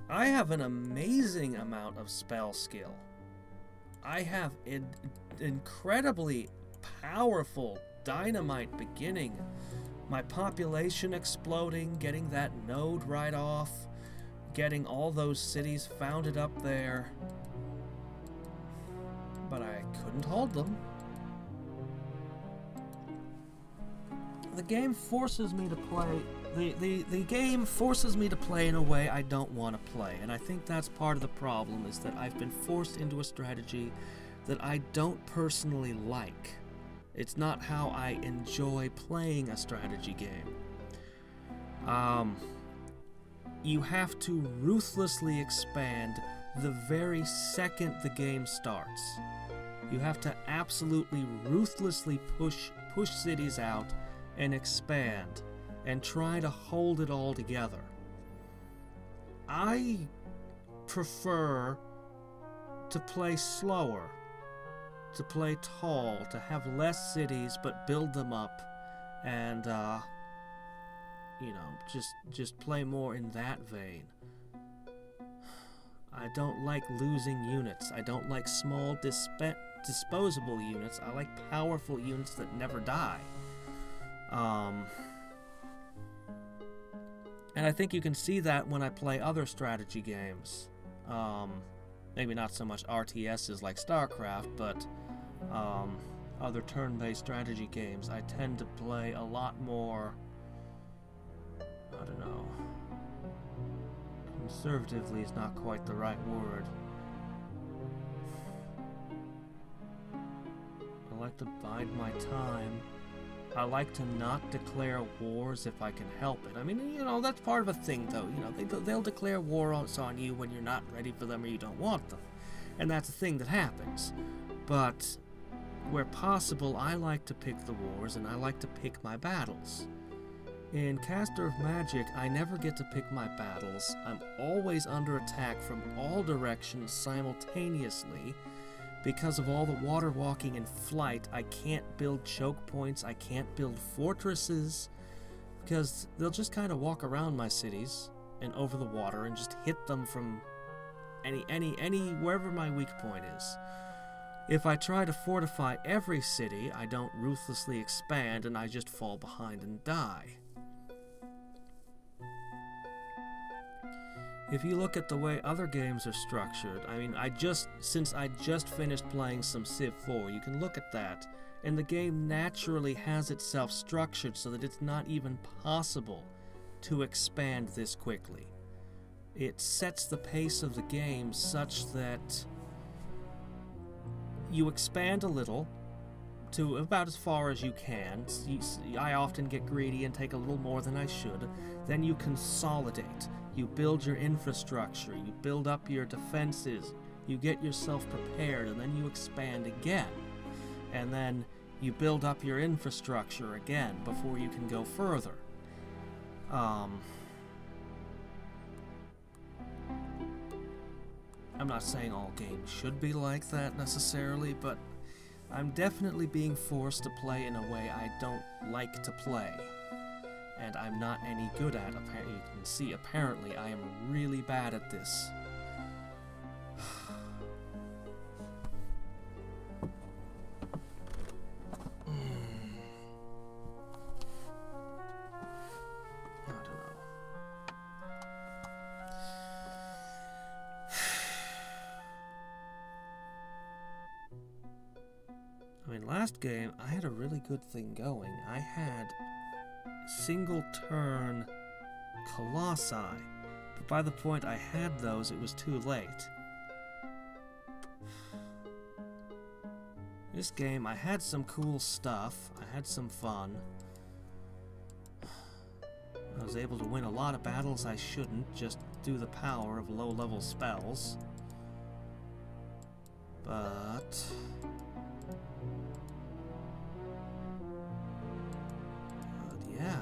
I have an amazing amount of spell skill. I have an incredibly powerful dynamite beginning. My population exploding, getting that node right off, getting all those cities founded up there. But I couldn't hold them. The game forces me to play. The game forces me to play in a way I don't want to play, and I think that's part of the problem, is that I've been forced into a strategy that I don't personally like. It's not how I enjoy playing a strategy game. You have to ruthlessly expand the very second the game starts. You have to absolutely ruthlessly push cities out and expand and try to hold it all together. I prefer to play slower, to play tall, to have less cities but build them up, and you know, just play more in that vein. I don't like losing units. I don't like small disposable units. I like powerful units that never die. And I think you can see that when I play other strategy games. Maybe not so much RTSs like StarCraft, but other turn-based strategy games. I tend to play a lot more, I don't know, conservatively is not quite the right word. I like to bide my time. I like to not declare wars if I can help it. I mean, you know, that's part of a thing, though. You know, they'll declare war on you when you're not ready for them or you don't want them. And that's a thing that happens. But where possible, I like to pick the wars, and I like to pick my battles. In Caster of Magic, I never get to pick my battles. I'm always under attack from all directions simultaneously. Because of all the water walking and flight, I can't build choke points, I can't build fortresses, because they'll just kind of walk around my cities and over the water and just hit them from wherever my weak point is. If I try to fortify every city, I don't ruthlessly expand and I just fall behind and die. If you look at the way other games are structured, I mean, since I just finished playing some Civ 4, you can look at that, and the game naturally has itself structured so that it's not even possible to expand this quickly. It sets the pace of the game such that you expand a little, to about as far as you can. I often get greedy and take a little more than I should. Then you consolidate. You build your infrastructure. You build up your defenses. You get yourself prepared, and then you expand again. And then you build up your infrastructure again before you can go further. I'm not saying all games should be like that necessarily, but I'm definitely being forced to play in a way I don't like to play. And I'm not any good at. You can see, apparently, I am really bad at this. I mean, last game, I had a really good thing going. I had single turn Colossi, but by the point I had those, it was too late. This game, I had some cool stuff. I had some fun. I was able to win a lot of battles I shouldn't, just due to the power of low-level spells. But yeah.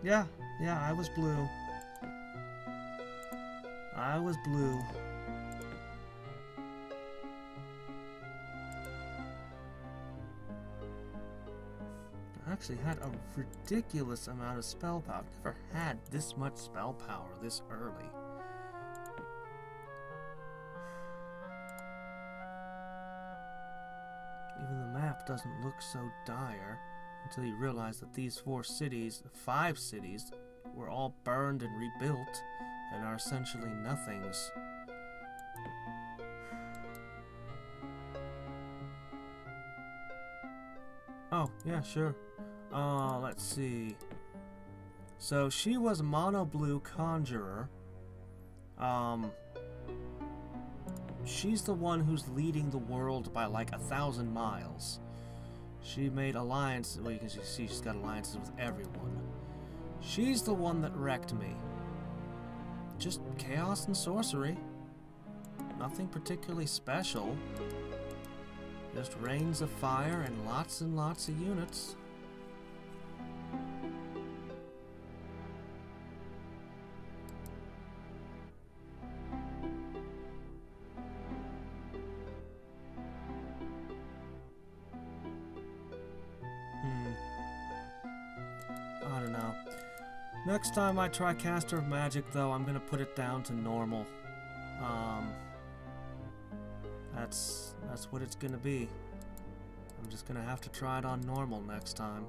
Yeah. Yeah, I was blue. I was blue. I actually had a ridiculous amount of spell power. I've never had this much spell power this early. Even the map doesn't look so dire until you realize that these 5 cities, were all burned and rebuilt and are essentially nothings. Oh, yeah, sure. Let's see. So she was mono blue conjurer. She's the one who's leading the world by like 1,000 miles. She made alliances. Well, you can see she's got alliances with everyone. She's the one that wrecked me. Just chaos and sorcery. Nothing particularly special. Just rains of fire and lots of units. I don't know. Next time I try Caster of Magic, though, I'm gonna put it down to normal. That's what it's gonna be. I'm just gonna have to try it on normal next time.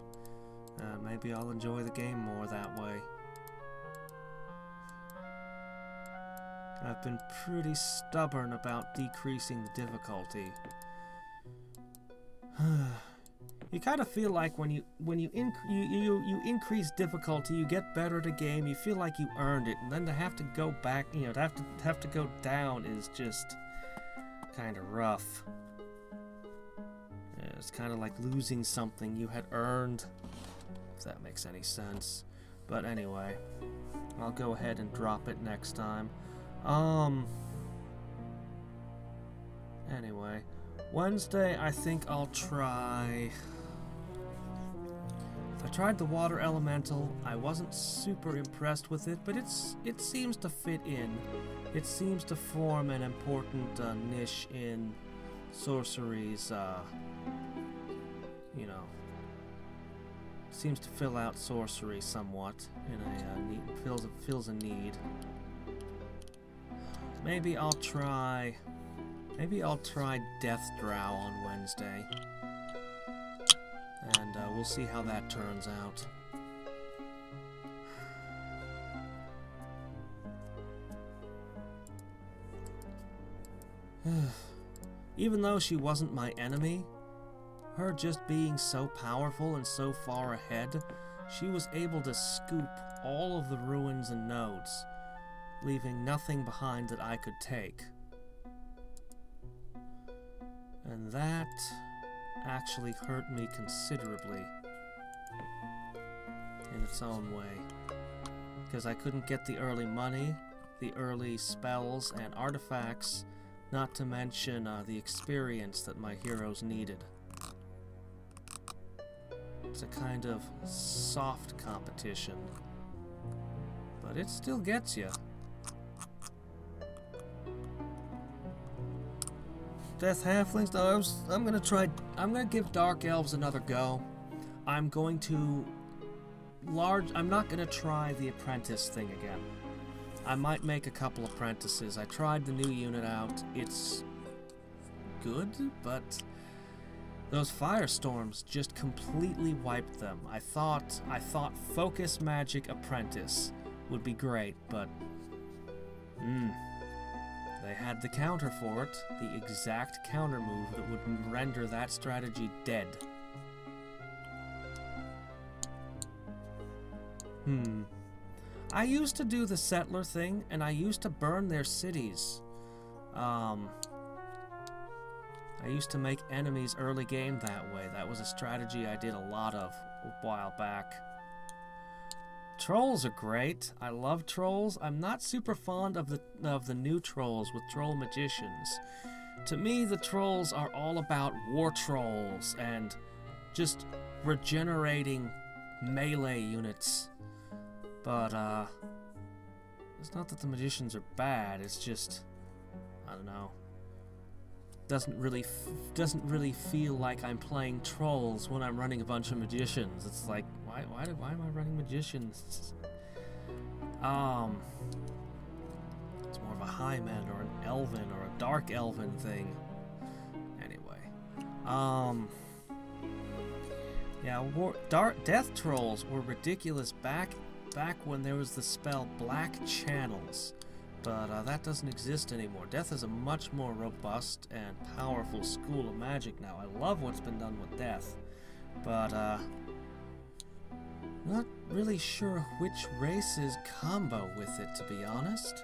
And maybe I'll enjoy the game more that way. I've been pretty stubborn about decreasing the difficulty. You kind of feel like when you increase difficulty, you get better at a game. You feel like you earned it, and then to have to go back, to have to go down is just kind of rough. Yeah, it's kind of like losing something you had earned, if that makes any sense. But anyway, I'll go ahead and drop it next time. Anyway, Wednesday I think I'll try. I tried the water elemental. I wasn't super impressed with it, but it seems to fit in. It seems to form an important niche in sorcery's, seems to fill out sorcery somewhat in a fills a need. Maybe I'll try Death Drow on Wednesday. And we'll see how that turns out. Even though she wasn't my enemy, her just being so powerful and so far ahead, she was able to scoop all of the ruins and nodes, leaving nothing behind that I could take. And that actually hurt me considerably in its own way, because I couldn't get the early money, the early spells and artifacts, not to mention the experience that my heroes needed. It's a kind of soft competition, but it still gets you. Death Halflings, though, I'm gonna give Dark Elves another go. I'm not gonna try the apprentice thing again. I might make a couple apprentices. I tried the new unit out. It's good, but those firestorms just completely wiped them. I thought Focus Magic Apprentice would be great, but they had the counter for it, the exact counter move that would render that strategy dead. I used to do the settler thing, and I used to burn their cities. I used to make enemies early game that way. That was a strategy I did a lot of a while back. Trolls are great. I love trolls. I'm not super fond of the new trolls with troll magicians. To me, the trolls are all about war trolls and just regenerating melee units. But it's not that the magicians are bad. It's just, I don't know. Doesn't really feel like I'm playing trolls when I'm running a bunch of magicians. It's like, why am I running magicians? It's more of a highman or an elven or a dark elven thing. Anyway, yeah, death trolls were ridiculous back when there was the spell Black Channels. But that doesn't exist anymore. Death is a much more robust and powerful school of magic now. I love what's been done with Death, but not really sure which races combo with it, to be honest.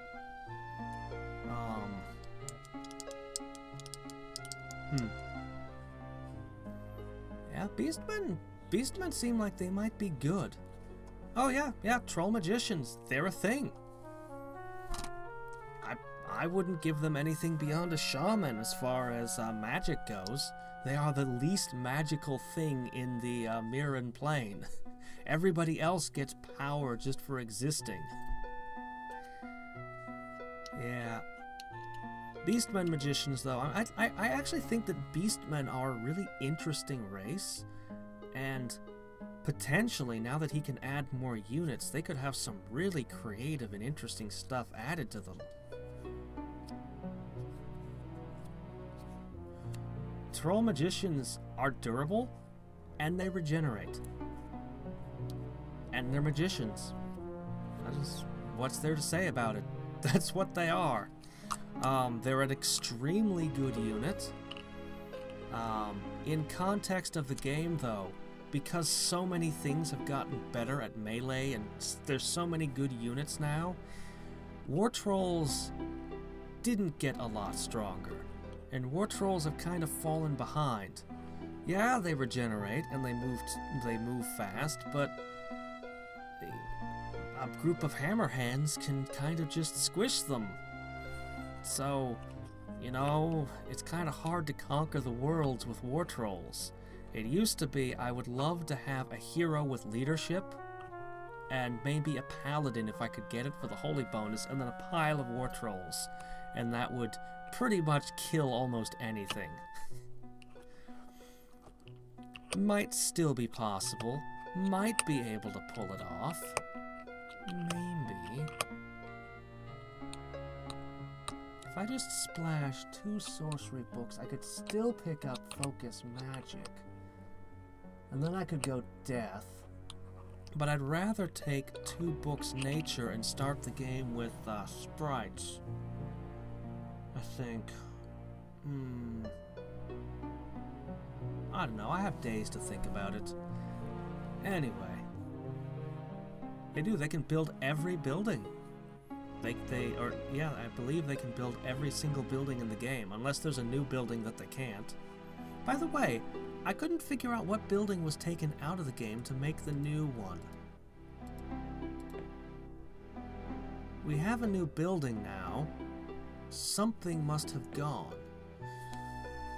Yeah, Beastmen seem like they might be good. Oh yeah, troll magicians, they're a thing. I wouldn't give them anything beyond a shaman as far as magic goes. They are the least magical thing in the Mirren plane. Everybody else gets power just for existing. Yeah. Beastmen magicians, though, I actually think that Beastmen are a really interesting race, and potentially, now that he can add more units, they could have some really creative and interesting stuff added to them. Troll magicians are durable, and they regenerate. And they're magicians. That is what's there to say about it. That's what they are. They're an extremely good unit. In context of the game, though, because so many things have gotten better at melee and there's so many good units now, War Trolls didn't get a lot stronger. And War Trolls have kind of fallen behind. Yeah, they regenerate and they move fast, but a group of hammerhands can kind of just squish them. So, you know, it's kind of hard to conquer the worlds with War Trolls. It used to be I would love to have a hero with leadership, and maybe a paladin if I could get it for the holy bonus, and then a pile of War Trolls. And that would pretty much kill almost anything. Might still be possible. Might be able to pull it off. Maybe. If I just splash 2 sorcery books, I could still pick up Focus Magic. And then I could go Death. But I'd rather take 2 books Nature and start the game with Sprites. I think. I don't know. I have days to think about it. Anyway. They can build every building. Yeah, I believe they can build every single building in the game, unless there's a new building that they can't. By the way, I couldn't figure out what building was taken out of the game to make the new one. We have a new building now. Something must have gone.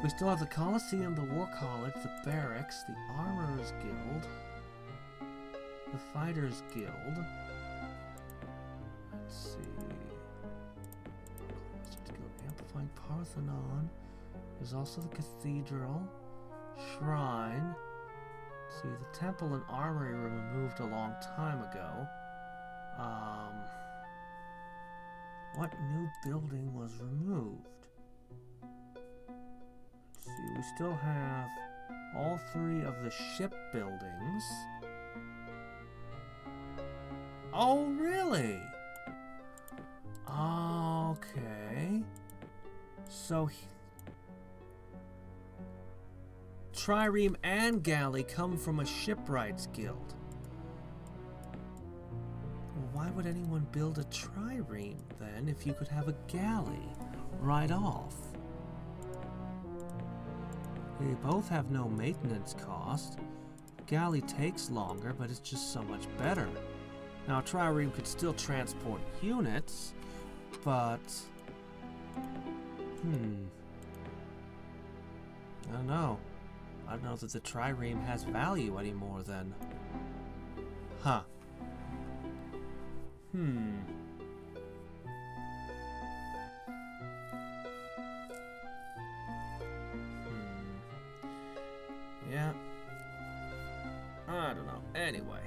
We still have the Colosseum, the War College, the Barracks, the Armorers Guild, the Fighters Guild. Let's see. Amplifying Parthenon. There's also the Cathedral, Shrine. Let's see, the Temple and Armory were removed a long time ago. What new building was removed? Let's see, we still have all three of the ship buildings. Oh, really? Okay. So, Trireme and Galley come from a shipwrights guild. Well, why would anyone build a Trireme, then, if you could have a Galley right off? They both have no maintenance cost. Galley takes longer, but it's just so much better. Now, Trireme could still transport units, but... I don't know. I don't know that the Trireme has value anymore, then. Huh. Yeah. I don't know. Anyway.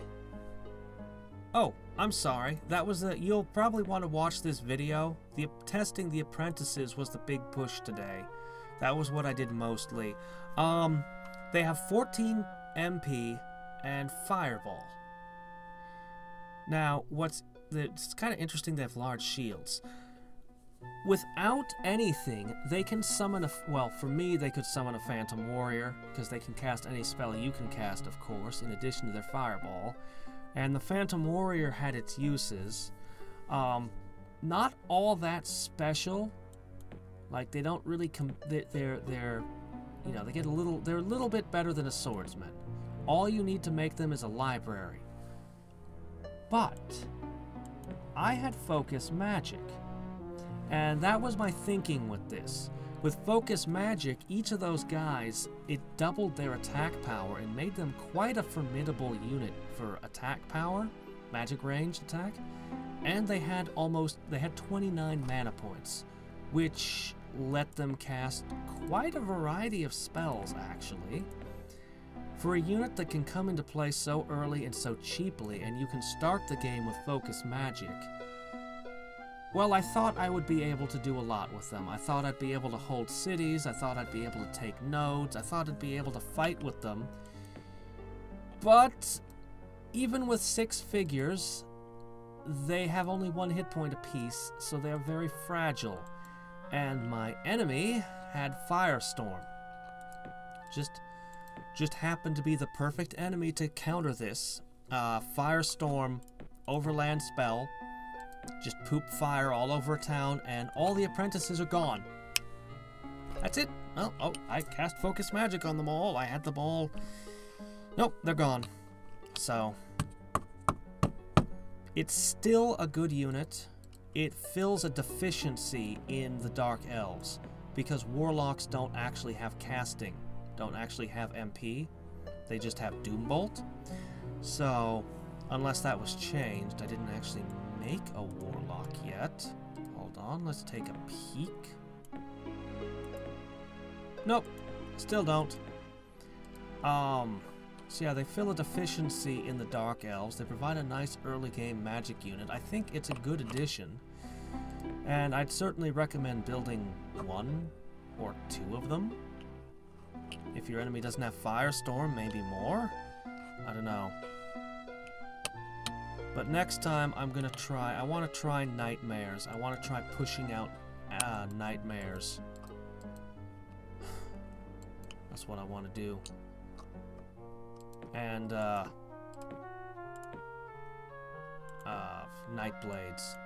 Oh, I'm sorry. That was you'll probably want to watch this video. Testing the apprentices was the big push today. That was what I did mostly. They have 14 MP and Fireball. Now, it's kind of interesting they have large shields. Without anything, they can summon well, for me, they could summon a Phantom Warrior, because they can cast any spell you can cast, of course, in addition to their Fireball. And the Phantom Warrior had its uses. Not all that special. Like, they don't really they're you know, they're a little bit better than a swordsman. All you need to make them is a library. But I had focus magic. And that was my thinking with this. With focus magic, each of those guys, it doubled their attack power and made them quite a formidable unit for attack power, magic range attack. And they had 29 mana points, which let them cast quite a variety of spells, actually. For a unit that can come into play so early and so cheaply, and you can start the game with focus magic, well, I thought I would be able to do a lot with them. I thought I'd be able to hold cities, I thought I'd be able to take nodes, I thought I'd be able to fight with them. But even with 6 figures, they have only 1 hit point apiece, so they're very fragile. And my enemy had Firestorm. Just happened to be the perfect enemy to counter this. Firestorm, overland spell, just poop fire all over a town, and all the apprentices are gone. That's it. Oh, I cast focus magic on them all. I had them all. Nope, they're gone. So, it's still a good unit. It fills a deficiency in the Dark Elves, because Warlocks don't actually have casting, don't actually have MP, they just have Doombolt. So, unless that was changed, I didn't actually make a Warlock yet. Hold on, let's take a peek. Nope, still don't. So yeah, they fill a deficiency in the Dark Elves. They provide a nice early game magic unit. I think it's a good addition. And I'd certainly recommend building 1 or 2 of them. If your enemy doesn't have Firestorm, maybe more? I don't know. But next time I'm gonna try, I want to try Nightmares. I want to try pushing out Nightmares. That's what I want to do. And, Night Blades.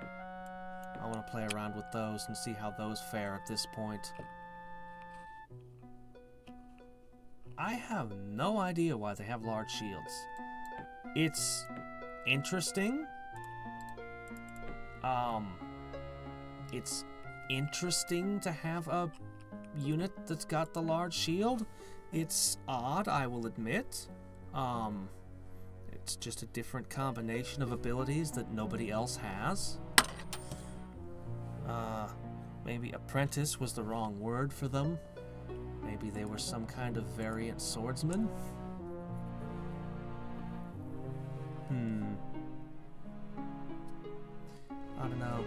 I want to play around with those and see how those fare at this point. I have no idea why they have large shields. It's interesting. It's interesting to have a unit that's got the large shield. It's odd, I will admit. It's just a different combination of abilities that nobody else has. Maybe apprentice was the wrong word for them. Maybe they were some kind of variant swordsman. I don't know.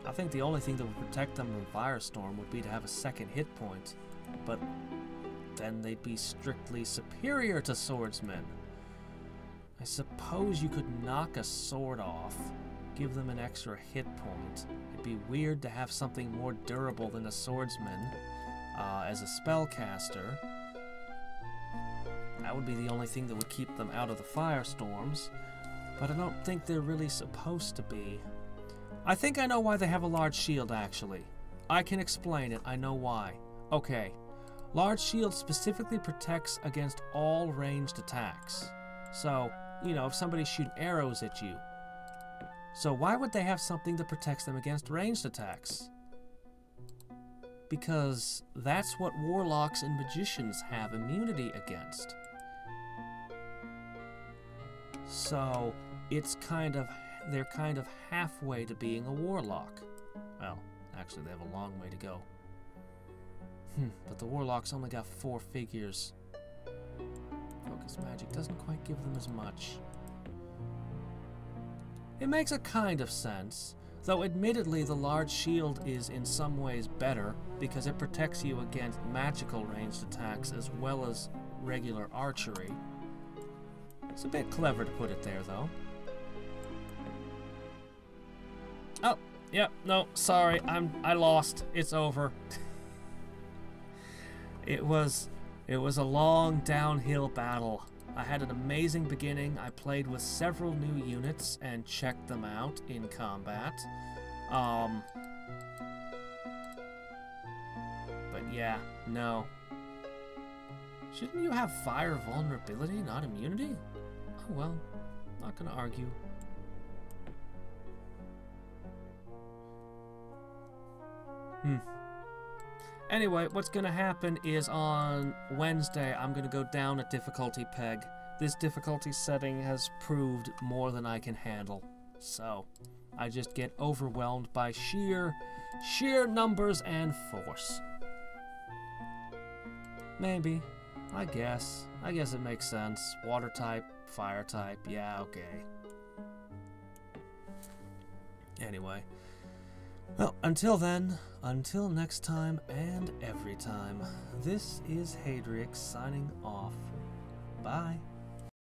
I think the only thing that would protect them from Firestorm would be to have a second hit point. But then they'd be strictly superior to swordsmen. I suppose you could knock a sword off, give them an extra hit point. It'd be weird to have something more durable than a swordsman as a spellcaster. That would be the only thing that would keep them out of the firestorms, but I don't think they're really supposed to be. I think I know why they have a large shield, actually. I can explain it, I know why. Okay, large shield specifically protects against all ranged attacks. So, you know, if somebody's shooting arrows at you. So why would they have something that protects them against ranged attacks? Because that's what warlocks and magicians have immunity against. So it's they're kind of halfway to being a warlock. Well, actually they have a long way to go. But the warlocks only got 4 figures. Focus magic doesn't quite give them as much. It makes a kind of sense, though admittedly the large shield is in some ways better because it protects you against magical ranged attacks as well as regular archery. It's a bit clever to put it there, though. Oh, yep, no, sorry, I lost. It's over. It was a long downhill battle. I had an amazing beginning. I played with several new units and checked them out in combat. But yeah, no. Shouldn't you have fire vulnerability, not immunity? Oh well, not gonna argue. Anyway, what's gonna happen is on Wednesday, I'm gonna go down a difficulty peg. This difficulty setting has proved more than I can handle. So, I just get overwhelmed by sheer numbers and force. Maybe. I guess it makes sense. Water type, fire type, yeah, okay. Anyway. Well, until then, until next time and every time, this is Hadriex signing off. Bye.